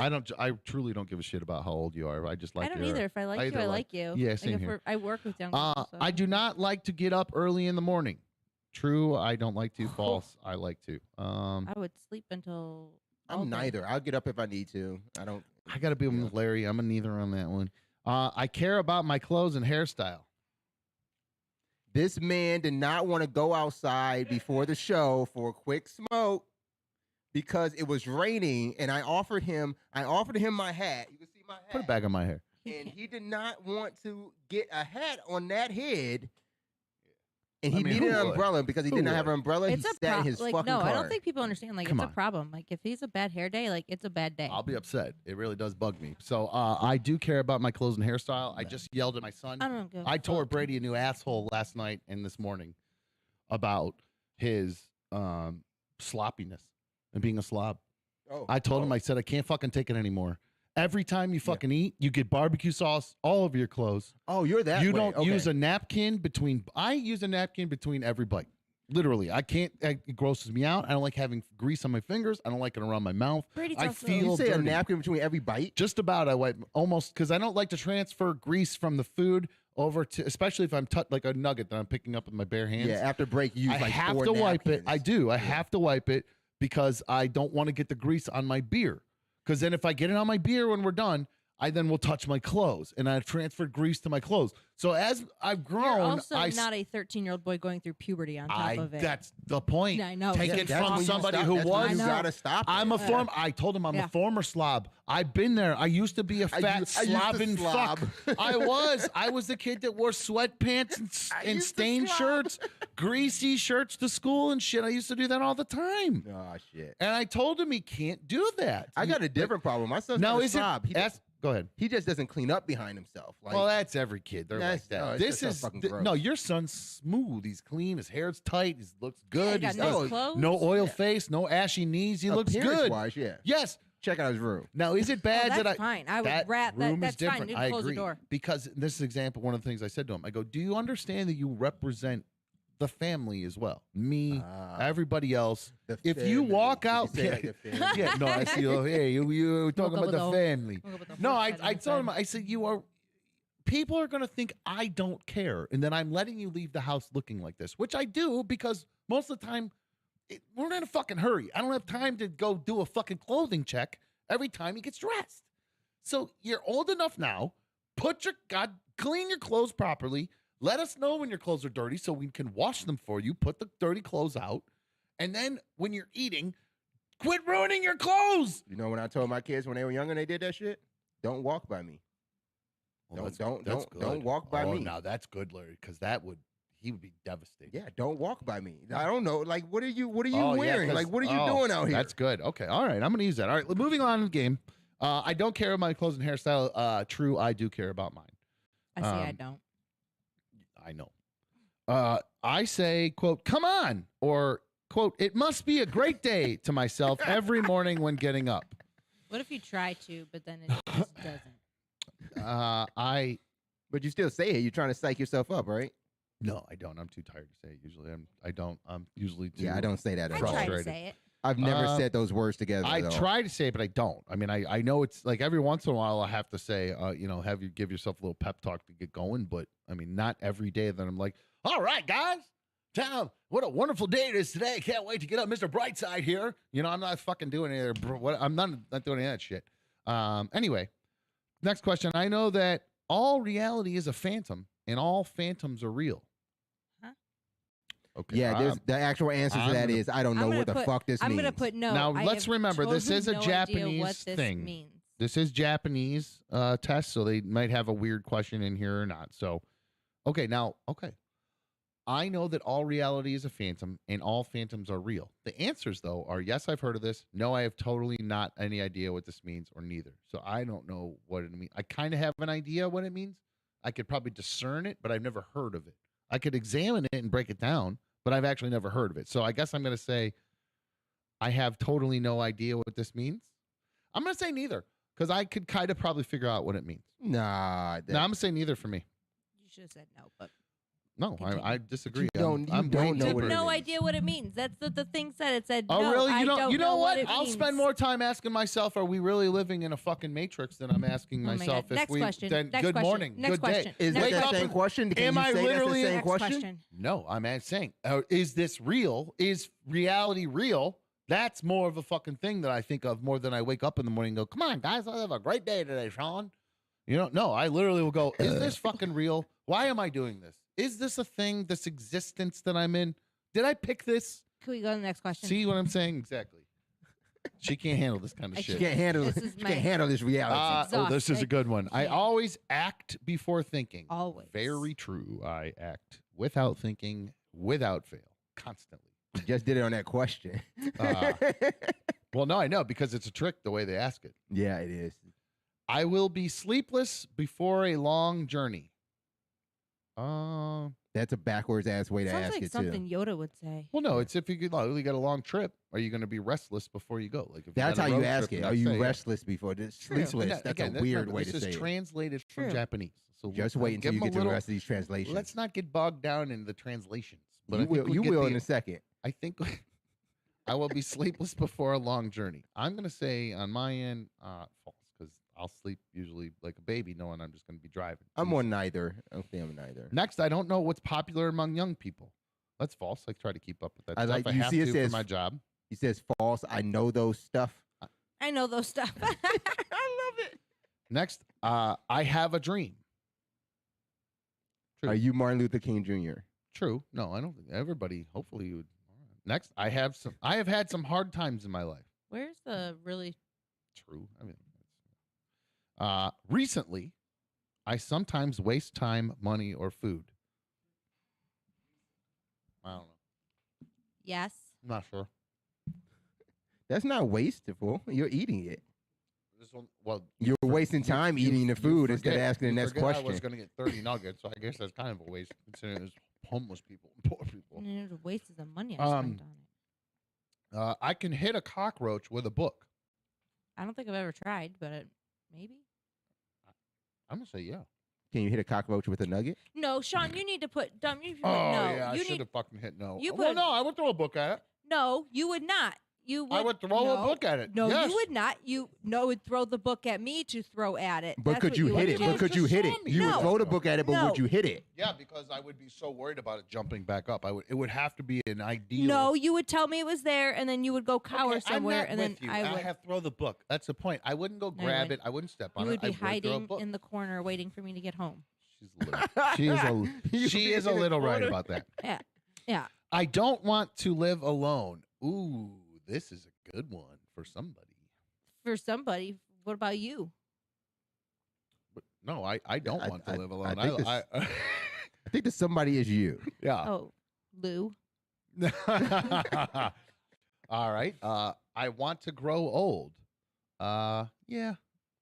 don't care. I truly don't give a shit about how old you are. I just like I don't your- either. If I like you, either I like you. Yeah, Like, same if here. I work with young people. So. I do not like to get up early in the morning. True, I don't like to. False, I like to. I would sleep until. all I'm day. neither. I'll get up if I need to. I don't. I got to be with Larry. I'm a neither on that one. I care about my clothes and hairstyle. This man did not want to go outside before the show for a quick smoke because it was raining, and I offered him my hat. You can see my hat. Put it back on my hair. And he did not want to get a hat on that head. And I he mean, needed who an would? umbrella because he Who did not have would? an umbrella. It's he a sat in problem. his Like, fucking no, car. I don't think people understand. Like, Come it's on. a problem. Like, if he's a bad hair day, like, it's a bad day. I'll be upset. It really does bug me. So I do care about my clothes and hairstyle. I just yelled at my son. I don't give a I tore fuck. Brady a new asshole last night and this morning about his sloppiness and being a slob. Oh, I told him, I said, I can't fucking take it anymore. Every time you fucking eat, you get barbecue sauce all over your clothes. Oh, you're that You way. don't Okay. use a napkin between. I use a napkin between every bite. Literally, I can't. It grosses me out. I don't like having grease on my fingers. I don't like it around my mouth. Brady I talks about- feel You say dirty. a napkin between every bite? Just about. I wipe almost because I don't like to transfer grease from the food over to, especially if I'm like a nugget that I'm picking up with my bare hands. Yeah, after break, you use I like have 4 to wipe it. napkins. I do. I have to wipe it because I don't want to get the grease on my beer. Because then if I get it on my beer when we're done, I then will touch my clothes, and I've transferred grease to my clothes. So as I've grown, You're also I not a 13-year-old boy going through puberty on top of it. That's the point. I know. Take So it that's when from you somebody stop- who that's when was. you gotta stop it. I'm a former. I told him I'm Yeah. a former slob. I've been there. I used to be a fat I used to slobbing slob. fuck. I was. I was the kid that wore sweatpants and used to stained slob. shirts, greasy shirts to school and shit. I used to do that all the time. Oh shit! And I told him he can't do that. I got a different problem. My son's Now not a is slob. it? Go ahead. He just doesn't clean up behind himself. Like, Well, that's every kid. They're like That's- that. oh, it's This just so is fucking no. gross. Your son's smooth. He's clean. His hair's tight. He looks good. got He's nice got clothes. no oil face. No ashy knees. He looks good. appearance-wise, yeah. Yes. Check out his room. Now, is it bad that's that I? fine. I would that rat that. room That's is fine. different. You I close agree. the door. Because this is an example. One of the things I said to him, I go, "Do you understand that you represent the family as well? Me, everybody else. The If you family. walk Did you out, say like the family? yeah, no, I see. Oh, hey, you talking up about with the the- family? woke up with the No, horse I head on his told him. head. I said you are. People are going to think I don't care, and then I'm letting you leave the house looking like this, which I do because most of the time we're in a fucking hurry. I don't have time to go do a fucking clothing check every time he gets dressed. So you're old enough now. Clean your clothes properly. Let us know when your clothes are dirty so we can wash them for you. Put the dirty clothes out, and then when you're eating, quit ruining your clothes. You know when I told my kids when they were younger and they did that shit? Don't walk by me. Well, Don't good. walk by Oh, me. now that's good, Larry, because he would be devastated. Yeah, don't walk by me. I don't know. Like, what are you Oh, yeah, wearing? 'cause- Like, what are you oh, doing out here? That's good. Okay, all right. I'm gonna use that. All right, moving on in the game. I don't care about my clothes and hairstyle. True, I do care about mine. I say I don't. I know. I say, quote, "Come on," or quote, "It must be a great day" to myself every morning when getting up. What if you try to, but then it just doesn't? But you still say it. You're trying to psych yourself up, right? No, I don't. I'm too tired to say it usually. I'm usually too Yeah, I don't say that at I all. try to frustrated. say it. I've never said those words together. I though. try to say it, but I don't. I mean, I know it's like every once in a while I have to say, have you give yourself a little pep talk to get going. But I mean, not every day that I'm like, all right, guys, Tom, what a wonderful day it is today. Can't wait to get up, Mr. Brightside here. I'm not fucking doing any of that. I'm not doing any of that shit. Anyway, next question. I know that all reality is a phantom, and all phantoms are real. Okay. Yeah, there's the actual answer to that is I don't know what the fuck this means. I'm gonna put no. Now I let's have remember this totally is a no idea Japanese what this thing. means. This is Japanese test, so they might have a weird question in here or not. So, okay. I know that all reality is a phantom and all phantoms are real. The answers, though, are yes, I've heard of this. No, I have totally not any idea what this means, or neither. So I don't know what it means. I kind of have an idea what it means. I could probably discern it, but I've never heard of it. I could examine it and break it down, but I've actually never heard of it. So I guess I'm going to say I have totally no idea what this means. I'm going to say neither, because I could kind of probably figure out what it means. Nah. No, I'm going to say neither for me. You should have said no, but No, I disagree. You don't I'm know way what deeper. it no is. idea what it means. That's what the thing said. It said, Oh, no, really? I don't You know what? it I'll means. spend more time asking myself, are we really living in a fucking matrix than I'm asking Oh my myself God. if we Question. then Next good question. morning. Next Good question. day. Is that Next that question. same question? Can Am you I say literally that's the same Next question? No, I'm saying, is this real? Is reality real? That's more of a fucking thing that I think of more than I wake up in the morning and go, come on, guys, I'll have a great day today, Sean. You know, no, I literally will go, is this fucking real? Why am I doing this? Is this a thing, this existence that I'm in? Did I pick this? Can we go to the next question? See what I'm saying? Exactly. She can't handle this kind of She shit. can't handle This it. is She my- can't handle this reality. It's This is a exhausting. good one. I always act before thinking. Always. Very true. I act without thinking, without fail, constantly. You just did it on that question. Well, no, I know, because it's a trick the way they ask it. Yeah, it is. I will be sleepless before a long journey. That's a backwards ass way to Sounds ask like it something too. Yoda would say. Well, no, it's if you got a long trip, are you going to be restless before you go? Like if That's got how a you road ask trip, it. I'd Are you say, yeah. restless before this? True. Sleepless. And That's again, a weird remember, way to this say is it. translated from True. Japanese. So Just we'll wait until give you them get a to the little- rest of these translations. Let's not get bogged down in the translations. But you I think will. we You get will the- in a second. I think I will be sleepless before a long journey. I'm going to say on my end, false, because I'll sleep usually like a baby, knowing I'm just going to be driving. I'm on neither. I don't think I'm neither. Next, I don't know what's popular among young people. That's false. I try to keep up with that I stuff. like- I you have see it to says- for my job. He says false. I know those stuff. I know those stuff. I love it. Next, I have a dream. True. Are you Martin Luther King Jr.? True. No, I don't think everybody. Hopefully, you would. Next, I have had some hard times in my life. Where's the really True. I mean, recently, I sometimes waste time, money, or food. I don't know. yes? I'm not sure. That's not wasteful. You're eating it. This one, well, You're wasting time eating the food instead of asking the next I question. was going to get 30 nuggets, so I guess that's kind of a waste considering there's homeless people and poor people. It was wasted the money I spent on it. I can hit a cockroach with a book. I don't think I've ever tried, but maybe. I'm gonna say yeah. Can you hit a cockroach with a nugget? No, Sean, you need to put dumb. You need to Oh put no. yeah, I you should need have fucking hit no. you Well, put- no, I would throw a book at it. no. You would not. You would. I would throw a no, book at it. No, Yes. you would not. You would throw the book at me to throw at it. But That's could what you hit would it? do. But could you hit it? You would No. throw the book at it, but No. would you hit it? Yeah, because I would be so worried about it jumping back up. It would have to be an ideal. No, you would tell me it was there, and then you would go cower Okay, somewhere, I'm not and then with you. I would. have throw the book. That's the point. I wouldn't go No, you grab wouldn't. it. I wouldn't step on You would it. be I would throw a hiding book. in the corner, waiting for me to get home. She is a You she be is a in the little right corner. about that. Yeah, yeah. I don't want to live alone. Ooh, this is a good one for somebody. For somebody, what about you? But no, I don't want to live alone. I think, I I think that somebody is you. yeah. Oh, Lou. All right. I want to grow old. Yeah.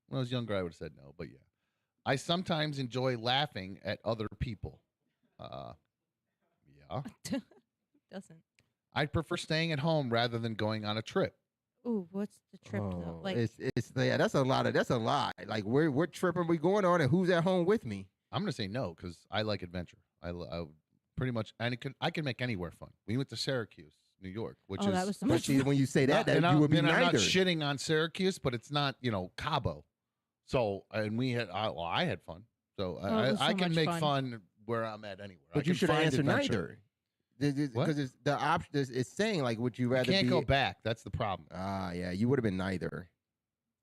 When I was younger, I would have said no, but yeah. I sometimes enjoy laughing at other people. Yeah. Doesn't. I'd prefer staying at home rather than going on a trip. Ooh, what's the trip though? Like, it's yeah, that's a lot. Like what trip are we going on, and who's at home with me? I'm gonna say no because I like adventure. I pretty much, and I can make anywhere fun. We went to Syracuse, New York, which Oh, is that was so But much see, when you say that, and you would be I'm not neither. shitting on Syracuse, but it's not Cabo. So and we had I had fun. So Oh, it was I so can much make fun. fun where I'm at anywhere. But I you can should have find answered adventure. neither. What? Because the option it's saying like, would you You rather can't be? go back. That's the problem. Yeah, you would have been neither.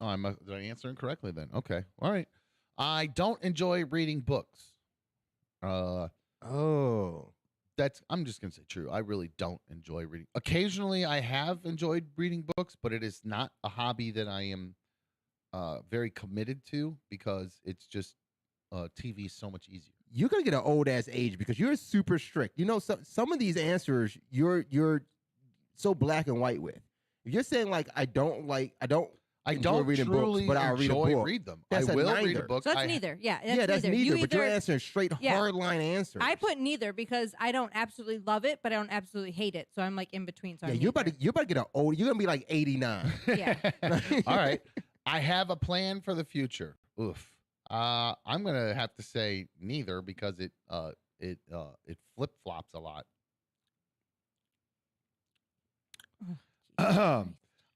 Oh, did I answer incorrectly then? Okay. All right. I don't enjoy reading books. Oh. I'm just gonna say true. I really don't enjoy reading. Occasionally I have enjoyed reading books, but it is not a hobby that I am very committed to because it's just TV is so much easier. you're gonna get an old ass age because you're super strict. You know, some of these answers you're so black and white with. If you're saying like I don't enjoy reading truly books, but I'll read a book. read them. That's I a will neither. read a book. So that's neither. Yeah, that's neither. You But you're answering straight hard line answers. I put neither because I don't absolutely love it, but I don't absolutely hate it. So I'm like in between. So yeah, I'm you're about to get an old. You're gonna be like 89. Yeah. All right. I have a plan for the future. Oof. I'm gonna have to say neither because it flip flops a lot.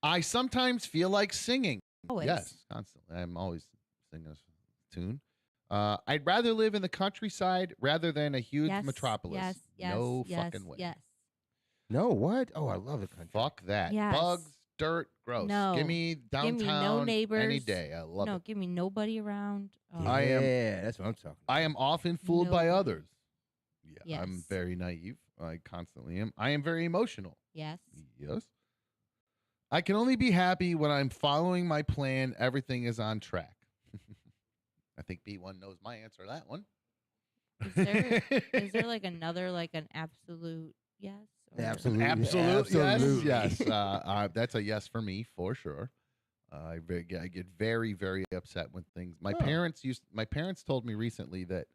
I sometimes feel like singing. Always. Yes, constantly. I'm always singing a tune. I'd rather live in the countryside rather than a huge metropolis. No fucking way. Yes. No, what? Oh, I love the country. Fuck that. Yes. Bugs, dirt, gross. No. Give me downtown Give me no neighbors. any day. I love No, it. give me nobody around. Oh. Yeah, that's what I'm talking about. I am often fooled by Nobody. others. Yeah, I'm Yes. very naive. I constantly am. I am very emotional. Yes. Yes. I can only be happy when I'm following my plan. Everything is on track. I think B1 knows my answer to that one. Is there like another, like an absolute yes? Or- Absolutely. Absolute Absolutely. yes. That's a yes for me for sure. I get very, very upset when things. My parents told me recently that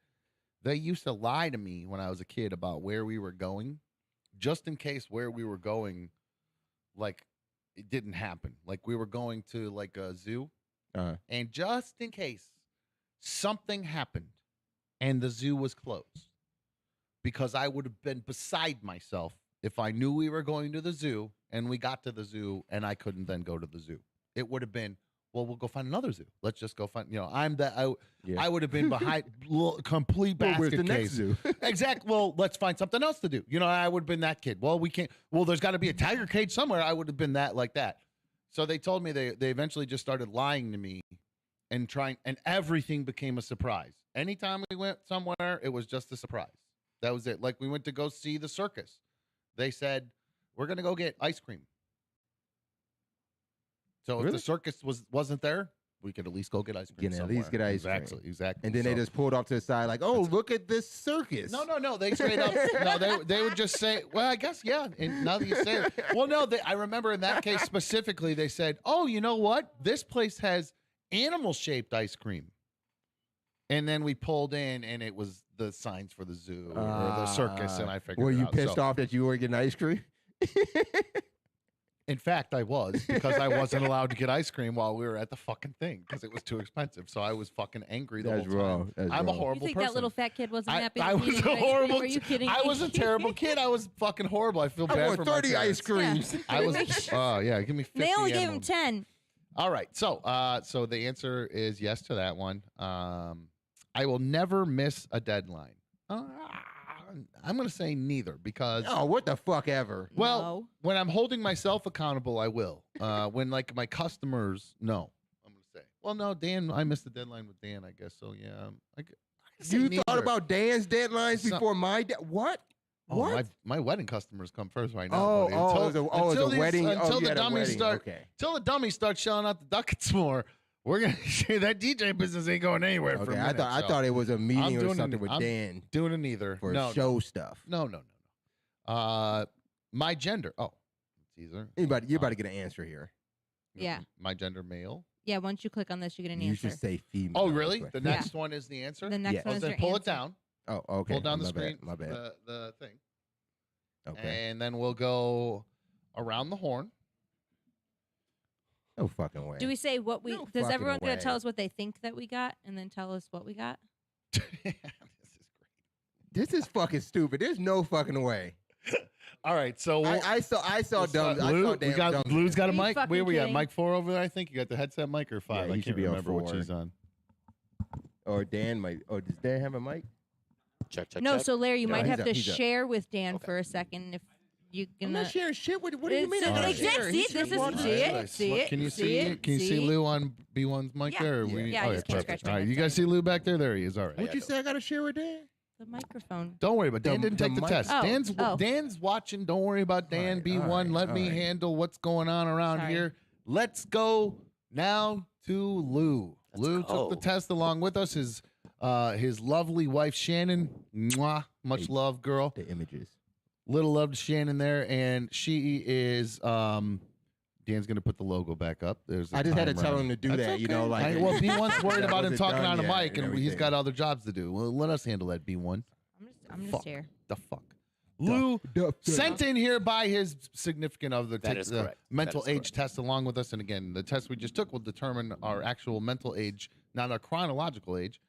they used to lie to me when I was a kid about where we were going, just in case where we were going, like it didn't happen. Like we were going to like a zoo, and just in case something happened and the zoo was closed, because I would have been beside myself if I knew we were going to the zoo and we got to the zoo and I couldn't then go to the zoo. It would have been, well, we'll go find another zoo. Let's just go find, I would have been behind complete basket where's the case. next zoo? Exactly. Well, let's find something else to do. I would have been that kid. Well, we can't. Well, there's got to be a tiger cage somewhere. I would have been that like that. So they told me they eventually just started lying to me and everything became a surprise. Anytime we went somewhere, it was just a surprise. That was it. Like we went to go see the circus. They said, we're going to go get ice cream. So if the circus wasn't there, we could at least go get ice cream. At least get ice cream. Exactly. And then they just pulled off to the side like, oh, look at this circus. No. They straight up. They would just say, well, I guess, yeah. And now that you say it. Well, no, I remember in that case specifically, they said, oh, you know what? This place has animal-shaped ice cream. And then we pulled in, and it was the signs for the zoo or the circus, and I figured were it you out. pissed off that you were getting ice cream? In fact, I was, because I wasn't allowed to get ice cream while we were at the fucking thing because it was too expensive. So I was fucking angry the whole time. I'm a horrible You think person. that little fat kid wasn't happy? I was a horrible. Are you kidding? I was a terrible kid. I was fucking horrible. I feel bad I for want my 30 ice parents. creams. I was. Oh yeah, give me 50. They only gave him and 10. All right, so the answer is yes to that one. I will never miss a deadline. I'm going to say neither because. Oh, what the fuck ever. Well, when I'm holding myself accountable, I will. When like my customers, no. I'm going to say, well, no, Dan, I missed the deadline with Dan, I guess. So yeah, You thought about Dan's deadlines before my what? Oh, What? my wedding customers come first right now. Oh, buddy. it's a wedding. Until you the had a dummies wedding. start. Okay. Till the dummies start shelling out the ducats more. We're gonna that DJ business ain't going anywhere. For a Okay, minute, I thought it was a meeting or something with I'm Dan doing it neither for no, show stuff. No. My gender. Oh, it's either. You about to get an answer here. Yeah. My gender, male. Yeah, once you click on this, you get an You answer. should say female. Oh, really? Quick. The next one is the answer. The next one is then your pull answer. it down. Oh, okay. Pull down the My bad, screen. my bad. The thing. Okay. And then we'll go around the horn. No fucking way. Do we say what we? No does fucking everyone gonna way. tell us what they think that we got, and then tell us what we got? This is fucking stupid. There's no fucking way. All right, so I saw dumb. I Lou, saw we damn got dumb. Lou's got a Are you mic. fucking Where we at? kidding? Mic 4 over there. I think you got the headset mic or 5. Yeah, I he can't should be on remember which 4. he's on. Or Dan might. Oh, does Dan have a mic? Check. No, so Larry, you No, might he's have up, to he's up. share with Dan for a second if you I'm gonna. not sharing shit. What do you mean? I'm not Exactly. sharing? See, He's this just is see watching. it. See it. Can you see see? it? Can you see Lou on B1's mic Yeah. there? Or Yeah, I oh, just can't perfect. scratch my All right, head, you guys see Lou back there? There he is. All right. What'd you say? I got to share with Dan? The microphone. Don't worry about Dan. The- Didn't the take the mic- test. Oh, Dan's watching. Don't worry about Dan. right, B1. all right, Let all me right. handle what's going on around Sorry. here. Let's go now to Lou. Lou took the test along with us. His His lovely wife, Shannon. Mwah, much love, girl. The images. Little love to Shannon there. And she is, Dan's going to put the logo back up. I just had to tell him to do that, you know. Like, well, B1's worried about him talking on a yet mic, and he's got other jobs to do. Well, let us handle that, B1. I'm just here. The fuck. Lou sent in here by his significant other That is the correct. mental That is age test along with us. And again, the test we just took will determine our actual mental age, not our chronological age.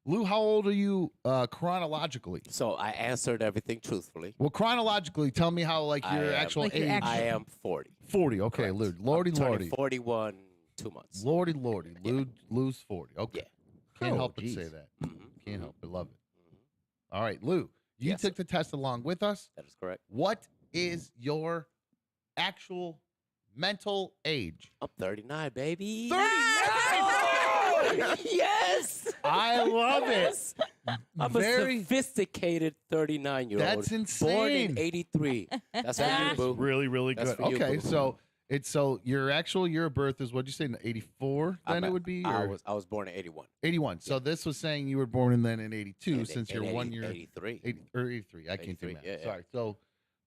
Lou, how old are you chronologically? So I answered everything truthfully. Well, chronologically, tell me how your actual age. I am 40. 40. Okay, Correct. Lou. Lordy, I'm turning lordy. 41 2 months. Lordy, lordy. Lou's 40. Okay. Can't Oh, help but geez. say that. Can't help but love it. All right, Lou. You Yes, took the test along with us. That is correct. What is your actual mental age? I'm 39, baby. 39! Yes. I love it. I'm Very- a sophisticated 39-year-old. That's insane. Born in 83. That's for you, boo. Really, really That's good. for you, Okay, boo. so your actual year of birth is what'd you say, 84? Then it would be? I or- was born in 81. 81. So this was saying you were born in 82 And- since and you're 1 80 year. 83. 83. I can't do 83, math. yeah, yeah. Sorry. So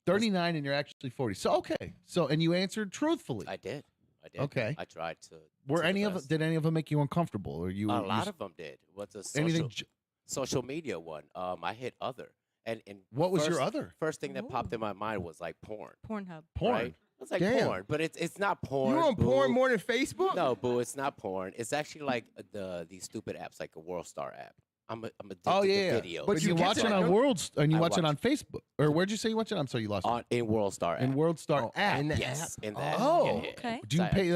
39 and you're actually 40. So okay. So and you answered truthfully. I did. Okay. I tried to. Were to any the of best. did any of them make you uncomfortable or you A lot of them did. What's a anything social media one? I hit other. And What was your other? First thing that popped in my mind was like porn. Pornhub. Right? It's like Damn. porn, but it's not porn. You on boo. porn more than Facebook? No, boo, it's not porn. It's actually like these stupid apps, like a World Star app. I'm addicted Oh yeah, to yeah. videos. But you watch it on World and you I watch it watch on Facebook or where'd you say you watch it? I'm sorry, you lost on in World Star in app. World Star app. in the Yes, app? in that. Oh, Yeah, yeah, okay. Do you So pay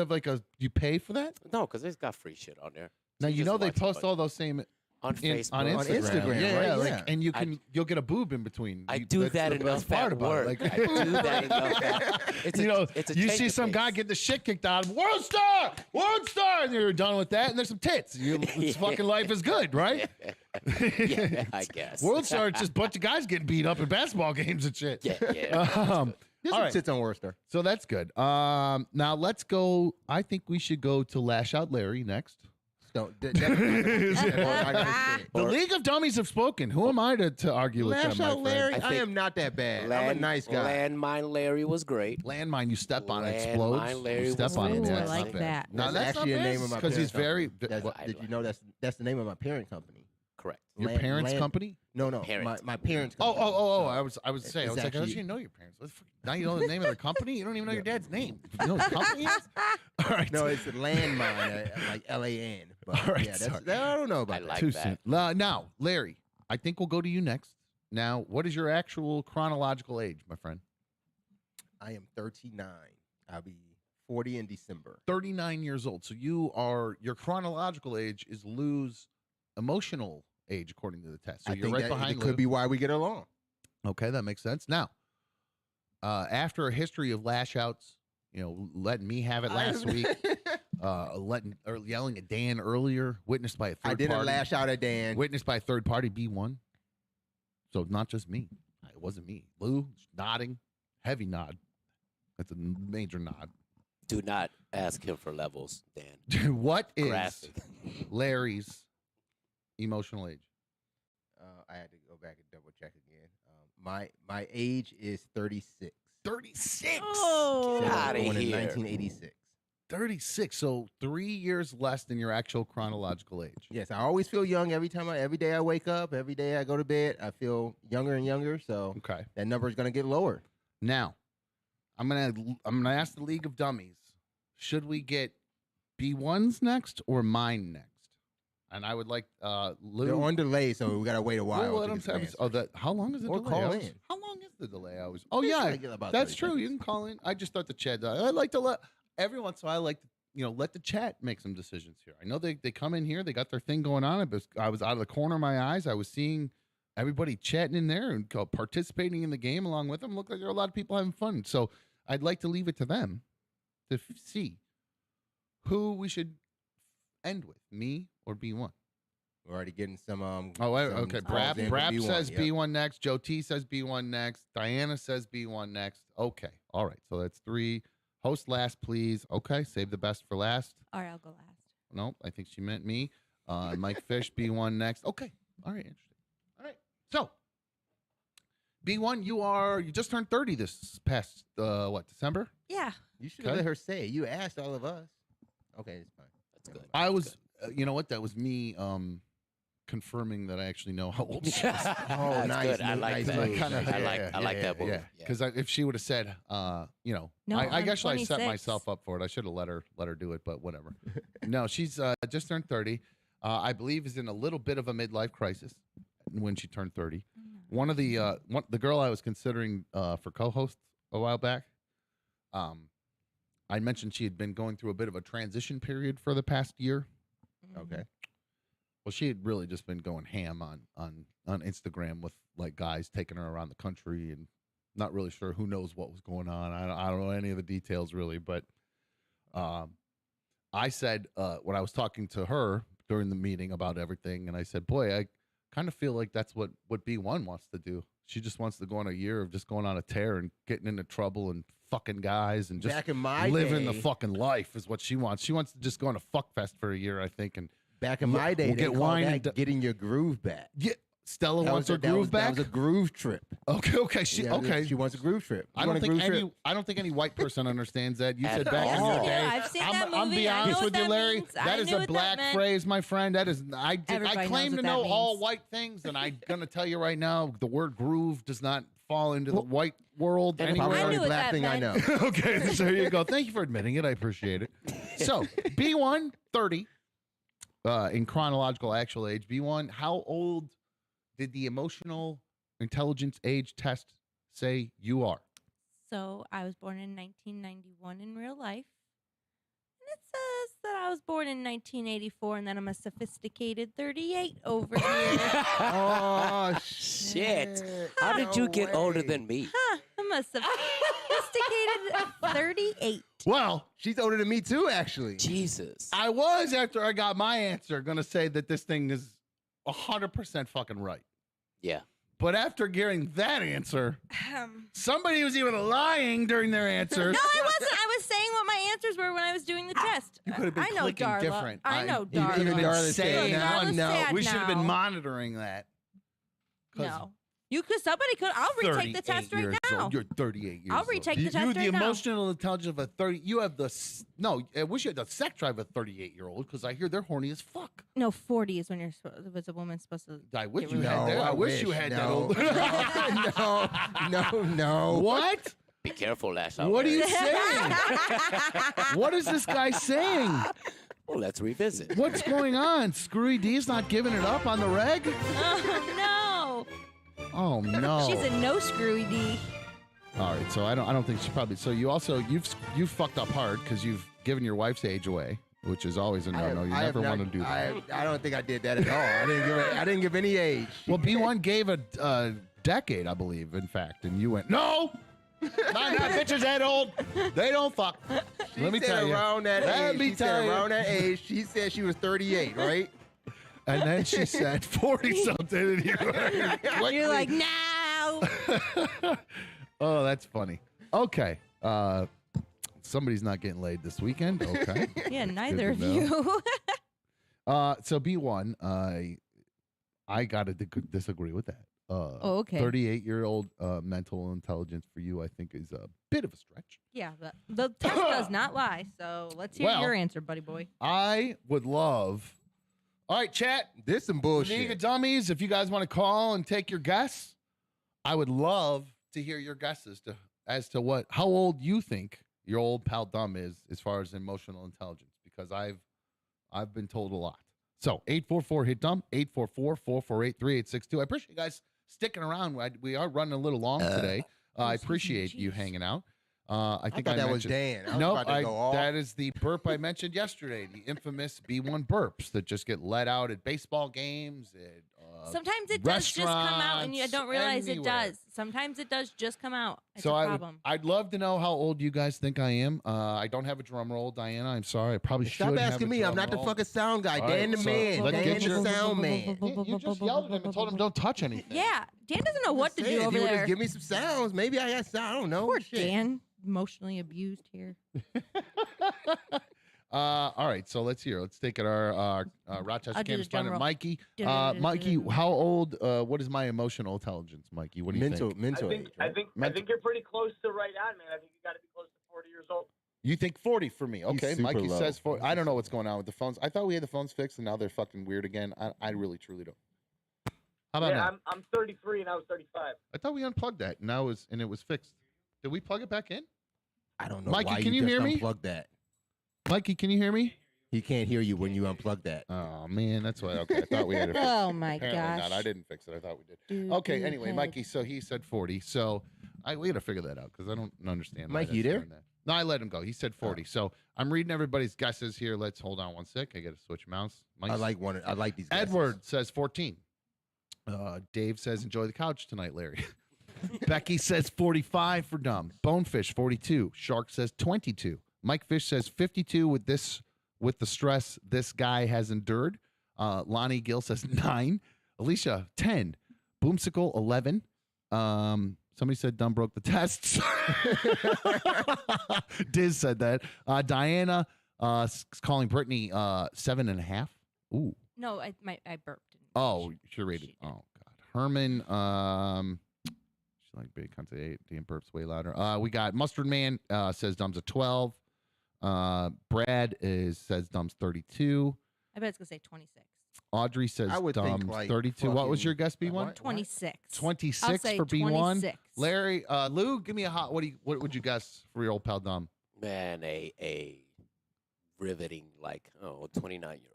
you pay for that? No, because it's got free shit on there. Now So you just know they watch a post bunch. all those same on in- Facebook. on Instagram. Yeah, right? yeah, like, Yeah. and you'll get a boob in between. I You- do that's that the enough best part at about work. it. Like, I do that enough. It's you know, it's a you change see of some guy pace. get the shit kicked out of him. World Star, and you're done with that, and there's some tits. This fucking life is good, right? Yeah, I guess. World Star, it's just a bunch of guys getting beat up in basketball games and shit. Yeah, yeah. There's all some right. tits on Worcester. So that's good. Now let's go. I think we should go to Lash Out Larry next. The League of Dummies have spoken. Who am I to argue with Lash them, my out, Larry. friend? I am not that bad. I'm a nice guy. Landmine Larry was great. Landmine, you step on it, explodes. Landmine Larry You step was on it. cool. Yeah, I it's like not bad. that. No, That's that's actually not the bad, name of my because he's parent very. company. what- Did you know that's the name of my parent company? Correct. Your parents' company? No, Parent. my parents' Oh, company. I was saying. I was It's like, how actually- do you know your parents? What the fuck? Now you know the name of the company. You don't even know your dad's name. You know what the company is? All right. No, it's a landmine, like LAN. But All right, yeah, sorry. I don't know about I that. like Too that. soon. Now, Larry, I think we'll go to you next. Now, what is your actual chronological age, my friend? I am 39. I'll be 40 in December. 39 years old. So your chronological age is Lou's emotional age, according to the test. So I you're think right that behind it Lou. could be why we get along. Okay, that makes sense. Now, after a history of lash outs, letting me have it last week, yelling at Dan earlier, witnessed by a third I didn't party. lash out at Dan. Witnessed by a third party, B1. So not just me. It wasn't me. Lou nodding, heavy nod. That's a major nod. Do not ask him for levels, Dan. What is Graphic. Larry's emotional age? I had to go back and double check again. My age is 36. 36. Oh, Get outta Born in here. 1986. 36. So 3 years less than your actual chronological age. Yes, I always feel young every day I wake up, every day I go to bed. I feel younger and younger. So Okay. that number is going to get lower. Now, I'm gonna ask the League of Dummies: should we get B1s next or mine next? And I would like Lou. They're on delay, so we got to wait a while. We'll let to him get some have his- answers. how long is the Or delay? call I was- in. How long is the delay? I was. Oh It's yeah, like about that's 30 true. seconds. You can call in. I just thought the chat. I like to let every once in a while. I like to let the chat make some decisions here. I know they come in here. They got their thing going on. I was out of the corner of my eyes. I was seeing everybody chatting in there and participating in the game along with them. Looked like there were a lot of people having fun. So I'd like to leave it to them to see who we should end with, me or B1. We're already getting some. Okay. Brab B1, says yep. B1 next. Joe T says B1 next. Diana says B1 next. Okay. All right. So that's 3. Host last, please. Okay. Save the best for last. All right, I'll go last. No, I think she meant me. Mike Fish, B1 next. Okay. All right. Interesting. All right. So, B1, you just turned 30 this past, December? Yeah. You should have let her say it. You asked all of us. Okay, it's fine. That's good. I was, you know what? That was me confirming that I actually know how old she is. Oh, That's nice. good. I like that. I like that move. Yeah. Because if she would have said, No, I I'm guess I set 26. myself up for it. I should have let her do it, but whatever. No, she's just turned 30. I believe is in a little bit of a midlife crisis when she turned 30. One of the girl I was considering for co-host a while back, I mentioned she had been going through a bit of a transition period for the past year. Okay. Well, she had really just been going ham on Instagram with like guys taking her around the country and not really sure who knows what was going on. I don't know any of the details really, but I said when I was talking to her during the meeting about everything, and I said, boy, I kind of feel like that's what B1 wants to do. She just wants to go on a year of just going on a tear and getting into trouble and fucking guys and just Back in my living the day- fucking life is what she wants. She wants to just go on a fuck fest for a year, I think, and Back in my day, we'll they get called wine that and getting your groove back. Yeah, Stella That wants was her groove back. That was a groove trip. Okay. She wants a groove trip. I don't think any white person understands that. You said back in Yes, your I do. day. I've seen that I'm movie. be I know honest what with you, that Larry. means. I That is knew a what that black meant. phrase, my friend. That is I Everybody claim knows to what know that all means. white things, and I'm gonna tell you right now, the word groove does not fall into the white world anywhere. I knew what black that thing I meant. know. Okay, so there you go. Thank you for admitting it. I appreciate it. So, B1, 30, in chronological actual age. B1, how old did the emotional intelligence age test say you are? So I was born in 1991 in real life. And it says that I was born in 1984 and that I'm a sophisticated 38 over here. Oh, Shit. How did you get older than me? Huh, I'm a sophisticated 38. Well, she's older than me too, actually. Jesus. I was, after I got my answer, going to say that this thing is 100% fucking right. Yeah. But after hearing that answer, somebody was even lying during their answer. No, I wasn't. I was saying what my ansers were when I was doing the test. You could have been I know clicking Darla. different. I know You Darla. could have been Darla's saying sad now. one. Darla's sad We should have been now. monitoring that. 'Cause No. You could. Somebody could. I'll retake the 38 test right years now. old. You're 38 years I'll old. retake the You test the right now. emotional intelligence of a 30. You have the no. I wish you had the sex drive of a 38-year-old because I hear they're horny as fuck. No, 40 is when you're was a woman supposed to. I wish get you rid had of that. it. I wish you had that old. No. What? Be careful, last hour. What are you saying? What is this guy saying? Well, let's revisit. What's going on? Screwy D's not giving it up on the reg? Oh no! Oh no. She's a no screwy D. All right, so I don't think she probably. So you've fucked up hard because you've given your wife's age away, which is always a no. You never want to do that. I don't think I did that at all. I didn't give any age. Well, B1 gave a decade, I believe, in fact, and you went no. Not bitches that old. They don't fuck. Let me tell you. Around that Let age. me She tell said you. around that age. She said she was 38, right? And then she said 40 something, and you You're like, no. Oh, that's funny. Okay. Somebody's not getting laid this weekend. Okay. Yeah, Good neither to of you. So B1, I gotta disagree with that. Oh, okay. 38-year-old mental intelligence for you, I think, is a bit of a stretch. Yeah, the test does not lie. So let's hear Well, your answer, buddy boy. I would love. All right, chat. This some bullshit. League of Dummies, if you guys want to call and take your guess, I would love to hear your guesses as to how old you think your old pal Dumb is as far as emotional intelligence, because I've been told a lot. So 844-HIT-DUMB, 844-448-3862. I appreciate you guys sticking around. We are running a little long today. I appreciate you hanging out. I think thought that was mentioned- Dan. I was Nope, about to go off. that is the burp I mentioned yesterday, the infamous B1 burps that just get let out at baseball games, at Sometimes it does just come out, and you restaurants, don't realize it anywhere. does. Sometimes it does just come out. It's So a problem. I'd love to know how old you guys think I am. I don't have a drum roll, Diana. I'm sorry. I probably should. Stop have asking a me. I'm drum not the roll. fucking sound guy. All Dan right, the so man. let's Dan get the your sound man. You just yelled at him and told him don't touch anything. Yeah, Dan doesn't know what to Saying, do if over you would there. just give me some sounds, maybe I got sound. I don't know. Poor Shit. Dan, emotionally abused here. All right, so let's hear. Let's take it our Rochester I'll do the drum Cannaspondent, roll. Mikey. Mikey, how old? What is my emotional intelligence, Mikey? What do you think? Mental age. I think you're pretty close to right on, man. I think you got to be close to 40 years old. You think 40 for me? Okay, super Mikey low. says 40. I don't know what's going on with the phones. I thought we had the phones fixed, and now they're fucking weird again. I really, truly don't. How about now? I'm 33 and I was 35. I thought we unplugged that. Now it was fixed. Did we plug it back in? I don't know. Mikey, why can you hear me? Unplug that. Mikey, can you hear me? He can't hear you when you unplug that. Oh man, that's why. Okay, I thought we had it fixed. Oh my Apparently gosh. not. I didn't fix it. I thought we did. Okay. Anyway, Mikey. So he said 40. So we got to figure that out because I don't understand. why Mikey, you that's there? doing that. No, I let him go. He said 40. So I'm reading everybody's guesses here. Let's hold on one sec. I got to switch mouse. I like these guesses. Edward says 14. Dave says enjoy the couch tonight, Larry. Becky says 45 for dumb. Bonefish 42. Shark says 22. Mike Fish says 52 with the stress this guy has endured. Lonnie Gill says 9. Alicia 10. Boomsicle 11. Somebody said dumb broke the tests. Diz said that. Diana calling Brittany 7.5. Ooh. No, I burped. Oh, she rated. Oh God. Herman. She like big cunt 8. Dan burps way louder. We got Mustard Man says dumb's a 12. Brad says dumb's 32. I bet it's gonna say 26. Audrey says I would think, dumb's like, 32. What was your guess, B1? 26. 26 say for B1. 26. Larry, Lou, give me a hot. What would you guess for your old pal dumb? Man, a riveting 29-year-old.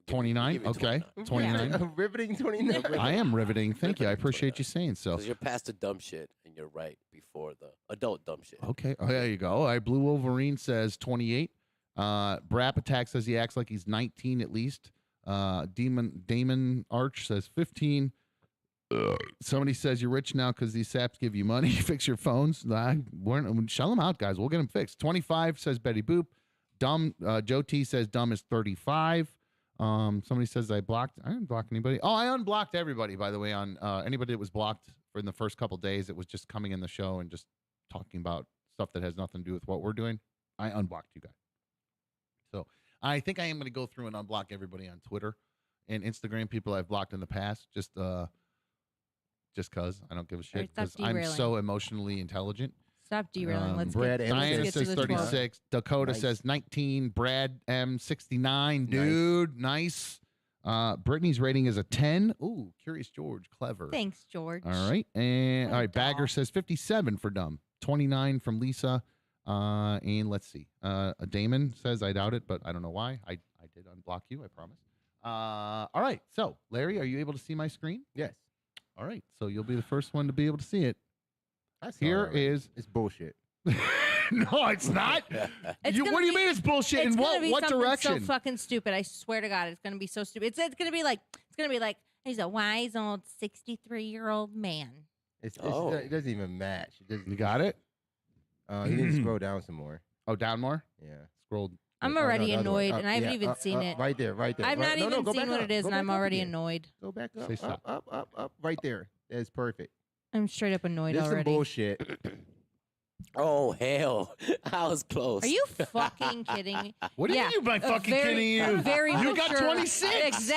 29. Okay, 29. Riveting 29. I am riveting. Thank you. I appreciate you saying so. Because you're past the dumb shit and you're right before the adult dumb shit. Okay. Oh, there you go. All right. Blue Wolverine says 28. Brap Attack says he acts like he's 19 at least. Damon Arch says 15. Somebody says you're rich now because these saps give you money. Fix your phones. Shell them out, guys. We'll get them fixed. 25 says Betty Boop. Dumb. Joe T says dumb is 35. Somebody says I didn't block anybody. Oh, I unblocked everybody, by the way, on anybody that was blocked for in the first couple days. It was just coming in the show and just talking about stuff that has nothing to do with what we're doing. I unblocked you guys. So I think I am going to go through and unblock everybody on Twitter and Instagram, people I've blocked in the past, just because I don't give a shit, because I'm so emotionally intelligent. Stop derailing. Let's Brad get, Diana let's get says to the 36. Dakota Nice. says 19. Brad M 69. Dude, nice. Brittany's rating is a 10. Ooh, Curious George, clever. Thanks, George. All right, and all right. Bagger says 57 for dumb. 29 from Lisa. And let's see. Damon says I doubt it, but I don't know why. I did unblock you. I promise. All right. So Larry, are you able to see my screen? Yes. All right. So you'll be the first one to be able to see it. That's Here is. It's bullshit. No, it's not. What do you mean it's bullshit? It's In gonna be what something direction? So fucking stupid. I swear to God, it's gonna be so stupid. It's gonna be like he's a wise old 63-year-old man. It doesn't even match. You got it? You need to scroll down some more. Oh, down more? Yeah. Scrolled. I'm already annoyed, and I haven't even seen it. Right there, right there. I've not No, even go seen back what up. it is, Go and back I'm up already again. annoyed. Go back up, Say stop. up, right there. That's perfect. I'm straight up annoyed This is some already. bullshit. Oh, hell. I was close. Are you fucking kidding me? What do you mean by fucking kidding you? Very You mature. got 26.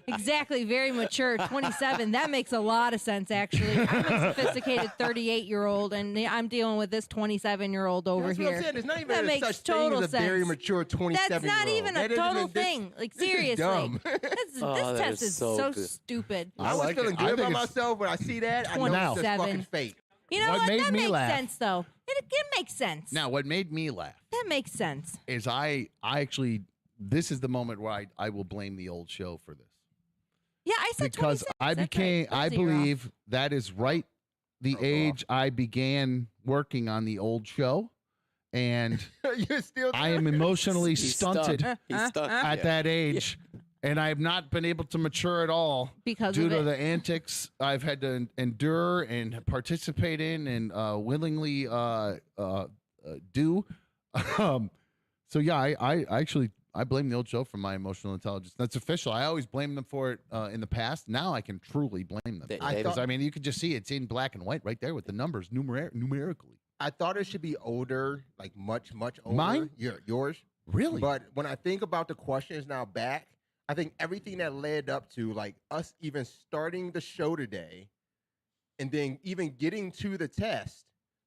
Exactly. Very mature. 27. That makes a lot of sense, actually. I'm a sophisticated 38-year-old, and I'm dealing with this 27-year-old over That's here. what I'm saying. There's not even that a makes such total thing as a very sense. mature 27-year-old. That's not even a total thing. Like, seriously. Dumb. This that test is is so so good. stupid. I was like feeling it. I good think about it's- myself when I see that. I know it's just 27. fucking fake. You know What what? made That me makes laugh? sense, though. It makes sense. Now, what made me laugh That makes sense. is I actually, this is the moment where I will blame the old show for this. Yeah, I said Because 26. I That's right. became, I That's a year off. believe that is right the age I began working on the old show. And You're still I am emotionally He's stunted stuck. He's stuck. at Yeah. that age. And I have not been able to mature at all Because due of to it. the antics I've had to endure and participate in and willingly do. So yeah, I actually blame the old show for my emotional intelligence. That's official. I always blamed them for it in the past. Now I can truly blame them. Because I mean, you can just see it's in black and white right there with the numbers numerically. I thought it should be older, like much older. Mine? Yours. Really? But when I think about the questions now back, I think everything that led up to like us even starting the show today and then even getting to the test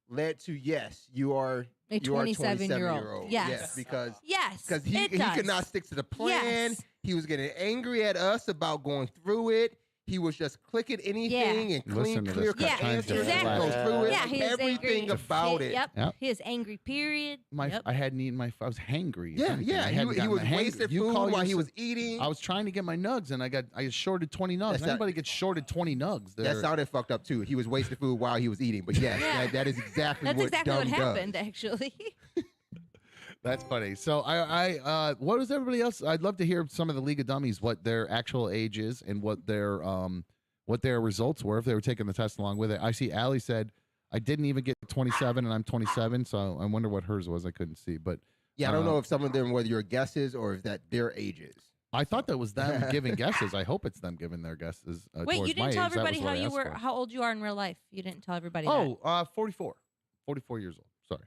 led to yes, you are A you are 27-year-old. Yes. because Yes, he it could does. not stick to the plan. Yes. He was getting angry at us about going through it. He was just clicking anything and Listen to clear this cut guy. answers. exactly. Go through it. Yeah, he was everything angry. about it. Yep. He was angry. Period. Yep. I hadn't eaten I was hangry. if Yeah, anything. yeah. I He hadn't gotten was the hangry. wasting You food call while he yourself- was eating. I was trying to get my nugs, and I got shorted 20 nugs. That's not- Anybody gets shorted 20 nugs. That they're- sounded fucked up too. He was wasting food while he was eating. But yes, Yeah. that is exactly That's what exactly dumb what happened, does. actually. That's funny. So what was everybody else? I'd love to hear some of the League of Dummies, what their actual age is and what their results were if they were taking the test along with it. I see Allie said, I didn't even get 27 and I'm 27, so I wonder what hers was. I couldn't see, but Yeah, I don't know if some of them were your guesses or if that their ages. I thought that was them giving guesses. I hope it's them giving their guesses. Wait, towards you my didn't tell age. That everybody was what how I you asked were, for. how old you are in real life. You didn't tell everybody. Oh, 44 years old. Sorry.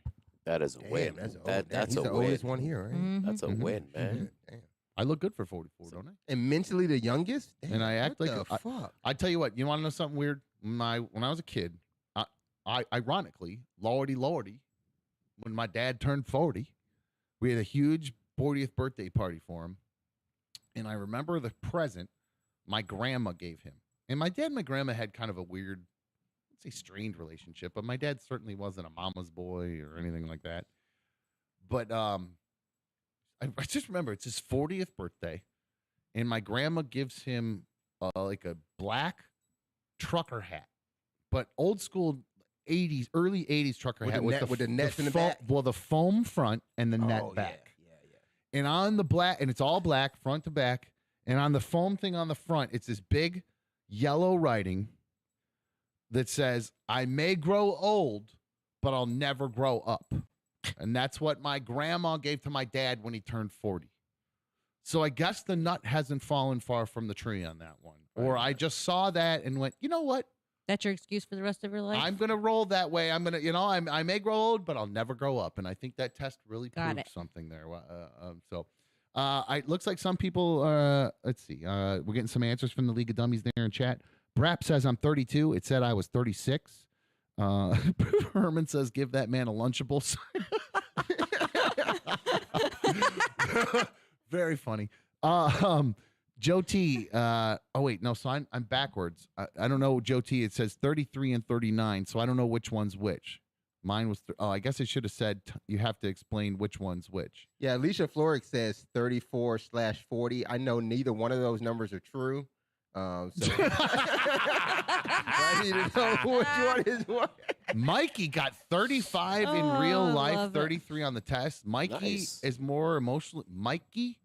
That is a win. That's old. That's He's a the win. oldest one here, right? Mm-hmm. That's a win, man. I look good for 44, don't I? And mentally the youngest. Damn, And I act what like the fuck. I tell you what. You want to know something weird? When I was a kid, I ironically, lordy, when my dad turned 40, we had a huge 40th birthday party for him, and I remember the present my grandma gave him. And my dad and my grandma had kind of a weird, let's say, strained relationship, but my dad certainly wasn't a mama's boy or anything like that. But I just remember it's his 40th birthday, and my grandma gives him like a black trucker hat, but old school 80s, early 80s trucker With hat the net- with the nets in the foam, back? well, the foam front and the net Oh, back. And on the black, and it's all black front to back, and on the foam thing on the front, it's this big yellow writing that says, I may grow old, but I'll never grow up. And that's what my grandma gave to my dad when he turned 40. So I guess the nut hasn't fallen far from the tree on that one. Or I just saw that and went, you know what? That's your excuse for the rest of your life? I'm going to roll that way. I'm going to, I may grow old, but I'll never grow up. And I think that test really Got proved it. something there. It looks like some people, let's see, we're getting some answers from the League of Dummies there in chat. Brap says I'm 32. It said I was 36. Herman says, give that man a Lunchables. Very funny. Joe T. Oh wait, no. So I'm backwards. I don't know, Joe T. It says 33 and 39. So I don't know which one's which. Mine was. I guess I should have said you have to explain which one's which. Yeah, Alicia Floric says 34/40. I know neither one of those numbers are true. So I need to know which one is what. Mikey got 35 in real I life, love it. 33 on the test. Mikey Nice. is more emotionally. Mikey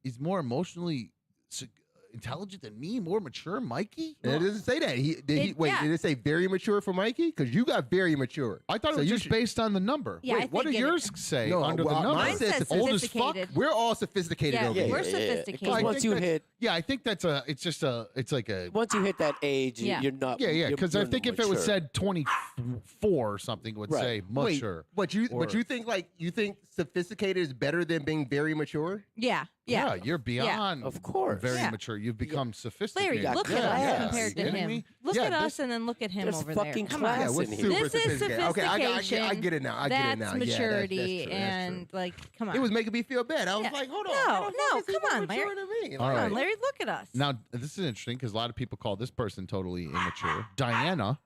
is more emotionally intelligent than me, more mature. Mikey. And it doesn't say that. Wait, did it say very mature for Mikey? Because you got very mature. I thought it was just based on the number. Yeah, I Wait, what do think yours say No, under well, the number? mine says Mine says old as fuck. sophisticated. We're all sophisticated Yeah, over we're here. sophisticated. Because I once think you that's- hit, Yeah, I think that's it's like a. once you hit that age, Yeah. you're not. Yeah, you're- because I you're think if it was mature. said 24 or something, it would Right. say Wait, mature. but you think you think sophisticated is better than being very mature? Yeah. Yeah, you're beyond. Of course. Very Yeah. mature. You've become sophisticated. Larry, got look at class. us Yeah. compared to You kidding him. me? Look Yeah, at this- us and then look at him There's over fucking there. Come class on. Yeah, we're in here. super This is sophisticated. Okay, I sophistication. get it now. I get it That's now. Yeah, that's maturity true, that's true. and like, come on. It was making me feel bad. I was Yeah. like, hold on. No, how the fuck no, is he come more on, mature Larry. than me? All Come right. on, Larry, look at us. Now, this is interesting because a lot of people call this person totally immature. Diana.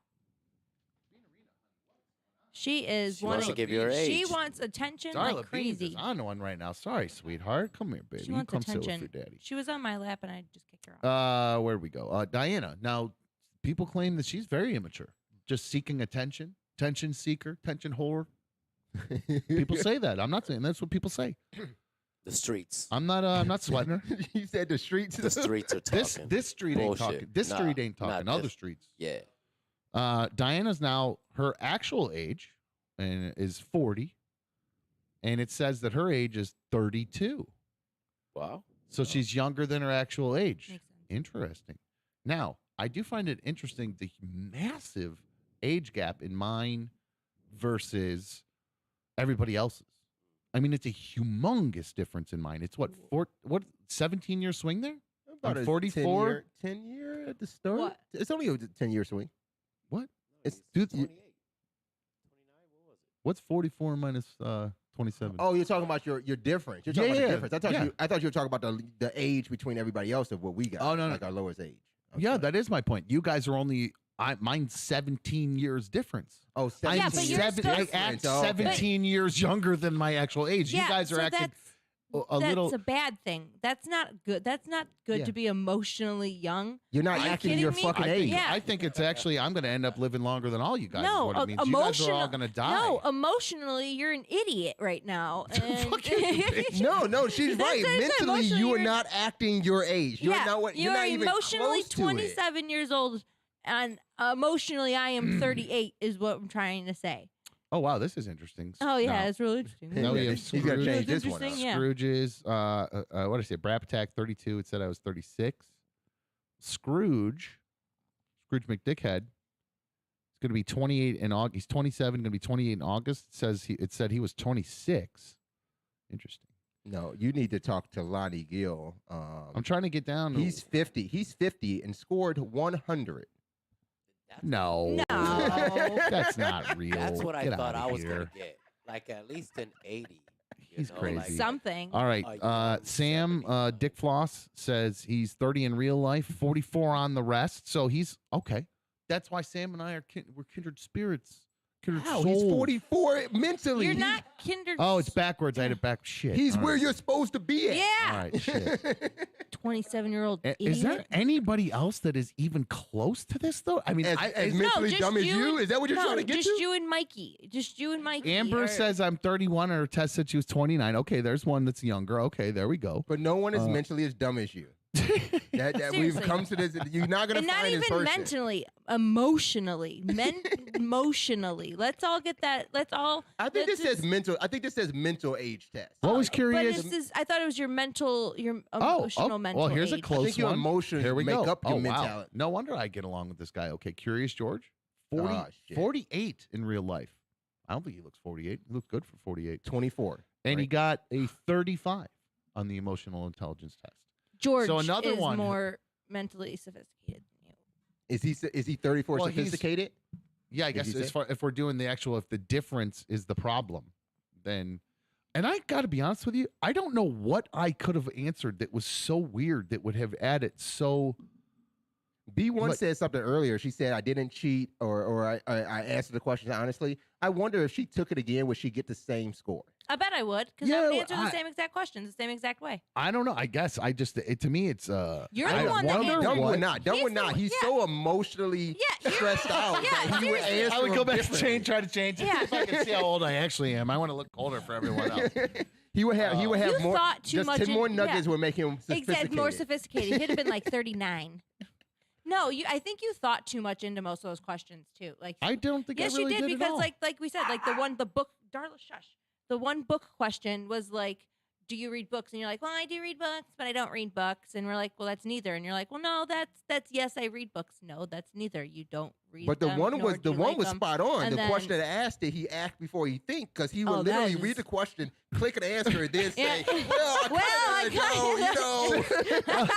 She is She wants to wanting. give you her She age. wants attention Darla like Beans crazy. is on one right now. Sorry, sweetheart. Come here, baby. She You wants come sit with attention. your daddy. She was on my lap and I just kicked her off. Where do we go? Diana. Now, people claim that she's very immature, just seeking attention, attention seeker, attention whore. People say that. I'm not saying that's what people say. The streets. I'm not sweating her. You said the streets. The streets are talking. This street ain't Bullshit. talking. This Nah, street ain't not talking. this. Other streets. Yeah. Diana's now her actual age and is 40, and it says that her age is 32. Wow. So she's younger than her actual age. Makes sense. Interesting. Now, I do find it interesting the massive age gap in mine versus everybody else's. I mean, it's a humongous difference in mine. It's what 17-year swing there? About I'm a 44. 10-year at the start. What? It's only a 10-year swing. What? It's What's 44 minus 27? Oh, you're talking about your difference. You're talking Yeah, about the yeah, difference. yeah. I thought you were talking about the age between everybody else of what we got. Oh, no, like our lowest age. Yeah, that is my point. You guys are only mine's 17 years difference. Oh, Yeah, but you're still- I act 17 years younger than my actual age. You guys are so acting a that's little. a bad thing. That's not good. That's not good Yeah. to be emotionally young. You're not Are you acting kidding your me? fucking I age. think, Yeah. I think it's actually I'm going to end up living longer than all you guys. No, is what it means. You guys are all emotional. going to die. No, emotionally, you're an idiot right now. And No, she's right. That's Mentally, you are you're- not acting your age. You're yeah, not what. you You're are not even emotionally close to it. 27 years old, and emotionally, I am 38. Is what I'm trying to say. Oh wow, this is interesting. Oh yeah, No. it's really interesting. No, we have He's got to change this one. Interesting, yeah. Scrooge's. What did I say? Brap Attack 32. It said I was 36. Scrooge McDickhead. It's going to be 28 in August. He's 27. Going to be 28 in August. It said he was 26. Interesting. No, you need to talk to Lonnie Gill. I'm trying to get down. He's 50. He's 50 and scored 100. No, that's not real. That's what I Get thought outta I was here. gonna get. Like at least an 80. He's crazy. Something. All right. Sam Dick Floss says he's 30 in real life, 44 on the rest. So he's okay. That's why Sam and I are we're kindred spirits. Kindred How? souls. He's 44 mentally. You're not kindred. Oh, it's backwards. I had it back. Shit. He's All where right. you're supposed to be at. Yeah. All right. Shit. 27-year-old idiot. Is there anybody else that is even close to this though? I mean, as mentally just dumb as you? Is that what you're trying to get just to? you and Mikey. Just you and Mikey. Amber are- says I'm 31, and her test said she was 29. Okay, there's one that's younger. Okay, there we go. But no one is mentally as dumb as you. that we've Seriously. come to this. You're not gonna and not find even this person. mentally, emotionally, emotionally. Let's all get that. Let's all. I think this says mental. I think this says mental age test. What was But curious? this is, I thought it was your mental, your Oh, emotional mental. well, here's a age. close I think your one. emotions Here we make go. up your Oh, wow. mentality. No wonder I get along with this guy. Okay, Curious George, 40, Ah, shit. 48 in real life. I don't think he looks 48. He looks good for 48. 24. And he right? got a 35 on the emotional intelligence test. George So another is one- more mentally sophisticated than you. Is he 34 Well, he's- sophisticated? Yeah, I Did guess you as say? far if we're doing the actual, if the difference is the problem, then, and I got to be honest with you, I don't know what I could have answered that was so weird that would have added so. B1 But- said something earlier. She said, I didn't cheat or I answered the question honestly. I wonder if she took it again, would she get the same score? I bet I would, because I Yeah, would answer the I- same exact questions, the same exact way. I don't know. I guess I just to me it's You're I the one that wonder answered- Dumb what- would not. Dumb He's would the not. one- He's yeah. so emotionally Yeah, stressed out yeah, that he would seriously. answer I would go them back to differently. change, try to change it. Yeah. If I can see how old I actually am, I want to look older for everyone else. He would have You more. thought too just much 10 more in- nuggets yeah. would make him sophisticated. Exactly, more sophisticated. He'd have been like 39. No, I think you thought too much into most of those questions too. Like I don't think yes, I really you did at because all. like we said, like the book. Darla, shush. The one book question was like, "Do you read books?" And you're like, "Well, I do read books, but I don't read books." And we're like, "Well, that's neither." And you're like, "Well, no, that's yes, I read books." No, that's neither. You don't read. But the them, one nor was do the you one like was them. spot on. And The then- question that asked it, he asked before he think, because he would Oh, that literally is- read the question, click an answer, and then say, Yeah. "Well, I kinda know."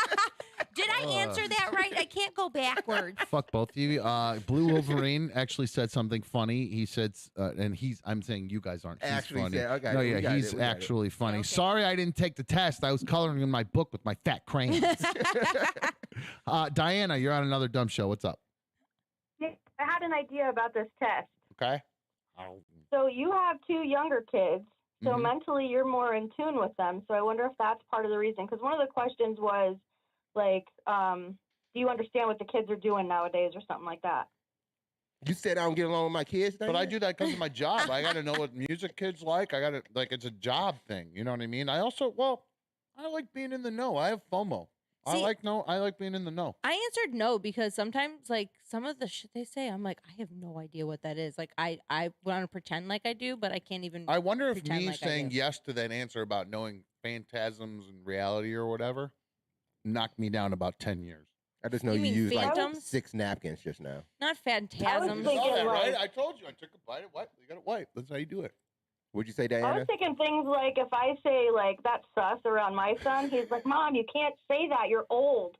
Did I answer that right? I can't go backwards. Fuck both of you. Blue Wolverine actually said something funny. He said, and I'm saying you guys aren't. He's Actually funny. said- okay, no, we yeah, got it, he's we got it. actually funny. Sorry, I didn't take the test. I was coloring in my book with my fat crayons. Diana, you're on another dumb show. What's up? I had an idea about this test. Okay. So you have two younger kids, so Mhm. mentally you're more in tune with them. So I wonder if that's part of the reason. Because one of the questions was like, do you understand what the kids are doing nowadays, or something like that? You said I don't get along with my kids. But I do that because of my job. I got to know what music kids like. I got to it's a job thing. You know what I mean? I also, I like being in the know. I have FOMO. I See- like being in the know. I answered no because sometimes, like, some of the shit they say, I'm like, I have no idea what that is. Like, I want to pretend like I do, but I can't even. I wonder if pretend me like I saying do. yes to that answer about knowing phantasms and reality or whatever knocked me down about 10 years. I just know You you, mean used like phantoms? 6 napkins just now. Not phantasms. You saw that, right? I told you. I took a bite. What? You got to wipe. That's how you do it. What'd you say, I Diana? was thinking things like if I say like that's sus around my son, he's like, Mom, you can't say that. You're old.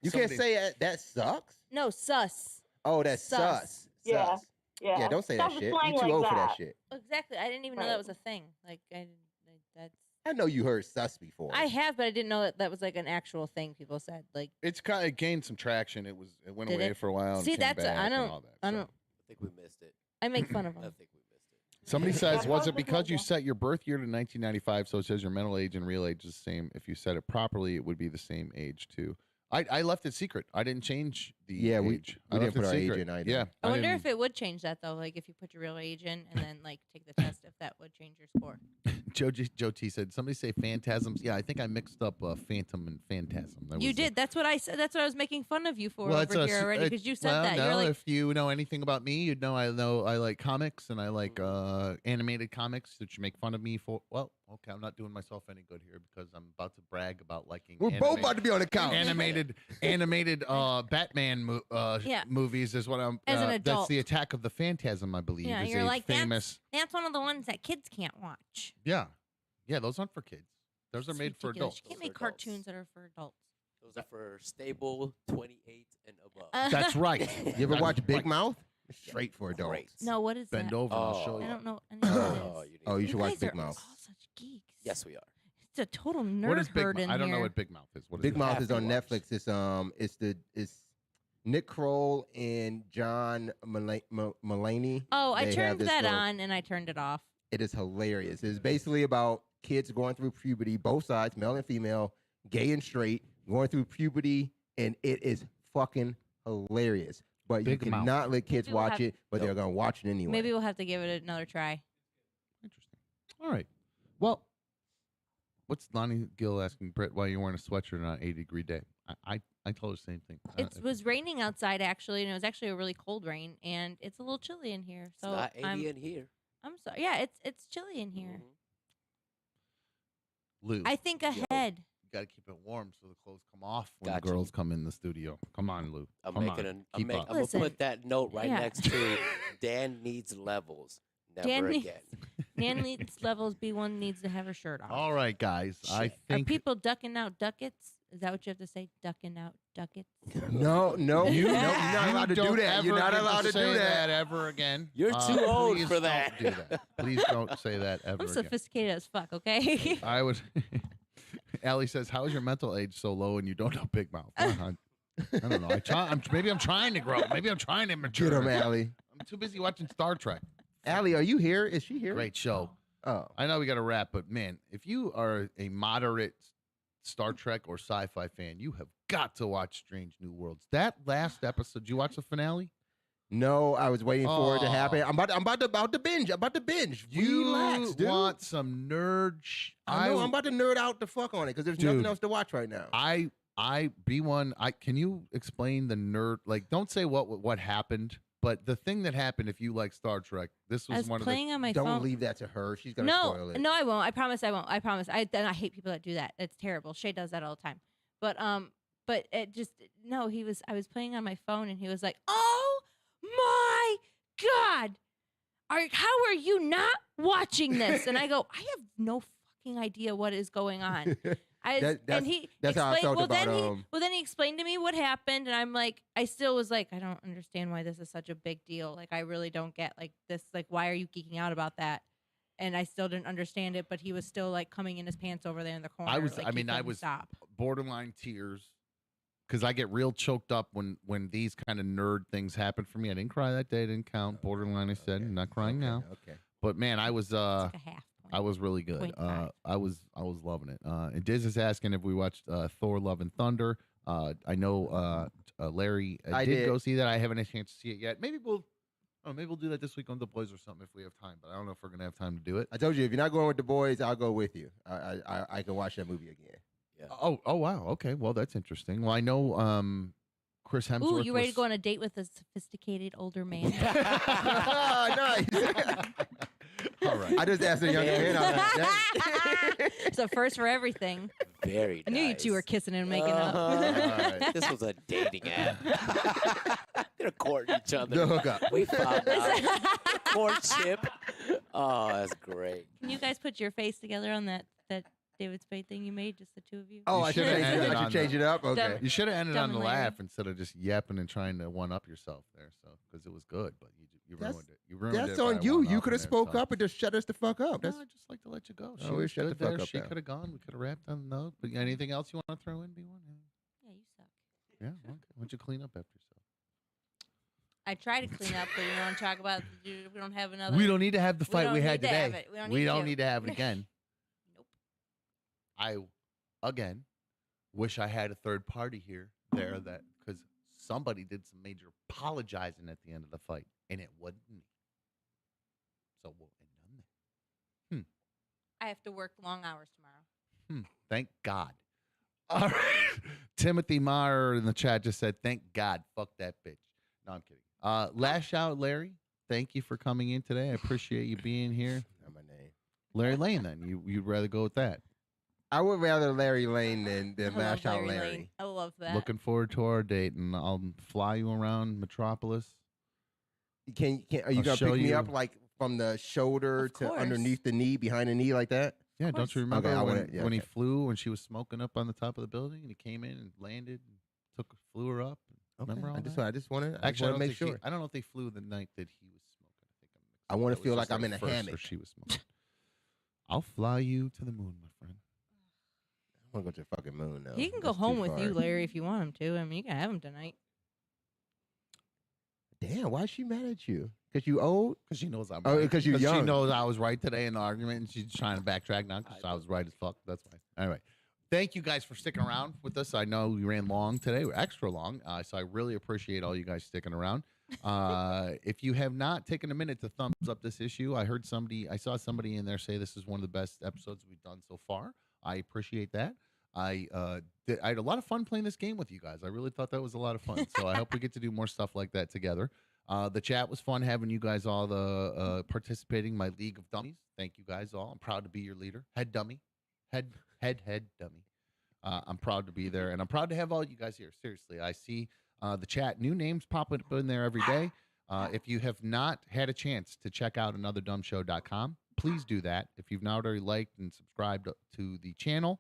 You can't say that sucks. No, sus. Oh, that's sus. Yeah. Sus. Yeah. Yeah, don't say that Stuff shit. slang You too like old for that. that shit. Exactly. I didn't even know that was a thing. Like that's. I know you heard sus before. I have, but I didn't know that was like an actual thing people said. Like It's kind of gained some traction. It went Did away it? for a while. And See, came that's back I and don't. all that, I so. don't. I think we missed it. I make fun of I them. think we missed it. Somebody says, was it because you set your birth year to 1995, so it says your mental age and real age is the same? If you set it properly, it would be the same age too. I left it secret. I didn't change the age. we I didn't left put it our age secret. in either. Yeah, I wonder didn't- if it would change that though. Like if you put your real age in and then like take the test, if that would change your score. Joe T said, somebody say phantasms. Yeah, I think I mixed up phantom and phantasm. That You was did. That's what I said. That's what I was making fun of you for it's over here already it- because you said well, that. No, You're like, if you know anything about me, you'd know I like comics and I like animated comics that you make fun of me for. Well, okay, I'm not doing myself any good here because I'm about to brag about liking. We're both about to be on the couch. Animated Batman movies is what I'm. As an That's adult. the Attack of the Phantasm, I believe. yeah, is you're a like famous. That's one of the ones that kids can't watch. Yeah, those aren't for kids. Those are It's made for ridiculous. adults. You can't make cartoons that are for adults. Those are for stable 28 and above. That's right. You ever That's watch Big right. Mouth? Straight for adults. No, what is Bend that? over and I'll show you. I don't know any of what it is. Oh, you should watch guys Big are Mouth. all such geeks. Yes, we are. It's a total nerd What is Big herd Mouth? in I don't here. know what Big Mouth is. What is Big it? Mouth is on Netflix. It's Nick Kroll and John Mulaney. Oh, I They have turned this that little- on and I turned it off. It is hilarious. It's basically about kids going through puberty, both sides, male and female, gay and straight, going through puberty, and it is fucking hilarious. But Big you Mouth. cannot let kids Maybe we'll watch have- it, but they're gonna watch it anyway. Maybe we'll have to give it another try. All right. Well, what's Lonnie Gill asking Britt why you're wearing a sweatshirt on an 80-degree day? I told her the same thing. It was raining outside actually, and it was actually a really cold rain, and it's a little chilly in here. So It's not 80 I'm, in here. I'm sorry. Yeah, it's chilly in here. Lou. I think ahead. You got to keep it warm so the clothes come off when Gotcha. the girls come in the studio. Come on, Lou. I'm Come making on. I'm Keep up. gonna Listen, put that note right yeah. next to Dan needs levels. Never Dan needs- again. Nan needs levels. B1 needs to have her shirt off. All right, guys. I Are think people ducking out ducats? Is that what you have to say? Ducking out ducats? No, you, you're not allowed to do don't that. You're ever not get allowed to say do that. ever again. You're too old please for don't that. do that. Please don't say that ever I'm again. sophisticated as fuck, okay? I would. Allie says, "How is your mental age so low and you don't know Big Mouth?" I don't know. Maybe I'm trying to grow. Maybe I'm trying to mature. Get him, Allie. I'm too busy watching Star Trek. Allie, are you here? Is she here? Great show. Oh, I know we got to wrap, but man, if you are a moderate Star Trek or sci-fi fan, you have got to watch Strange New Worlds. That last episode, did you watch the finale? no, I was waiting for it to happen. Oh. I'm about to binge. I'm about to binge. You Relax, dude. want some nerd? I know. I'm about to nerd out the fuck on it because there's Dude. nothing else to watch right now. I B1. Can you explain the nerd? Like, don't say what happened, but the thing that happened. If you like Star Trek, this I was was one of playing on my Don't phone. leave that to her. She's gonna No, spoil it. no, I won't. I promise I won't. I promise. I hate people that do that. It's terrible. Shay does that all the time. But it just no. I was playing on my phone and he was like, "Oh my God, how are you not watching this?" And I go, "I have no fucking idea what is going on." That's how I felt about Then he explained to me what happened, and I'm like, I still was like, I don't understand why this is such a big deal. Like, I really don't get like this. Like, why are you geeking out about that? And I still didn't understand it, but he was still like coming in his pants over there in the corner. I was. Like, I he mean, I couldn't was stop. borderline tears because I get real choked up when these kind of nerd things happen for me. I didn't cry that day. It didn't count. Borderline. I said, not crying now. Okay. But man, I was. It's like a half. I was really good. I was loving it. And Diz is asking if we watched Thor: Love and Thunder. I know Larry I did did. go see that. I haven't had a chance to see it yet. Maybe we'll do that this week on The Boys or something if we have time. But I don't know if we're gonna have time to do it. I told you if you're not going with the boys, I'll go with you. I can watch that movie again. Yeah. Oh wow. Okay. Well, that's interesting. Well, I know Chris Hemsworth. Ooh, you ready was- to go on a date with a sophisticated older man? Nice. All right. I just asked a younger man. I was like, "Dang." It's a first for everything. Very I knew you two were kissing and making up. This was a dating app. They're courting each other. The hookup. We found out. Courtship. Oh, that's great. Can you guys put your face together on that David Spade thing you made, just the two of you? Oh, I should change it up. Okay. You should have ended on Dumb the and Larry. laugh instead of just yapping and trying to one up yourself there. So because it was good, but you ruined it. You ruined That's it. on by you. one You up could have there, spoke so. up and just shut us the fuck up. No, That's I just like to let you go. Oh, She we was shut the good there. fuck up She now. could have gone. We could have wrapped on the note. But anything else you want to throw in, B1? Yeah, you suck. Yeah. Okay. Why don't you clean up after yourself? I try to clean up, but you want to talk about we don't have another. We don't need to have the fight don't we had need to have today. it. We don't need to have it Nope. again. I, again, wish I had a third party there that because somebody did some major apologizing at the end of the fight, and it wasn't me. So we'll end on that. I have to work long hours tomorrow. Thank God. All right. Timothy Meyer in the chat just said, "Thank God, fuck that bitch." No, I'm kidding. Lash Out Larry, thank you for coming in today. I appreciate you being here. Not my name. Larry Lane, then you'd rather go with that. I would rather Larry Lane than I love Lash Out Larry Larry. Lane. I love that. Looking forward to our date, and I'll fly you around Metropolis. Are you I'll gonna show pick me you- up like from the shoulder to course. underneath the knee, behind the knee, like that? Yeah, don't you remember Okay, I when, wanna- yeah, when he okay. flew when she was smoking up on the top of the building, and he came in and landed, and flew her up? Remember all I that? just want to Actually, I don't make think he- sure. I don't want to know if they flew the night that he was smoking. I want That to was feel just like I'm in a first hammock. where she was smoking. I'll fly you to the moon, my friend. I want to go to the fucking moon though. He can go That's home too with far. you, Larry, if you want him to. I mean, you can have him tonight. Damn, why is she mad at you? Because you old? Because she knows I'm Oh, right. because you're She young. knows I was right today in the argument, and she's trying to backtrack now because I was right as fuck. That's fine. Anyway, thank you guys for sticking around with us. I know we ran long today. We're extra long, so I really appreciate all you guys sticking around. If you have not taken a minute to thumbs up this issue, I saw somebody in there say this is one of the best episodes we've done so far. I appreciate that. I had a lot of fun playing this game with you guys. I really thought that was a lot of fun. So I hope we get to do more stuff like that together. The chat was fun having you guys all participating in my League of Dummies. Thank you guys all. I'm proud to be your leader. Head dummy. Head dummy. I'm proud to be there, and I'm proud to have all you guys here. Seriously, I see the chat. New names popping up in there every day. If you have not had a chance to check out anotherdumbshow.com, please do that. If you've not already liked and subscribed to the channel,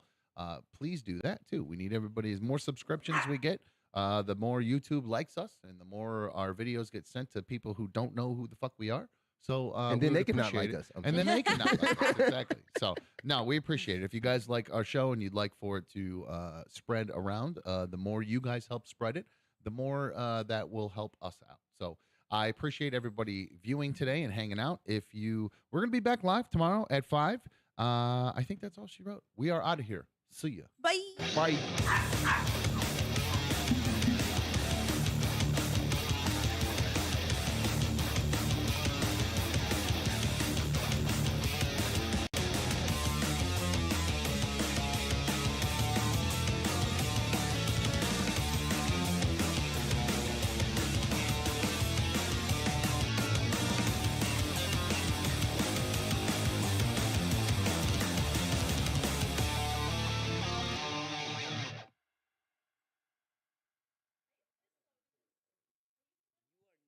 please do that too. We need everybody. As more subscriptions we get, the more YouTube likes us, and the more our videos get sent to people who don't know who the fuck we are. So And we then would they cannot appreciate like it. us. I'm And then sorry. they cannot like us. Exactly. So no, we appreciate it. If you guys like our show and you'd like for it to spread around, the more you guys help spread it, the more that will help us out. So I appreciate everybody viewing today and hanging out. We're gonna be back live tomorrow at 5. I think that's all she wrote. We are out of here. See ya. Bye. Bye.